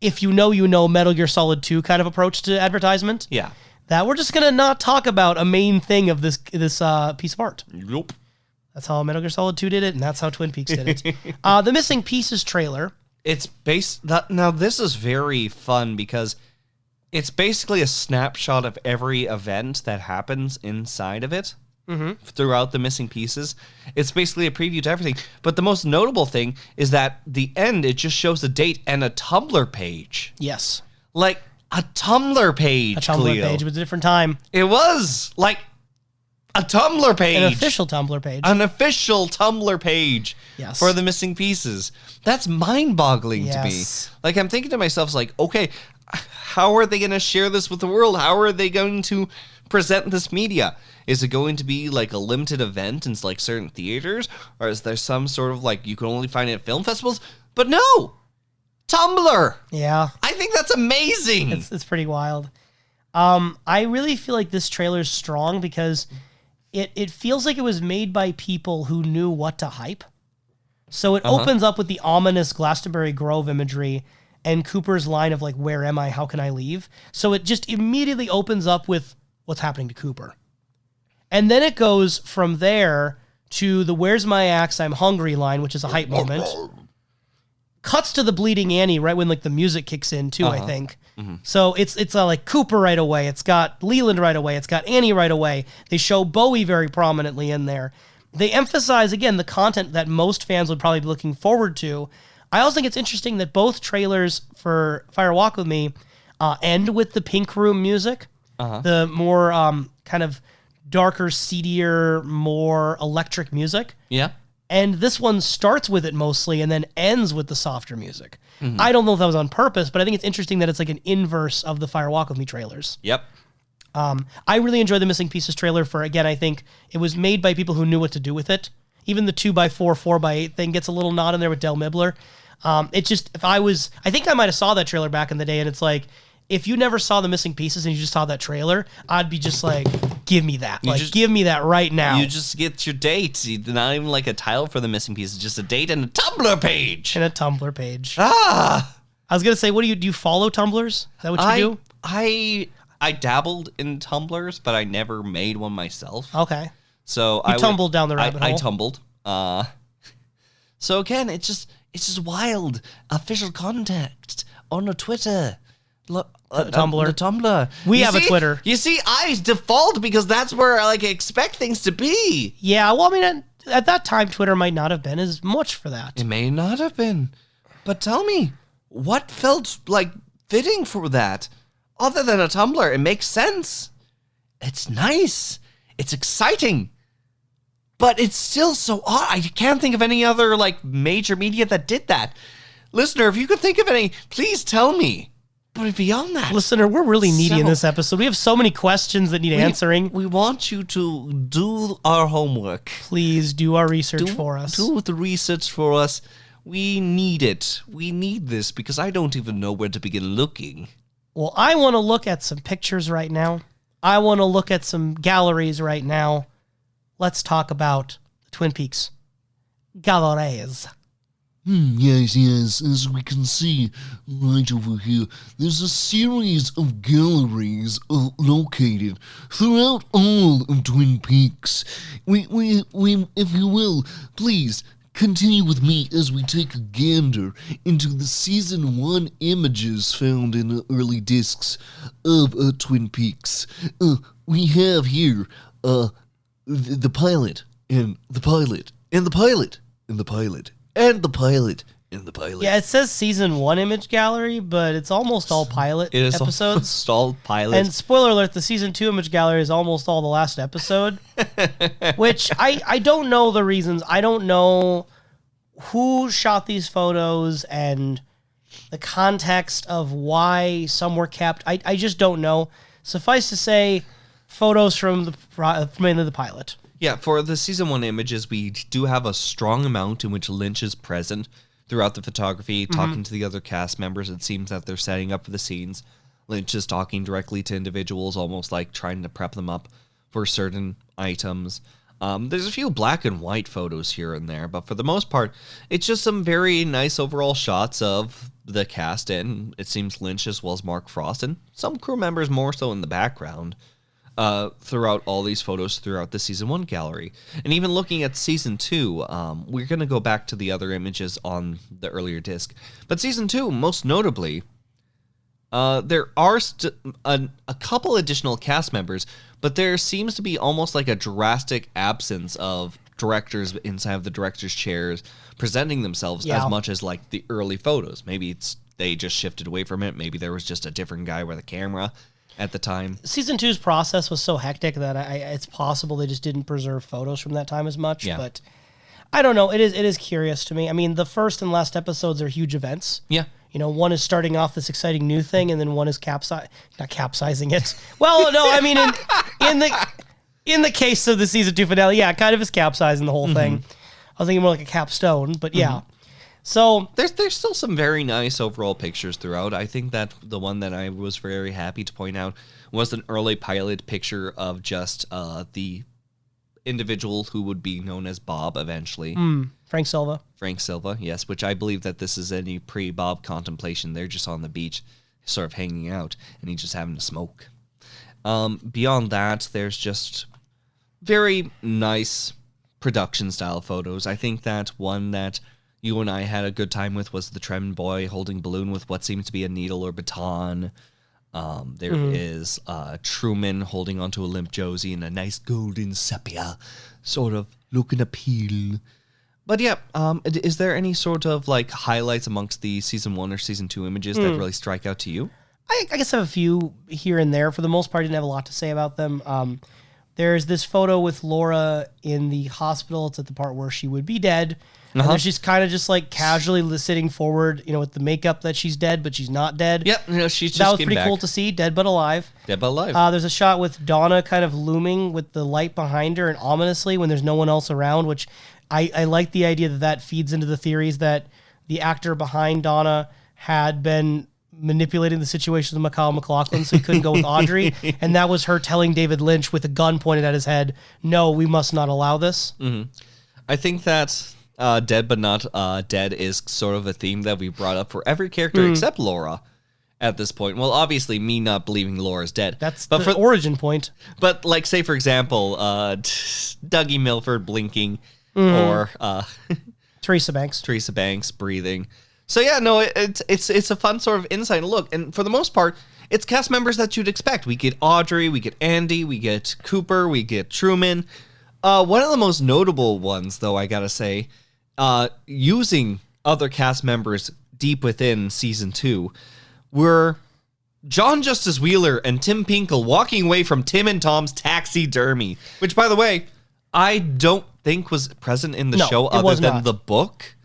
if you know, Metal Gear Solid 2 kind of approach to advertisement. Yeah. That we're just going to not talk about a main thing of this piece of art. Nope. That's how Metal Gear Solid 2 did it, and that's how Twin Peaks did it. The Missing Pieces trailer. It's now this is very fun because it's basically a snapshot of every event that happens inside of it throughout the Missing Pieces. It's basically a preview to everything. But the most notable thing is that the end, it just shows the date and a Tumblr page. Yes. Like a Tumblr page, A Tumblr Kalil. page with a different time. It was like a Tumblr page. An official Tumblr page. An official Tumblr page Yes. for the Missing Pieces. That's mind-boggling to me. Yes. Like, I'm thinking to myself, like, okay, how are they going to share this with the world? How are they going to present this media? Is it going to be like a limited event in like certain theaters? Or is there some sort of like, you can only find it at film festivals? But no! Tumblr! Yeah. I think that's amazing! It's pretty wild. I really feel like this trailer is strong because it feels like it was made by people who knew what to hype. So it opens up with the ominous Glastonbury Grove imagery and Cooper's line of like, where am I? How can I leave? So it just immediately opens up with what's happening to Cooper. And then it goes from there to the where's my axe, I'm hungry line, which is a hype moment. Cuts to the Bleeding Annie right when like the music kicks in too, I think. So it's like Cooper right away. It's got Leland right away. It's got Annie right away. They show Bowie very prominently in there. They emphasize, again, the content that most fans would probably be looking forward to. I also think it's interesting that both trailers for Fire Walk With Me end with the Pink Room music. The more kind of darker, seedier, more electric music. Yeah. And this one starts with it mostly and then ends with the softer music. I don't know if that was on purpose, but I think it's interesting that it's like an inverse of the Fire Walk With Me trailers. Yep. I really enjoyed the Missing Pieces trailer for, again, I think it was made by people who knew what to do with it. Even the 2x4, 4x8 thing gets a little nod in there with Del Mibler. It just, I think I might have saw that trailer back in the day, and it's like, if you never saw the Missing Pieces and you just saw that trailer, I'd be just like, give me that. Give me that right now. You just get your date. Not even like a title for the Missing Pieces, just a date and a Tumblr page. And a Tumblr page. Ah! I was going to say, do you follow Tumblrs? Is that what you do? I dabbled in Tumblrs, but I never made one myself. Okay. So You tumbled down the rabbit hole. I tumbled. So again, it's just wild. Official contact on a Twitter. Tumblr. The Tumblr. We have a Twitter. You see, I default because that's where I expect things to be. Yeah, well, I mean, at that time, Twitter might not have been as much for that. It may not have been. But tell me, what felt like fitting for that? Other than a Tumblr, it makes sense. It's nice. It's exciting. But it's still so odd. I can't think of any other major media that did that. Listener, if you could think of any, please tell me. But beyond that, Listener, we're really needy in So- this episode. We have so many questions that need answering. we want you to do our homework. Please do our research for us. Do the research for us. We need it. We need this because I don't even know where to begin looking. Well, I want to look at some pictures right now. I want to look at some galleries right now. Let's talk about Twin Peaks galleries. Yes, as we can see right over here, there's a series of galleries located throughout all of Twin Peaks. We, if you will, please continue with me as we take a gander into the Season 1 images found in the early discs of Twin Peaks. We have here the pilot, and the pilot, and the pilot, and the pilot, and the pilot, and the pilot. Yeah, it says Season 1 image gallery, but it's almost all pilot It is episodes. stalled pilot. And spoiler alert, the Season 2 image gallery is almost all the last episode. Which I don't know the reasons. I don't know who shot these photos and the context of why some were kept. I just don't know. Suffice to say, photos from mainly the pilot. Yeah, for the Season 1 images, we do have a strong amount in which Lynch is present throughout the photography, talking to the other cast members. It seems that they're setting up for the scenes. Lynch is talking directly to individuals, almost like trying to prep them up for certain items. There's a few black and white photos here and there, but for the most part, it's just some very nice overall shots of the cast, and it seems Lynch as well as Mark Frost, and some crew members more so in the background. Throughout all these photos throughout the Season 1 gallery. And even looking at Season 2, we're going to go back to the other images on the earlier disc. But Season 2, most notably, there are a couple additional cast members, but there seems to be almost like a drastic absence of directors inside of the director's chairs presenting themselves as much as like the early photos. Maybe they just shifted away from it. Maybe there was just a different guy with a camera at the time. Season 2's process was so hectic that it's possible they just didn't preserve photos from that time as much. Yeah. But I don't know. It is curious to me. I mean, the first and last episodes are huge events. Yeah. You know, one is starting off this exciting new thing, and then one is not capsizing it. Well, no, I mean, in the case of the Season 2 finale, yeah, kind of is capsizing the whole thing. I was thinking more like a capstone, but yeah. So There's still some very nice overall pictures throughout. I think that the one that I was very happy to point out was an early pilot picture of just the individual who would be known as Bob eventually. Frank Silva. Frank Silva, yes, which I believe that this is any pre-Bob contemplation. They're just on the beach, sort of hanging out, and he's just having a smoke. Beyond that, there's just very nice production style photos. I think that one that you and I had a good time with was the Trem boy holding balloon with what seems to be a needle or baton. There is Truman holding onto a limp Josie in a nice golden sepia sort of looking appeal. But yeah, is there any sort of like highlights amongst the Season 1 or Season 2 images that really strike out to you? I guess I have a few here and there. For the most part, I didn't have a lot to say about them. There's this photo with Laura in the hospital. It's at the part where she would be dead. And then she's kind of just like casually sitting forward, you know, with the makeup that she's dead, but she's not dead. Yep, she's just that was came pretty back. cool to see. Dead but alive. Dead but alive. There's a shot with Donna kind of looming with the light behind her and ominously when there's no one else around, which I like the idea that feeds into the theories that the actor behind Donna had been manipulating the situation with Macaulay McLaughlin so he couldn't go with Audrey. And that was her telling David Lynch with a gun pointed at his head, no, we must not allow this. I think that dead but not dead is sort of a theme that we brought up for every character except Laura at this point. Well, obviously, me not believing Laura's dead. That's but the origin point. But, like, say, for example, Dougie Milford blinking or Teresa Banks breathing. So, yeah, no, it's a fun sort of insight and look. And for the most part, it's cast members that you'd expect. We get Audrey, we get Andy, we get Cooper, we get Truman. One of the most notable ones, though, I gotta say, using other cast members deep within Season 2, were John Justice Wheeler and Tim Pinkle walking away from Tim and Tom's taxidermy, which, by the way, I don't think was present in the show other than the book.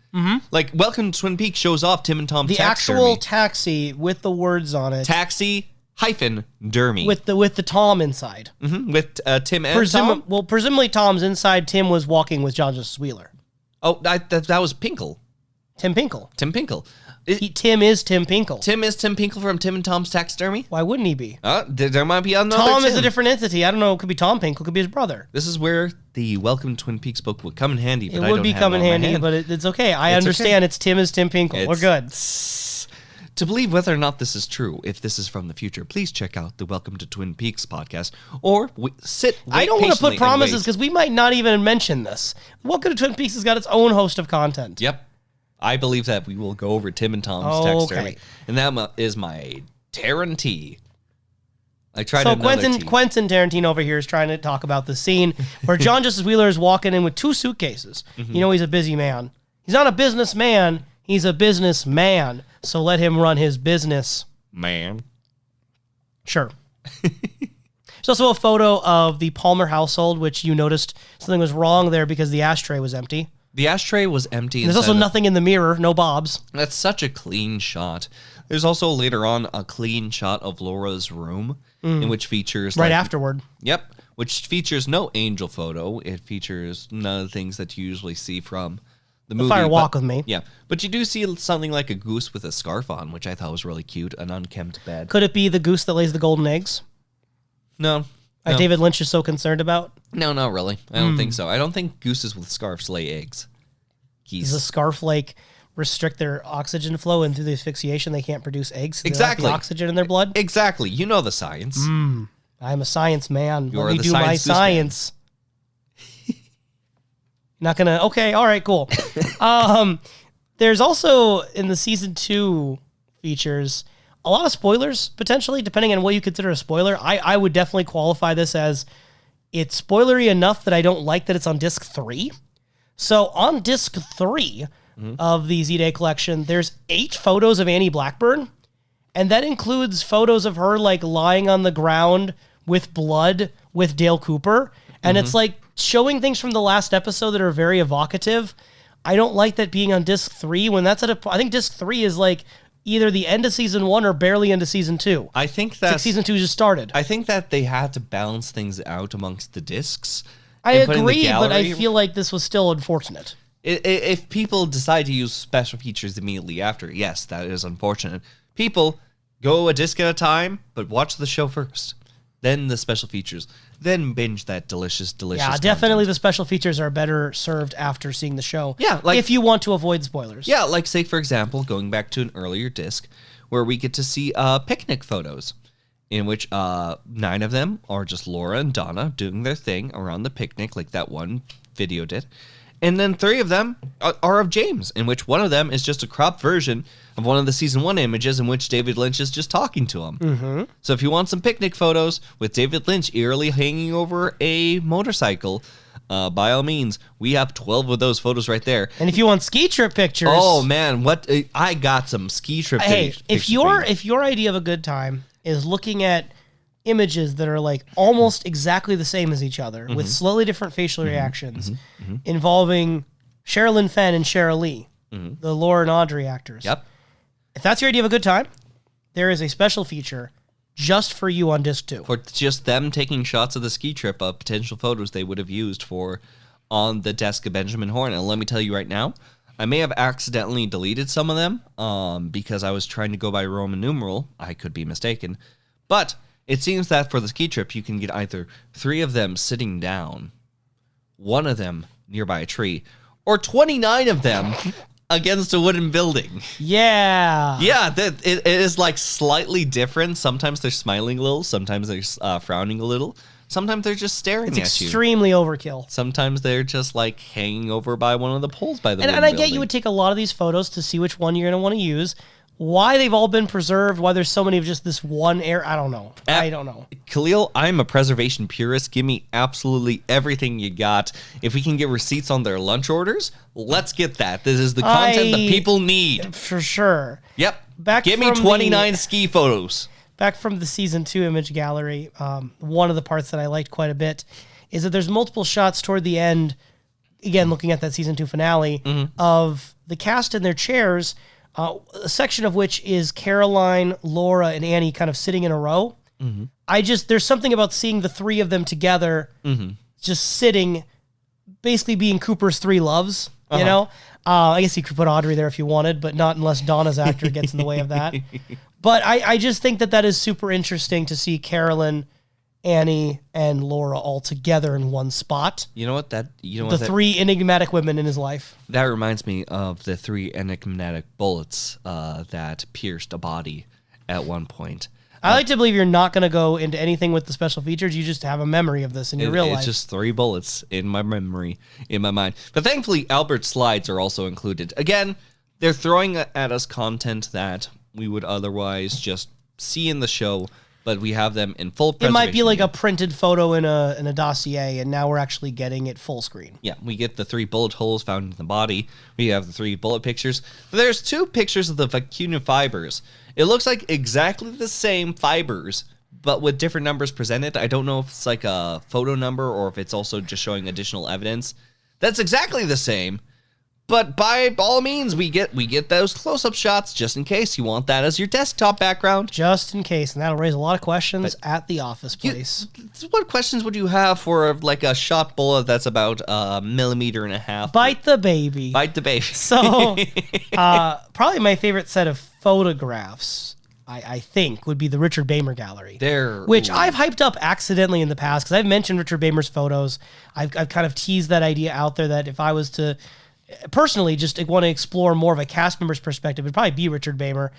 Like, Welcome to Twin Peaks shows off Tim and Tom's The taxidermy. actual taxi with the words on it. Taxi-dermy. With the Tom inside. With Tim and Tom? Well, presumably Tom's inside. Tim was walking with John Justice Wheeler. Oh, that was Pinkle. Tim Pinkle. Tim Pinkle. Tim is Tim Pinkle. Tim is Tim Pinkle from Tim and Tom's Taxidermy? Why wouldn't he be? There might be another Tom Tim. is a different entity. I don't know. It could be Tom Pinkle. It could be his brother. This is where the Welcome to Twin Peaks book would come in handy, but It I would don't be have come it in on my handy, hand. but it's okay. I understand. It's Tim is Tim Pinkle. We're good. To believe whether or not this is true, if this is from the future, please check out the Welcome to Twin Peaks podcast, or wait I don't want to put patiently and promises wait. because we might not even mention this. Welcome to Twin Peaks has got its own host of content. Yep. I believe that we will go over Tim and Tom's taxidermy. And that is my Tarantee. I tried So another Quentin Tarantino over here is trying to talk about the scene where John Justice Wheeler is walking in with 2 suitcases. You know he's a busy man. He's not a businessman. He's a businessman. So let him run his business. Man. Sure. There's also a photo of the Palmer household, which you noticed something was wrong there because the ashtray was empty. The ashtray was empty. There's also nothing in the mirror, no bobs. That's such a clean shot. There's also later on a clean shot of Laura's room, in which features Right afterward. Yep, which features no angel photo. It features none of the things that you usually see from the movie. Fire Walk with Me. Yeah, but you do see something like a goose with a scarf on, which I thought was really cute, an unkempt bed. Could it be the goose that lays the golden eggs? No. Like David Lynch is so concerned about? No, not really. I don't think so. I don't think gooses with scarves lay eggs. Does a scarf restrict their oxygen flow, and through the asphyxiation they can't produce eggs? So Exactly. They lack the oxygen in their blood? Exactly. You know the science. I'm a science man. You Let are me the do my science goose man. science. Not gonna. Okay, all right, cool. There's also in the season 2 features a lot of spoilers potentially, depending on what you consider a spoiler. I would definitely qualify this as it's spoilery enough that I don't like that it's on disc 3. So on disc 3 of the Z-Day collection, there's 8 photos of Annie Blackburn, and that includes photos of her lying on the ground with blood with Dale Cooper, and it's showing things from the last episode that are very evocative. I don't like that being on disc 3 when that's I think disc 3 is either the end of season 1 or barely into season 2. I think that season 2 just started. I think that they had to balance things out amongst the discs. I and put in the agree, but I gallery. feel like this was still unfortunate. If people decide to use special features immediately after, yes, that is unfortunate. People go a disc at a time, but watch the show first, then the special features, then binge that delicious Yeah, definitely the special features are better served after seeing the show. Yeah, if you want to avoid spoilers. Yeah, like say, for example, going back to an earlier disc where we get to see picnic photos in which 9 of them are just Laura and Donna doing their thing around the picnic like that one video did. And then 3 of them are of James, in which one of them is just a cropped version of one of the season 1 images in which David Lynch is just talking to him. Mm-hmm. So if you want some picnic photos with David Lynch eerily hanging over a motorcycle, by all means, we have 12 of those photos right there. And if you want ski trip pictures, Oh man, what I got some ski trip pictures. if your idea of a good time is looking at images that are almost exactly the same as each other with slightly different facial reactions involving Sherilyn Fenn and Sheryl Lee, the Laura and Audrey actors. Yep. If that's your idea of a good time, there is a special feature just for you on disc 2. For just them taking shots of the ski trip of potential photos they would have used for on the desk of Benjamin Horn. And let me tell you right now, I may have accidentally deleted some of them because I was trying to go by Roman numeral. I could be mistaken. But it seems that for the ski trip, you can get either 3 of them sitting down, 1 of them nearby a tree, or 29 of them against a wooden building. Yeah. Yeah, it is slightly different. Sometimes they're smiling a little. Sometimes they're frowning a little. Sometimes they're just staring It's at you. extremely overkill. Sometimes they're just hanging over by one of the poles by the And wooden I get building. you would take a lot of these photos to see which one you're going to want to use. Why they've all been preserved, why there's so many of just this one I don't know. I don't know. Kalil, I'm a preservation purist. Give me absolutely everything you got. If we can get receipts on their lunch orders, let's get that. This is the content that people need. For sure. Yep. Back Give me from 29 ski photos. Back from the season 2 image gallery, one of the parts that I liked quite a bit is that there's multiple shots toward the end again, looking at that season 2 finale of the cast in their chairs, a section of which is Caroline, Laura, and Annie kind of sitting in a row. There's something about seeing the three of them together, just sitting, basically being Cooper's three loves, you know? I guess you could put Audrey there if you wanted, but not unless Donna's actor gets in the way of that. But I just think that is super interesting to see Carolyn, Annie, and Laura all together in one spot. The three enigmatic women in his life. That reminds me of the 3 enigmatic bullets that pierced a body at one point. I like to believe you're not going to go into anything with the special features. You just have a memory of this in your real life. It's just 3 bullets in my memory, in my mind. But thankfully, Albert's slides are also included. Again, they're throwing at us content that we would otherwise just see in the show, but we have them in full presentation. It might be like a printed photo in a dossier, and now we're actually getting it full screen. Yeah, we get the 3 bullet holes found in the body. We have the 3 bullet pictures. There's 2 pictures of the vacuum fibers. It looks like exactly the same fibers, but with different numbers presented. I don't know if it's like a photo number or if it's also just showing additional evidence. That's exactly the same. But by all means, we get those close-up shots just in case you want that as your desktop background. Just in case, and that'll raise a lot of questions at the office place. What questions would you have for like a shot bullet that's about 1.5 millimeters? Bite the baby. Bite the baby. So, probably my favorite set of photographs, I think, would be the Richard Baimer gallery. Which I've hyped up accidentally in the past, because I've mentioned Richard Baimer's photos. I've kind of teased that idea out there that if I was to personally just want to explore more of a cast member's perspective, it'd probably be Richard Baimer.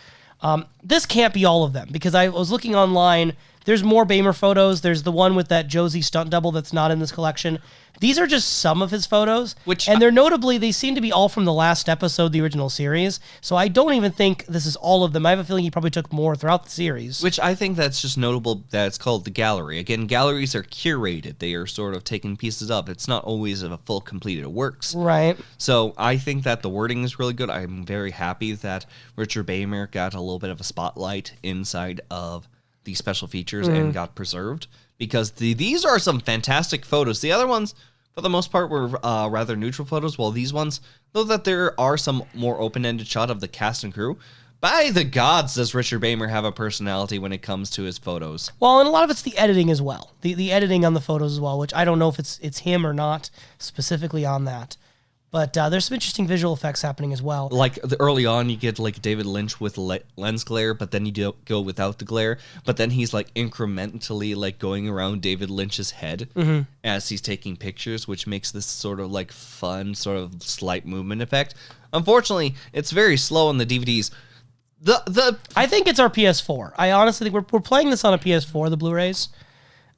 This can't be all of them, because I was looking online. There's more Baimer photos. There's the one with that Josie stunt double that's not in this collection. These are just some of his photos, and they seem to be all from the last episode, the original series. So I don't even think this is all of them. I have a feeling he probably took more throughout the series. Which I think that's just notable that it's called the gallery. Again, galleries are curated. They are sort of taking pieces up. It's not always a full completed works. Right. So I think that the wording is really good. I'm very happy that Richard Baimer got a little bit of a spotlight inside of the special features and got preserved, because these are some fantastic photos. The other ones, for the most part, were rather neutral photos, while these ones, though that there are some more open-ended shot of the cast and crew, by the gods does Richard Baimer have a personality when it comes to his photos. Well, and a lot of it's the editing as well. The editing on the photos as well, which I don't know if it's him or not specifically on that. But there's some interesting visual effects happening as well. Like early on, you get like David Lynch with lens glare, but then you go without the glare. But then he's like incrementally like going around David Lynch's head as he's taking pictures, which makes this sort of like fun, sort of slight movement effect. Unfortunately, it's very slow on the DVDs. I think it's our PS4. I honestly think we're playing this on a PS4, the Blu-rays.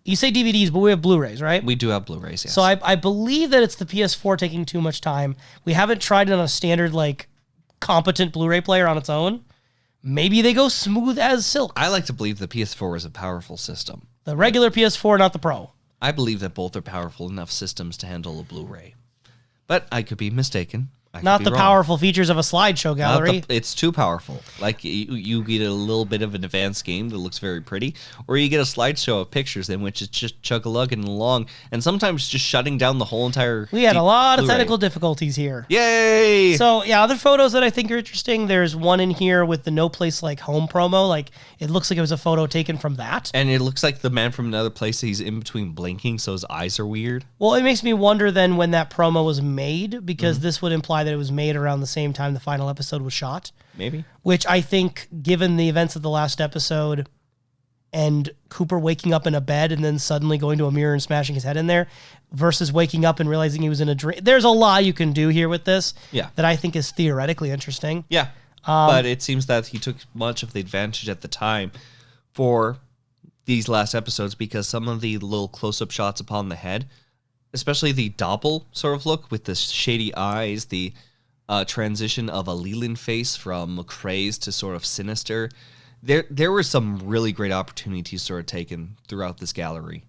You say DVDs, but we have Blu-rays, right? We do have Blu-rays, yes. So I believe that it's the PS4 taking too much time. We haven't tried it on a standard, like, competent Blu-ray player on its own. Maybe they go smooth as silk. I like to believe the PS4 is a powerful system. The regular PS4, not the Pro. I believe that both are powerful enough systems to handle a Blu-ray. But I could be mistaken. Not the powerful features of a slideshow gallery. It's too powerful. Like, you get a little bit of an advanced game that looks very pretty, or you get a slideshow of pictures in which it's just chug-a-lugging along, and sometimes just shutting down the whole entire We had a lot of Blu-ray. technical difficulties here. Yay! So, yeah, other photos that I think are interesting, there's one in here with the No Place Like Home promo. Like, it looks like it was a photo taken from that. And it looks like the man from another place, he's in between blinking, so his eyes are weird. Well, it makes me wonder then when that promo was made, because this would imply that it was made around the same time the final episode was shot. Maybe. Which I think, given the events of the last episode and Cooper waking up in a bed and then suddenly going to a mirror and smashing his head in there versus waking up and realizing he was in a dream. There's a lot you can do here with this that I think is theoretically interesting. Yeah. But it seems that he took much of the advantage at the time for these last episodes, because some of the little close-up shots upon the head, especially the doppel sort of look with the shady eyes, the transition of a Leland face from crazed to sort of sinister. There were some really great opportunities sort of taken throughout this gallery.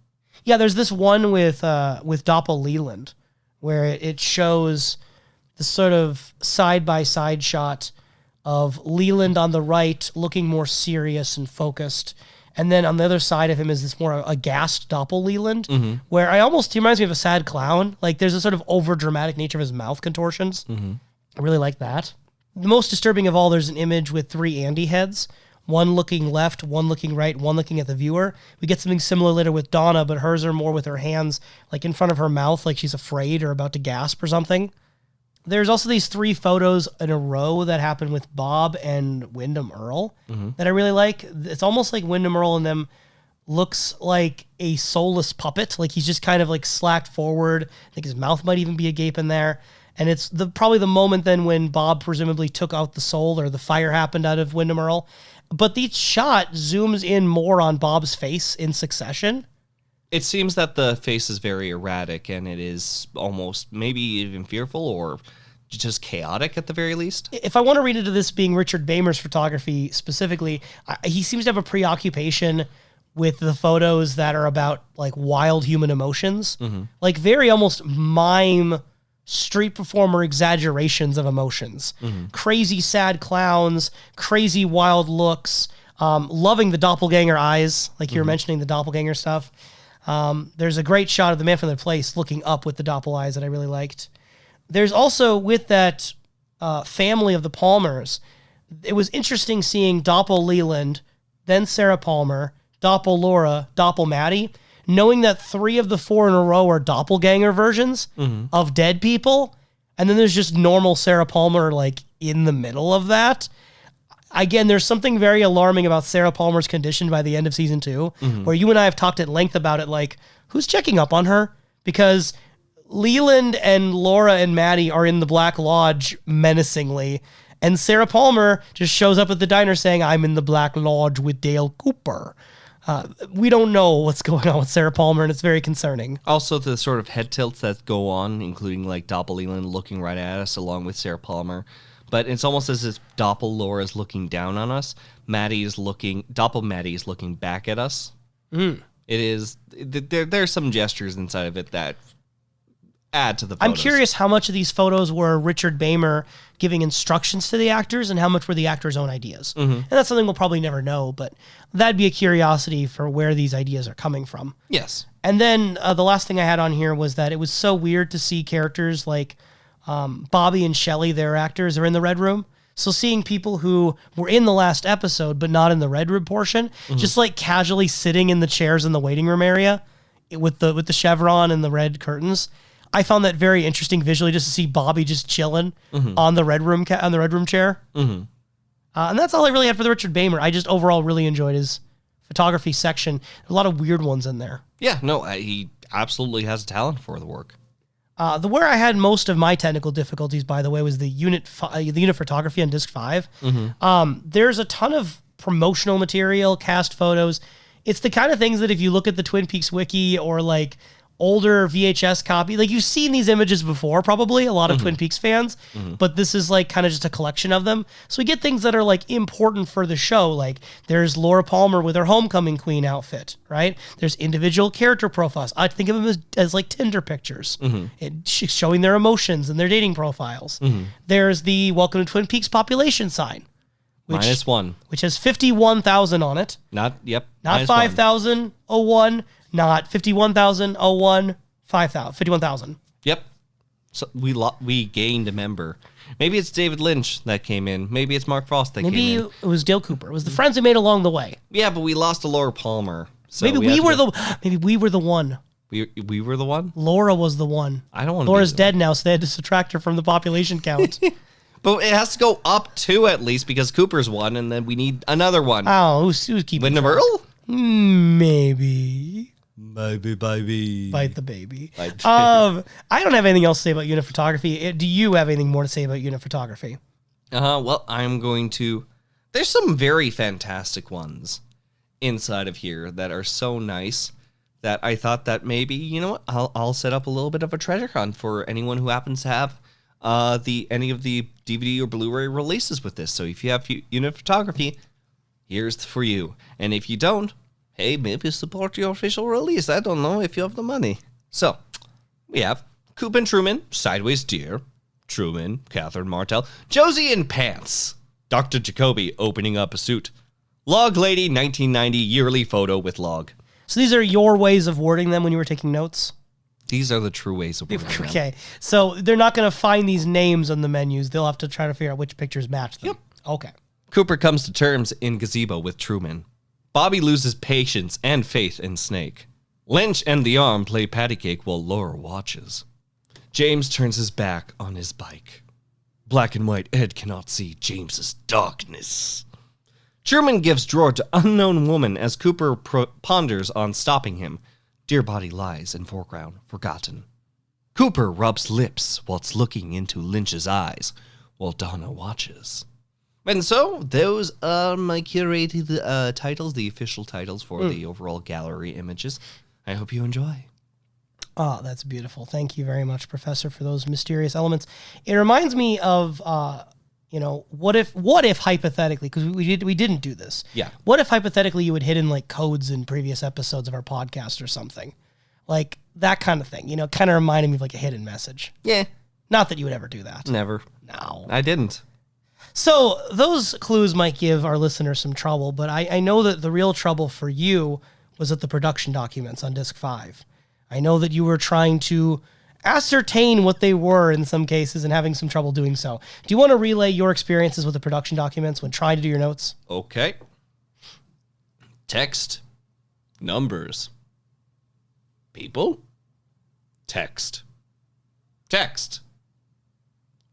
Yeah, there's this one with Doppel Leland where it shows the sort of side-by-side shot of Leland on the right looking more serious and focused, And then on the other side of him is this more a gassed Doppel Leland, where he reminds me of a sad clown. Like there's a sort of over dramatic nature of his mouth contortions. I really like that. The most disturbing of all, there's an image with 3 Andy heads, one looking left, one looking right, one looking at the viewer. We get something similar later with Donna, but hers are more with her hands like in front of her mouth, like she's afraid or about to gasp or something. There's also these 3 photos in a row that happen with Bob and Wyndham Earl that I really like. It's almost like Wyndham Earl and them looks like a soulless puppet. Like he's just kind of like slacked forward. I think his mouth might even be agape in there. And it's probably the moment then when Bob presumably took out the soul or the fire happened out of Wyndham Earl. But the shot zooms in more on Bob's face in succession. It seems that the face is very erratic, and it is almost maybe even fearful or just chaotic at the very least. If I want to read into this being Richard Baimer's photography specifically, he seems to have a preoccupation with the photos that are about like wild human emotions, like very almost mime street performer exaggerations of emotions, crazy sad clowns, crazy wild looks, loving the doppelganger eyes, like you were mentioning the doppelganger stuff. There's a great shot of the man from the place looking up with the doppel eyes that I really liked. There's also with that family of the Palmers, it was interesting seeing Doppel Leland, then Sarah Palmer, Doppel Laura, Doppel Maddie, knowing that 3 of the 4 in a row are doppelganger versions of dead people. And then there's just normal Sarah Palmer like in the middle of that. Again, there's something very alarming about Sarah Palmer's condition by the end of season 2, where you and I have talked at length about it, like, who's checking up on her? Because Leland and Laura and Maddie are in the Black Lodge menacingly, and Sarah Palmer just shows up at the diner saying, I'm in the Black Lodge with Dale Cooper. We don't know what's going on with Sarah Palmer, and it's very concerning. Also, the sort of head tilts that go on, including like Doppel Leland looking right at us along with Sarah Palmer. But it's almost as if Doppel Laura is looking down on us. Doppel Maddie is looking back at us. It is, there's some gestures inside of it that add to the photos. I'm curious how much of these photos were Richard Baimer giving instructions to the actors and how much were the actors' own ideas. And that's something we'll probably never know, but that'd be a curiosity for where these ideas are coming from. Yes. And then the last thing I had on here was that it was so weird to see characters like Bobby and Shelly, their actors, are in the Red Room. So seeing people who were in the last episode but not in the Red Room portion, just like casually sitting in the chairs in the waiting room area with the chevron and the red curtains, I found that very interesting visually, just to see Bobby just chilling on the Red Room chair. And that's all I really had for the Richard Baimer. I just overall really enjoyed his photography section. There's a lot of weird ones in there. Yeah, no, he absolutely has a talent for the work. Where I had most of my technical difficulties, by the way, was the unit photography on disc 5. There's a ton of promotional material, cast photos. It's the kind of things that if you look at the Twin Peaks wiki or like older VHS copy, like you've seen these images before, probably a lot of Twin Peaks fans, but this is like kind of just a collection of them. So we get things that are like important for the show. Like there's Laura Palmer with her homecoming queen outfit, right? There's individual character profiles. I think of them as like Tinder pictures, showing their emotions and their dating profiles. There's the Welcome to Twin Peaks population sign, -1, which has 51,000 on it. Not 5,001. Not 51,001, 51,000. Yep. So we gained a member. Maybe it's David Lynch that came in. Maybe it's Mark Frost that came in. Maybe it was Dale Cooper. It was the friends we made along the way. Yeah, but we lost to Laura Palmer. So maybe we were the one. We were the one? Laura was the one. I don't want to Laura's dead now, so they had to subtract her from the population count. But it has to go up 2 at least because Cooper's one, and then we need another one. Oh, who's keeping Wyndham Earl? Maybe. Baby. Bite the baby. I don't have anything else to say about unit photography. Do you have anything more to say about unit photography? Well, I'm going to... There's some very fantastic ones inside of here that are so nice that I thought that maybe, you know what, I'll set up a little bit of a treasure hunt for anyone who happens to have any of the DVD or Blu-ray releases with this. So if you have unit photography, here's for you. And if you don't, hey, maybe support your official release. I don't know if you have the money. So, we have Coop and Truman, Sideways Deer, Truman, Catherine Martell, Josie in Pants, Dr. Jacoby opening up a suit, Log Lady 1990 yearly photo with log. So these are your ways of wording them when you were taking notes? These are the true ways of wording them. Okay. So they're not going to find these names on the menus. They'll have to try to figure out which pictures match them. Yep. Okay. Cooper comes to terms in gazebo with Truman. Bobby loses patience and faith in Snake. Lynch and the Arm play patty cake while Laura watches. James turns his back on his bike. Black and white Ed cannot see James's darkness. Truman gives drawer to unknown woman as Cooper ponders on stopping him. Dear body lies in foreground, forgotten. Cooper rubs lips whilst looking into Lynch's eyes, while Donna watches. And so, those are my curated titles, the official titles for the overall gallery images. I hope you enjoy. Oh, that's beautiful. Thank you very much, Professor, for those mysterious elements. It reminds me of, what if hypothetically, because we didn't do this. Yeah. What if hypothetically you had hidden like codes in previous episodes of our podcast or something? Like that kind of thing, kind of reminded me of like a hidden message. Yeah. Not that you would ever do that. Never. No. I didn't. So those clues might give our listeners some trouble, but I know that the real trouble for you was at the production documents on Disc 5. I know that you were trying to ascertain what they were in some cases and having some trouble doing so. Do you want to relay your experiences with the production documents when trying to do your notes? Okay. Text. Numbers. People. Text. Text.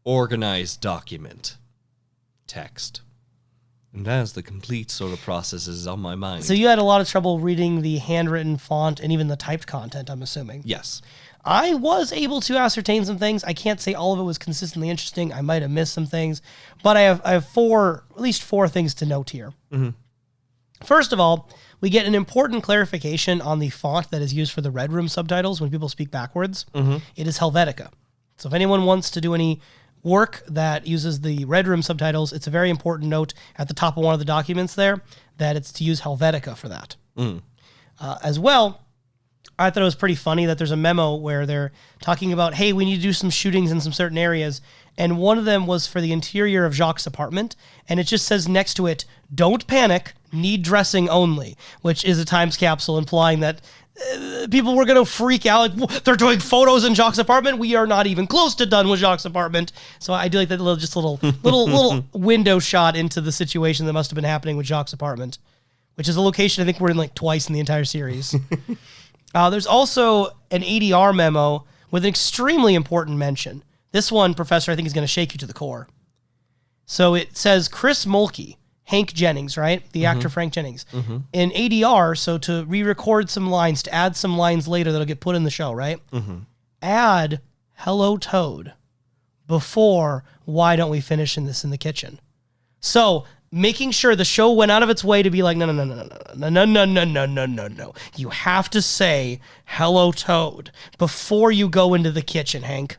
Organized document. Text. And that is the complete sort of processes on my mind. So you had a lot of trouble reading the handwritten font and even the typed content, I'm assuming. Yes. I was able to ascertain some things. I can't say all of it was consistently interesting. I might have missed some things, but I have at least four things to note here. Mm-hmm. First of all, we get an important clarification on the font that is used for the Red Room subtitles when people speak backwards. Mm-hmm. It is Helvetica. So if anyone wants to do any work that uses the Red Room subtitles, it's a very important note at the top of one of the documents there that it's to use Helvetica for that. As well, I thought it was pretty funny that there's a memo where they're talking about, hey, we need to do some shootings in some certain areas. And one of them was for the interior of Jacques' apartment. And it just says next to it, don't panic, need dressing only, which is a times capsule implying that people were going to freak out. Like, they're doing photos in Jacques' apartment. We are not even close to done with Jacques' apartment. So I do like that little window shot into the situation that must have been happening with Jacques' apartment, which is a location I think we're in like twice in the entire series. There's also an ADR memo with an extremely important mention. This one, Professor, I think is going to shake you to the core. So it says Chris Mulkey, Hank Jennings, right? The actor Frank Jennings. In ADR, so to re-record some lines, to add some lines later that'll get put in the show, right? Add Hello Toad before Why Don't We Finish in This in the Kitchen? So making sure the show went out of its way to be like, no. You have to say Hello Toad before you go into the kitchen, Hank.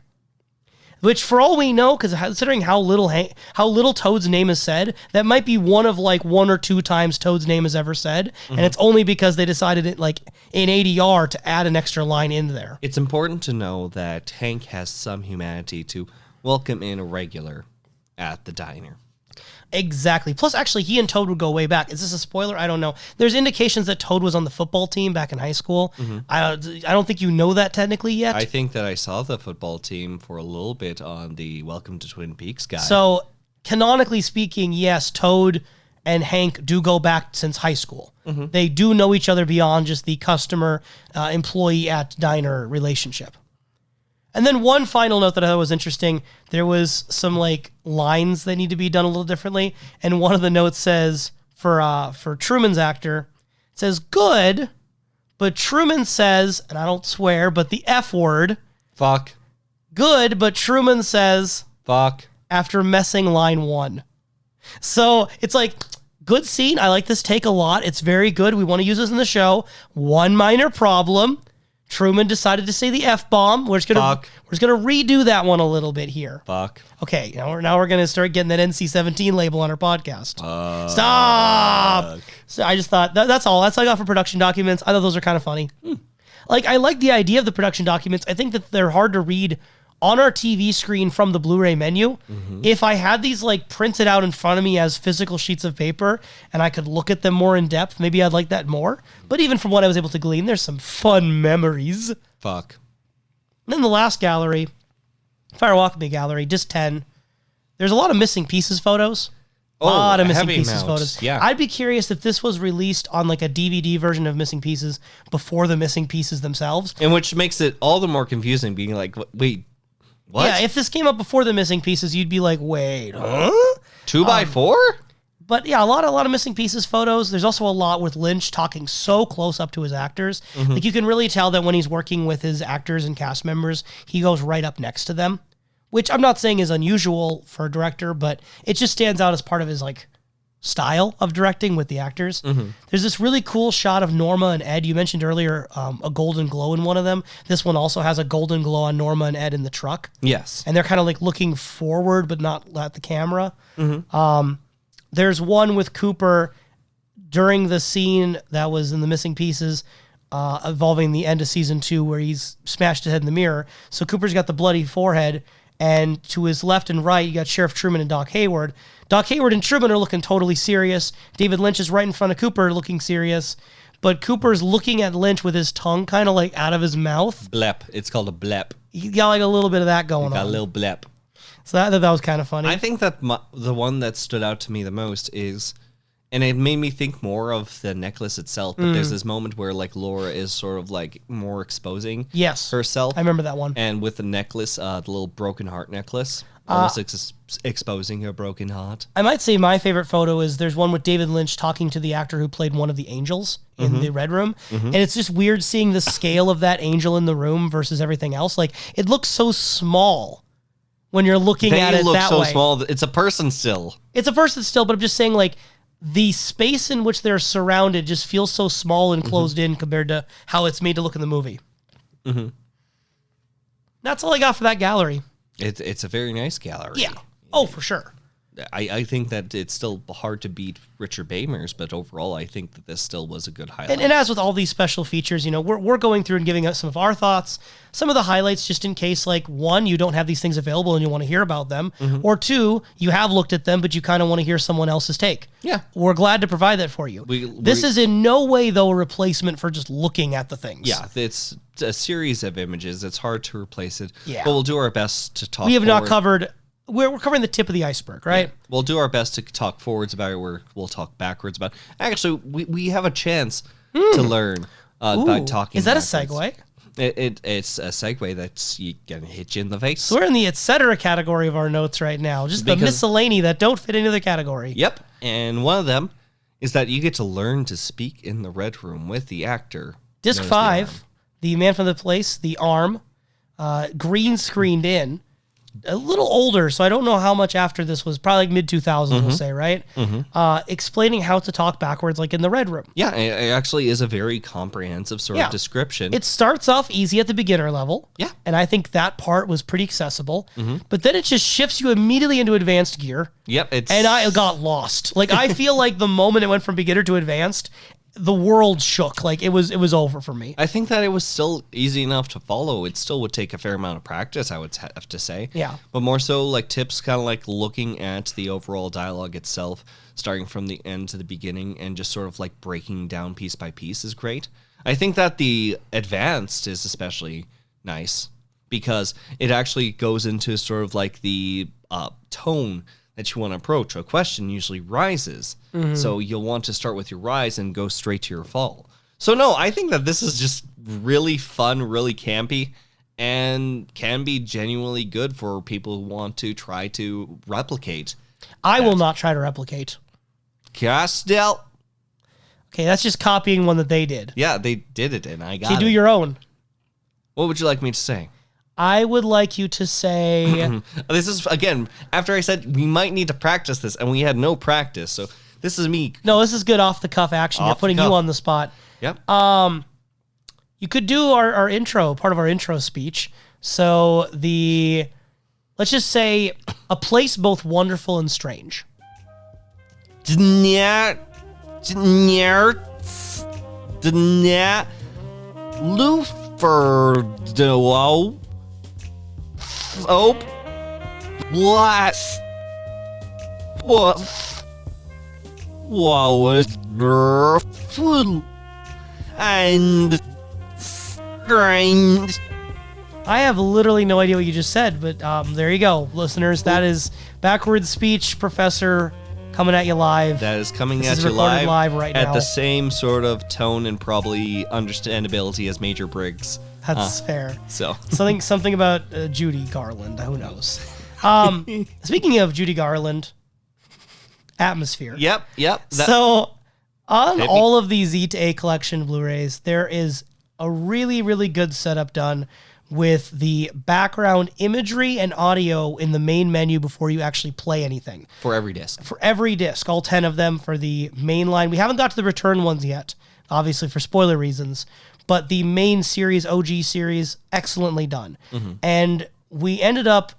Which, for all we know, because considering how little Toad's name is said, that might be one of like one or two times Toad's name is ever said, and it's only because they decided it like in ADR to add an extra line in there. It's important to know that Hank has some humanity to welcome in a regular at the diner. Exactly. Plus, actually, he and Toad would go way back. Is this a spoiler? I don't know. There's indications that Toad was on the football team back in high school. I don't think you know that technically yet. I think that I saw the football team for a little bit on the Welcome to Twin Peaks guide. So, canonically speaking, yes, Toad and Hank do go back since high school. They do know each other beyond just the customer-employee at diner relationship. And then one final note that I thought was interesting, there was some like lines that need to be done a little differently. And one of the notes says for Truman's actor, it says good, but Truman says, and I don't swear, but the F word. Fuck. Good, but Truman says fuck after messing line 1. So it's like, good scene. I like this take a lot. It's very good. We want to use this in the show. One minor problem. Truman decided to say the F-bomb. We're just gonna redo that one a little bit here. Fuck. Okay, now we're gonna start getting that NC-17 label on our podcast. Stop. So I just thought that's all. That's all I got for production documents. I thought those are kind of funny. Like I like the idea of the production documents. I think that they're hard to read on our TV screen from the Blu-ray menu, if I had these like printed out in front of me as physical sheets of paper and I could look at them more in depth, maybe I'd like that more. But even from what I was able to glean, there's some fun memories. Fuck. And then the last gallery, Fire Walk With Me gallery, disc 10. There's a lot of missing pieces photos. A lot of missing heavy pieces amount. photos. Yeah. I'd be curious if this was released on like a DVD version of Missing Pieces before the missing pieces themselves. And which makes it all the more confusing, being like, wait, what? Yeah, if this came up before the missing pieces, you'd be like, wait, huh? 2x4? But yeah, a lot of missing pieces photos. There's also a lot with Lynch talking so close up to his actors. Like you can really tell that when he's working with his actors and cast members, he goes right up next to them, which I'm not saying is unusual for a director, but it just stands out as part of his like style of directing with the actors. There's this really cool shot of Norma and Ed. You mentioned earlier a golden glow in one of them. This one also has a golden glow on Norma and Ed in the truck. Yes. And they're kind of like looking forward, but not at the camera. There's one with Cooper during the scene that was in the missing pieces involving the end of season 2 where he's smashed his head in the mirror. So Cooper's got the bloody forehead, and to his left and right, you got Sheriff Truman and Doc Hayward. Doc Hayward and Truman are looking totally serious. David Lynch is right in front of Cooper looking serious. But Cooper's looking at Lynch with his tongue kind of like out of his mouth. Blep. It's called a blep. He got like a little bit of that going Got on. a little blep. So that was kind of funny. I think that the one that stood out to me the most is, and it made me think more of the necklace itself, but there's this moment where like Laura is sort of like more exposing Yes. herself. I remember that one. And with the necklace, the little broken heart necklace, almost exposing her broken heart. I might say my favorite photo is there's one with David Lynch talking to the actor who played one of the angels in the Red Room. And it's just weird seeing the scale of that angel in the room versus everything else. Like, it looks so small when you're looking at They it look that so way. small. It's a person still. It's a person still, but I'm just saying, like, the space in which they're surrounded just feels so small and closed in compared to how it's made to look in the movie. That's all I got for that gallery. It's a very nice gallery. Yeah. Oh, for sure. I think that it's still hard to beat Richard Baimer's, but overall, I think that this still was a good highlight. And as with all these special features, you know, we're going through and giving us some of our thoughts, some of the highlights, just in case, like, one, you don't have these things available and you want to hear about them, or two, you have looked at them, but you kind of want to hear someone else's take. Yeah. We're glad to provide that for you. This is in no way, though, a replacement for just looking at the things. Yeah, it's a series of images. It's hard to replace it. Yeah. But we'll do our best to talk We have not forward. covered... We're covering the tip of the iceberg, right? We'll do our best to talk forwards about it. We'll talk backwards about it. Actually, we have a chance to learn by Ooh, talking. is that backwards. a segue? It's a segue that's gonna hit you in the face. So we're in the et cetera category of our notes right now. Just the Because- miscellany that don't fit into the category. Yep, and one of them is that you get to learn to speak in the Red Room with the actor. Disc known as 5, the man from the place, the arm, green screened in. A little older, so I don't know how much after this was. Probably like mid-2000s, we'll say, right? Explaining how to talk backwards, like in the Red Room. Yeah, it actually is a very comprehensive sort Yeah. of description. It starts off easy at the beginner level. Yeah. And I think that part was pretty accessible. But then it just shifts you immediately into advanced gear. Yep, it's And I got lost. Like, I feel like the moment it went from beginner to advanced, the world shook. Like, it was over for me. I think that it was still easy enough to follow. It still would take a fair amount of practice, I would have to say. Yeah. But more so like tips, kind of like looking at the overall dialogue itself, starting from the end to the beginning and just sort of like breaking down piece by piece is great. I think that the advanced is especially nice because it actually goes into sort of like the tone that you want to approach. A question usually rises. So you'll want to start with your rise and go straight to your fall. So no, I think that this is just really fun, really campy, and can be genuinely good for people who want to try to replicate. I will not try to replicate. Castell. Okay, that's just copying one that they did. Yeah, they did it, and I got Okay, it. do your own. What would you like me to say? I would like you to say... This is, again, after I said we might need to practice this, and we had no practice, so this is me. No, this is good off-the-cuff action. You're Off the putting you cuff. on the spot. Yep. You could do our intro, part of our intro speech. So let's just say, a place both wonderful and strange. soap. What was full and strange? I have literally no idea what you just said, but there you go, listeners. That is Backwards Speech Professor coming at you live. That is coming This at is you recorded live, live right at now. the same sort of tone and probably understandability as Major Briggs. That's fair. So Something about Judy Garland. Who knows? Speaking of Judy Garland, atmosphere. yep. So on Hit me. all of these E to A collection Blu-rays, there is a really, really good setup done with the background imagery and audio in the main menu before you actually play anything. For every disc. For every disc, all 10 of them for the main line. We haven't got to the return ones yet, obviously for spoiler reasons, but the main series, OG series, excellently done. Mm-hmm. And we ended up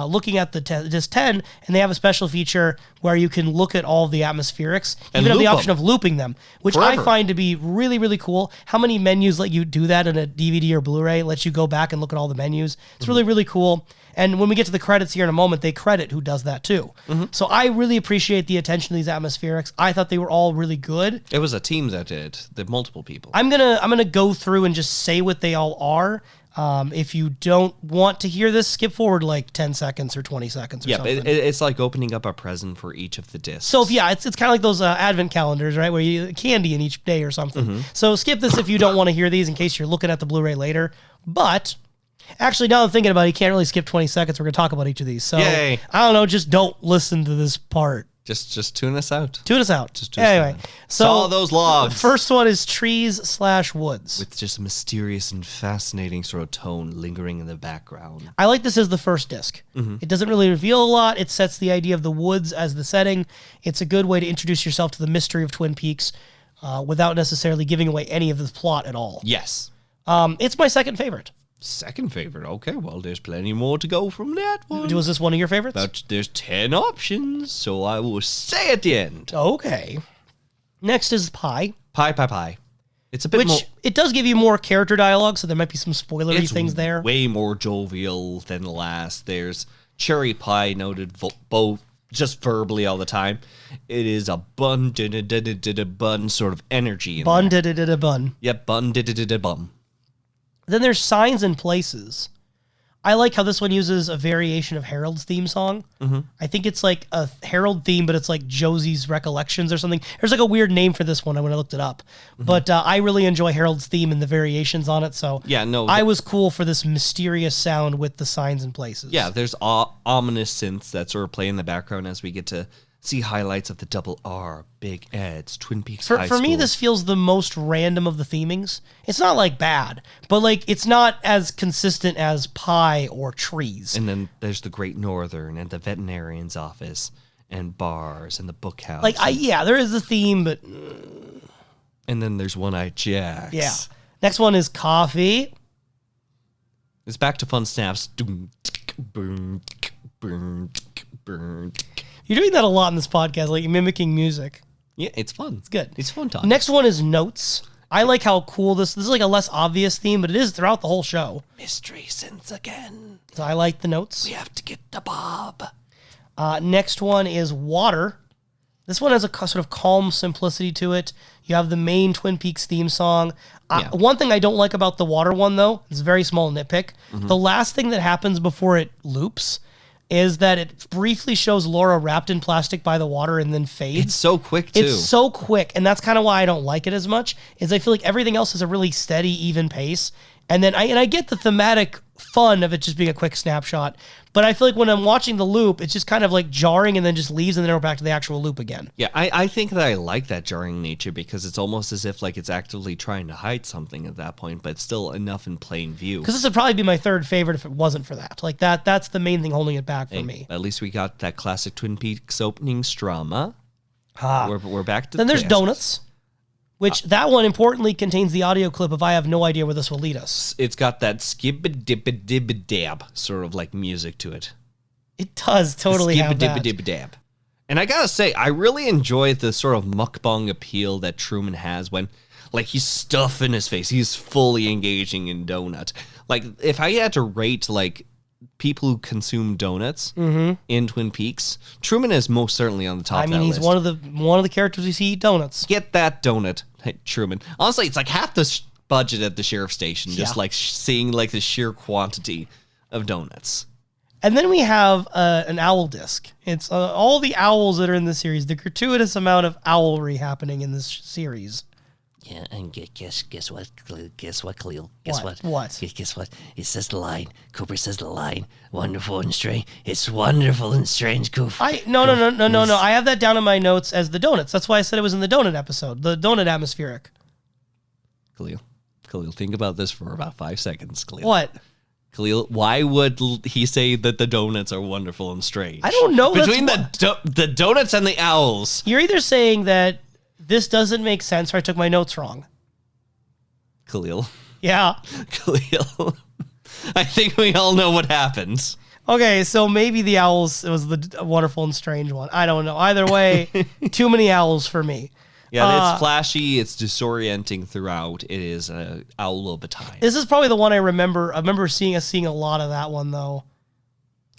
looking at the disc 10, and they have a special feature where you can look at all the atmospherics. You And even have the loop option 'em. of looping them, which I Forever. find to be really, really cool. How many menus let you do that in a DVD or Blu-ray? Let you go back and look at all the menus. It's really, really cool. And when we get to the credits here in a moment, they credit who does that too. So I really appreciate the attention to these atmospherics. I thought they were all really good. It was a team that did. The multiple people. I'm gonna go through and just say what they all are. If you don't want to hear this, skip forward like 10 seconds or 20 seconds or Yeah, something. it's like opening up a present for each of the discs. So yeah, it's kind of like those advent calendars, right? Where you candy in each day or something. So skip this if you don't want to hear these in case you're looking at the Blu-ray later. But actually, now I'm thinking about it, you can't really skip 20 seconds. We're going to talk about each of these. So Yay. I don't know, just don't listen to this part. Just tune us out. Tune us out. Just tune us Anyway, out. so Saw those logs. First one is trees/woods. With just a mysterious and fascinating sort of tone lingering in the background. I like this as the first disc. It doesn't really reveal a lot. It sets the idea of the woods as the setting. It's a good way to introduce yourself to the mystery of Twin Peaks without necessarily giving away any of the plot at all. Yes. It's my second favorite. Second favorite. Okay, well, there's plenty more to go from that one. Was this one of your favorites? But there's 10 options, so I will say at the end. Okay. Next is Pie, Pie. It's a bit which more... it does give you more character dialogue, so there might be some spoilery It's things there. way more jovial than the last. There's Cherry Pie noted both just verbally all the time. It is a bun, bun sort of energy. In Bun, there. bun. Yep, bun, bum. Then there's Signs and Places. I like how this one uses a variation of Harold's theme song. I think it's like a Harold theme, but it's like Josie's Recollections or something. There's like a weird name for this one when I looked it up. But I really enjoy Harold's theme and the variations on it. So Yeah, no, I was cool for this mysterious sound with the Signs and Places. Yeah, there's ominous synths that sort of play in the background as we get to see highlights of the Double R, Big Ed's, Twin Peaks High For me, School. this feels the most random of the themings. It's not like bad, but like it's not as consistent as Pie or Trees. And then there's the Great Northern and the veterinarian's office and bars and the bookhouse. Like, there is a theme, but And then there's One-Eyed Jacks. yeah. Next one is Coffee. It's back to fun snaps. Doom, tick, boom, tick, boom, tick, boom, tick. You're doing that a lot in this podcast, like mimicking music. Yeah, it's fun. It's good. It's fun talking. Next one is Notes. I like how cool this is like a less obvious theme, but it is throughout the whole show. Mystery since again. So I like the notes. We have to get to Bob. Next one is Water. This one has a sort of calm simplicity to it. You have the main Twin Peaks theme song. Yeah. One thing I don't like about the Water one, though, is a very small nitpick. Mm-hmm. The last thing that happens before it loops is that it briefly shows Laura wrapped in plastic by the water and then fades. It's so quick, too. It's so quick, and that's kind of why I don't like it as much, is I feel like everything else has a really steady, even pace. And then I get the thematic fun of it just being a quick snapshot, but I feel like when I'm watching the loop, it's just kind of like jarring and then just leaves and then we're back to the actual loop again. Yeah, I think that I like that jarring nature because it's almost as if like it's actively trying to hide something at that point, but still enough in plain view. Because this would probably be my third favorite if it wasn't for that. Like that's the main thing holding it back for me. At least we got that classic Twin Peaks opening strama. We're back to Then the there's classics. Donuts, which that one importantly contains the audio clip of I have no idea where this will lead us. It's got that skib-a-dib-a-dib-a-dab sort of like music to it. It does totally have that. Skib-a-dib-a-dib-a-dab. And I gotta say, I really enjoy the sort of mukbang appeal that Truman has when, like, he's stuffing his face. He's fully engaging in Donut. Like, if I had to rate, like, people who consume donuts in Twin Peaks, Truman is most certainly on the top. I mean, he's one of the characters we see eat donuts. Get that donut, hey, Truman. Honestly, it's like half the budget at the sheriff's station, just like seeing like the sheer quantity of donuts. And then we have an owl disc. It's all the owls that are in the series. The gratuitous amount of owlry happening in this series. Yeah, and guess what? Guess what, Kalil? What? Guess what? It says the line. Cooper says the line. Wonderful and strange. It's wonderful and strange, Cooper. No. I have that down in my notes as the donuts. That's why I said it was in the donut episode. The donut atmospheric. Khalil, think about this for about 5 seconds, Khalil. What? Khalil, why would he say that the donuts are wonderful and strange? I don't know. Between the donuts and the owls. You're either saying that this doesn't make sense or I took my notes wrong. Khalil. Yeah. Khalil. I think we all know what happens. Okay, so maybe the owls was the wonderful and strange one. I don't know. Either way, too many owls for me. Yeah, it's flashy. It's disorienting throughout. It is an owl of a time. This is probably the one I remember. I remember seeing a lot of that one, though,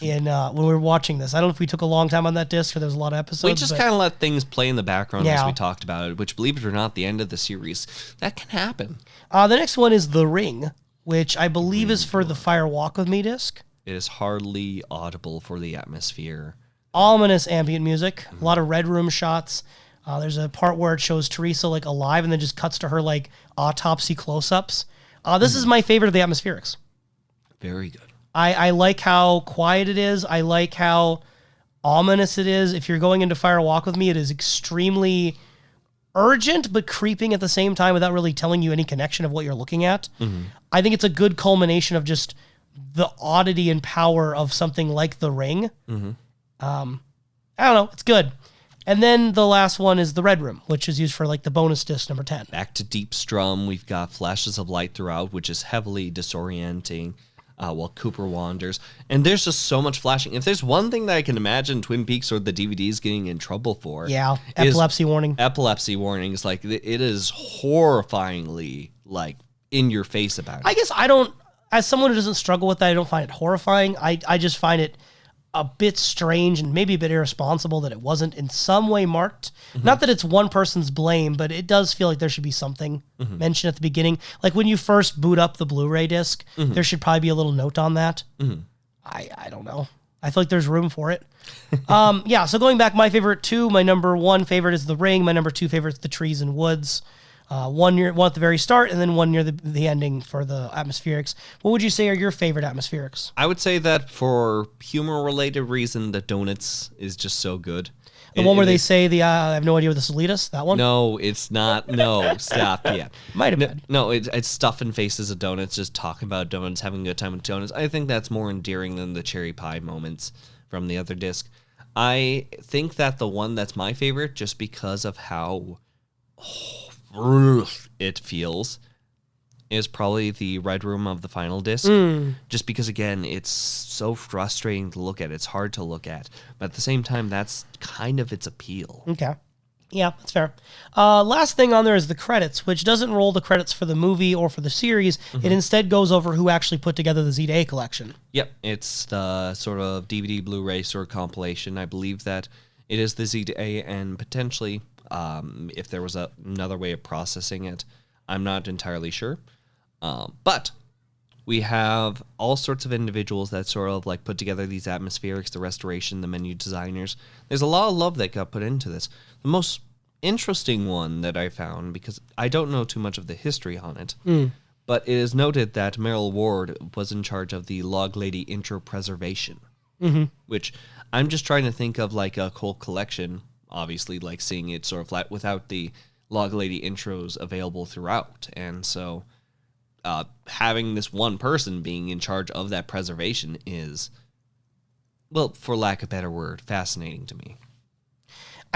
in when we were watching this. I don't know if we took a long time on that disc or there was a lot of episodes. We just kind of let things play in the background as Yeah. we talked about it, which, believe it or not, the end of the series, that can happen. The next one is The Ring, which I believe is for the Fire Walk With Me disc. It is hardly audible for the atmosphere. Ominous ambient music, a lot of red room shots. There's a part where it shows Teresa like alive and then just cuts to her like autopsy close-ups. This is my favorite of the atmospherics. Very good. I like how quiet it is. I like how ominous it is. If you're going into Fire Walk With Me, it is extremely urgent but creeping at the same time without really telling you any connection of what you're looking at. I think it's a good culmination of just the oddity and power of something like The Ring. I don't know. It's good. And then the last one is The Red Room, which is used for like the bonus disc number 10. Back to Deep Strum, we've got flashes of light throughout, which is heavily disorienting while Cooper wanders. And there's just so much flashing. If there's one thing that I can imagine Twin Peaks or the DVDs getting in trouble for, Yeah, epilepsy warning. Epilepsy warnings. Like, it is horrifyingly, like, in your face about it. I guess I don't, as someone who doesn't struggle with that, I don't find it horrifying. I just find it a bit strange and maybe a bit irresponsible that it wasn't in some way marked. Not that it's one person's blame, but it does feel like there should be something mentioned at the beginning. Like when you first boot up the Blu-ray disc, there should probably be a little note on that. I don't know. I feel like there's room for it. Yeah, so going back, my favorite two, my number one favorite is The Ring. My number two favorite is The Trees and Woods. One at the very start, and then one near the ending for the atmospherics. What would you say are your favorite atmospherics? I would say that for humor-related reason, the Donuts is just so good. The one where they say I have no idea where this will lead us? That one? No, it's not. No, stop. Yeah. Might have been. No, it's stuffing faces of donuts, just talking about donuts, having a good time with donuts. I think that's more endearing than the cherry pie moments from the other disc. I think that the one that's my favorite, just because of how it feels, is probably the Red Room of the final disc. Just because, again, it's so frustrating to look at. It's hard to look at. But at the same time, that's kind of its appeal. Okay. Yeah, that's fair. Last thing on there is the credits, which doesn't roll the credits for the movie or for the series. It instead goes over who actually put together the Z to A collection. Yep, it's the sort of DVD, Blu-ray sort of compilation. I believe that it is the Z to A, and potentially, if there was another way of processing it, I'm not entirely sure. But we have all sorts of individuals that sort of like put together these atmospherics, the restoration, the menu designers. There's a lot of love that got put into this. The most interesting one that I found, because I don't know too much of the history on it, but it is noted that Meryl Ward was in charge of the Log Lady intro preservation, which I'm just trying to think of like a whole collection, obviously, like seeing it sort of flat without the Log Lady intros available throughout. And so having this one person being in charge of that preservation is, well, for lack of a better word, fascinating to me.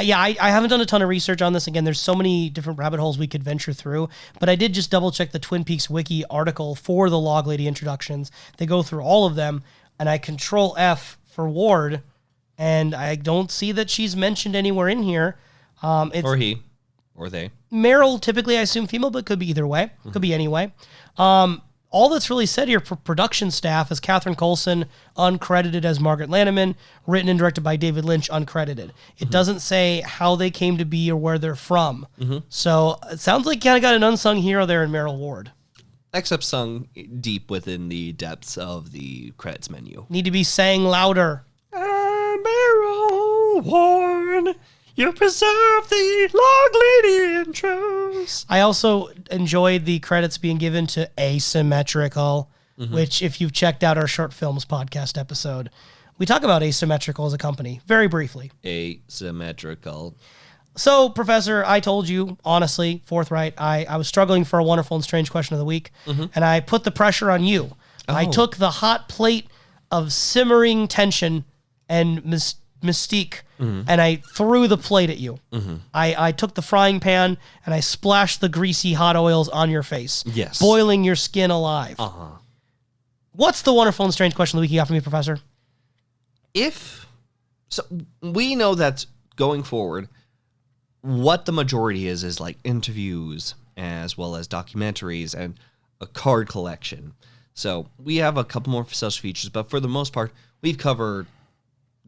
Yeah, I haven't done a ton of research on this. Again, there's so many different rabbit holes we could venture through, but I did just double check the Twin Peaks Wiki article for the Log Lady introductions. They go through all of them, and I control F for Ward, and I don't see that she's mentioned anywhere in here. It's Or he, or they. Meryl, typically I assume female, but could be either way. Could be any way. all that's really said here for production staff is Catherine Coulson, uncredited as Margaret Lanneman, written and directed by David Lynch, uncredited. It doesn't say how they came to be or where they're from. So it sounds like you kind of got an unsung hero there in Meryl Ward. Except sung deep within the depths of the credits menu. Need to be sang louder. Meryl Ward, you preserve the long lady intros. I also enjoyed the credits being given to Asymmetrical, which, if you've checked out our short films podcast episode, we talk about Asymmetrical as a company very briefly. Asymmetrical. So, Professor, I told you, honestly, forthright, I was struggling for a wonderful and strange question of the week, and I put the pressure on you. I took the hot plate of simmering tension and mystique, and I threw the plate at you. I took the frying pan, and I splashed the greasy hot oils on your face, Yes. boiling your skin alive. What's the wonderful and strange question of the week you got for me, Professor? So we know that going forward, what the majority is like interviews as well as documentaries and a card collection. So we have a couple more special features, but for the most part, we've covered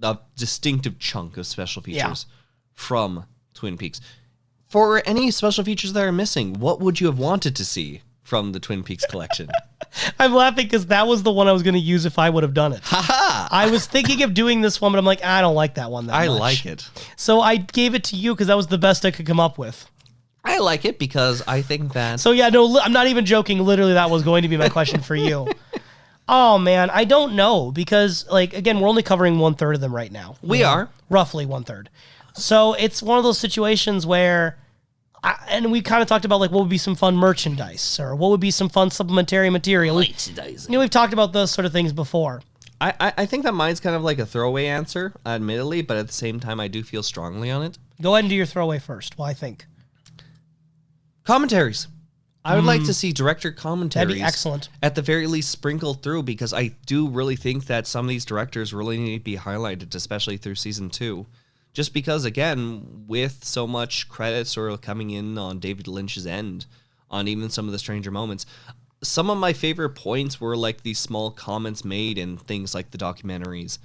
a distinctive chunk of special features from Twin Peaks. For any special features that are missing, what would you have wanted to see from the Twin Peaks collection? I'm laughing because that was the one I was going to use if I would have done it. I was thinking of doing this one, but I'm like, I don't like that one that much. I like it. So I gave it to you because that was the best I could come up with. I like it because I think that... So yeah, no, I'm not even joking. Literally, that was going to be my question for you. Oh, man, I don't know because, like, again, we're only covering 1/3 of them right now. We are. Roughly 1/3. So it's one of those situations where... and we kind of talked about, like, what would be some fun merchandise or what would be some fun supplementary material. We've talked about those sort of things before. I think that mine's kind of like a throwaway answer, admittedly, but at the same time, I do feel strongly on it. Go ahead and do your throwaway first. Well, I think. Commentaries. I would like to see director commentaries. That'd be excellent. At the very least, sprinkled through, because I do really think that some of these directors really need to be highlighted, especially through season 2. Just because, again, with so much credit sort of coming in on David Lynch's end, on even some of the stranger moments, some of my favorite points were like these small comments made in things like the documentaries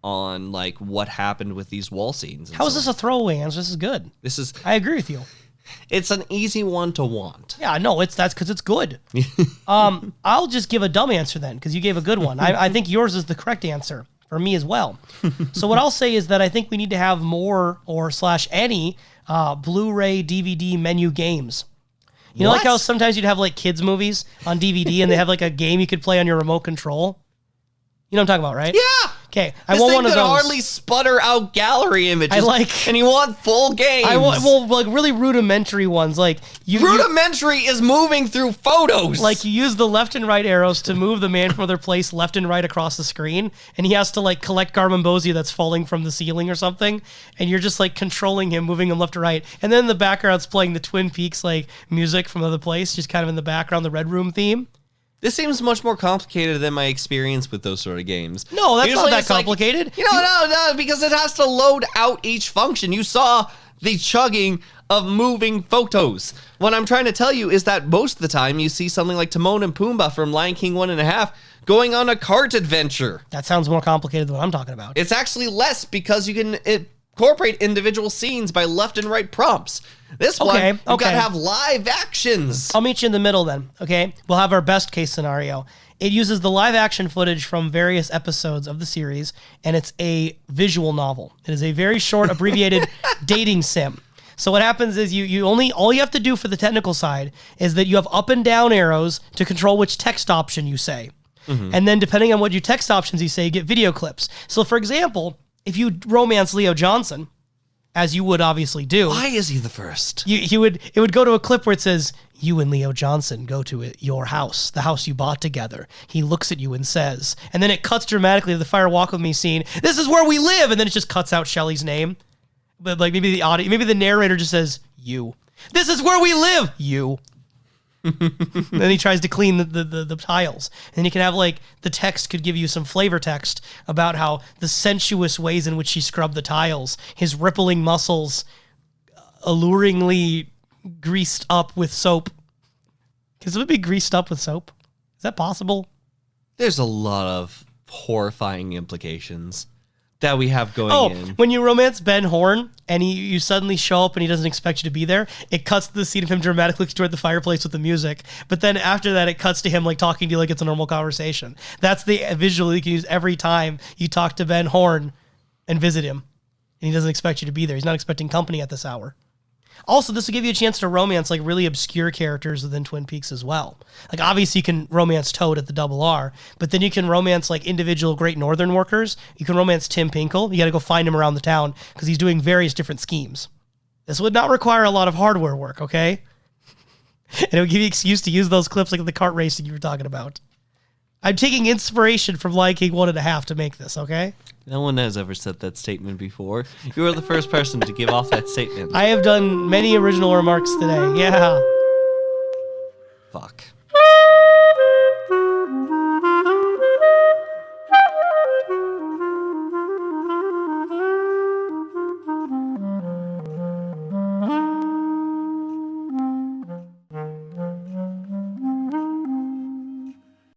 on like what happened with these wall scenes. How is this a throwaway answer? This is good. I agree with you. It's an easy one to want. Yeah, no, that's because it's good. I'll just give a dumb answer then, because you gave a good one. I think yours is the correct answer for me as well. So what I'll say is that I think we need to have more / any Blu-ray DVD menu games. You know, like how sometimes you'd have like kids movies on DVD and they have like a game you could play on your remote control? You know what I'm talking about, right? Yeah. Okay, I want one of those. Hardly sputter out gallery images. I like, and you want full games. I want like really rudimentary ones. Like rudimentary is moving through photos. Like you use the left and right arrows to move the man from their place left and right across the screen, and he has to like collect Garmonbosia that's falling from the ceiling or something, and you're just like controlling him, moving him left to right, and then in the background's playing the Twin Peaks like music from another place, just kind of in the background, the Red Room theme. This seems much more complicated than my experience with those sort of games. No, that's not that complicated. Like, no, because it has to load out each function. You saw the chugging of moving photos. What I'm trying to tell you is that most of the time you see something like Timon and Pumbaa from Lion King 1.5 going on a cart adventure. That sounds more complicated than what I'm talking about. It's actually less because you can incorporate individual scenes by left and right prompts. This one, you've got to have live actions. I'll meet you in the middle then, okay? We'll have our best case scenario. It uses the live action footage from various episodes of the series, and it's a visual novel. It is a very short, abbreviated dating sim. So what happens is all you have to do for the technical side is that you have up and down arrows to control which text option you say. Mm-hmm. And then depending on what your text options you say, you get video clips. So for example, if you romance Leo Johnson, as you would obviously do. Why is he the first? It would go to a clip where it says, you and Leo Johnson go to your house, the house you bought together. He looks at you and says, and then it cuts dramatically to the Fire Walk With Me scene. This is where we live. And then it just cuts out Shelly's name. But like maybe the narrator just says, you. This is where we live. You. Then he tries to clean the tiles, and you can have like the text could give you some flavor text about how the sensuous ways in which he scrubbed the tiles, his rippling muscles, alluringly greased up with soap. Because it would be greased up with soap. Is that possible? There's a lot of horrifying implications that we have going in. When you romance Ben Horn and you suddenly show up and he doesn't expect you to be there, it cuts to the scene of him dramatically looking toward the fireplace with the music. But then after that, it cuts to him like talking to you like it's a normal conversation. That's the visual you can use every time you talk to Ben Horn and visit him. And he doesn't expect you to be there. He's not expecting company at this hour. Also, this will give you a chance to romance like really obscure characters within Twin Peaks as well. Like obviously you can romance Toad at the Double R, but then you can romance like individual Great Northern workers. You can romance Tim Pinkle. You got to go find him around the town because he's doing various different schemes. This would not require a lot of hardware work, okay? And it would give you an excuse to use those clips like the kart racing you were talking about. I'm taking inspiration from Lion King 1.5 to make this, okay? No one has ever said that statement before. You are the first person to give off that statement. I have done many original remarks today. Yeah. Fuck.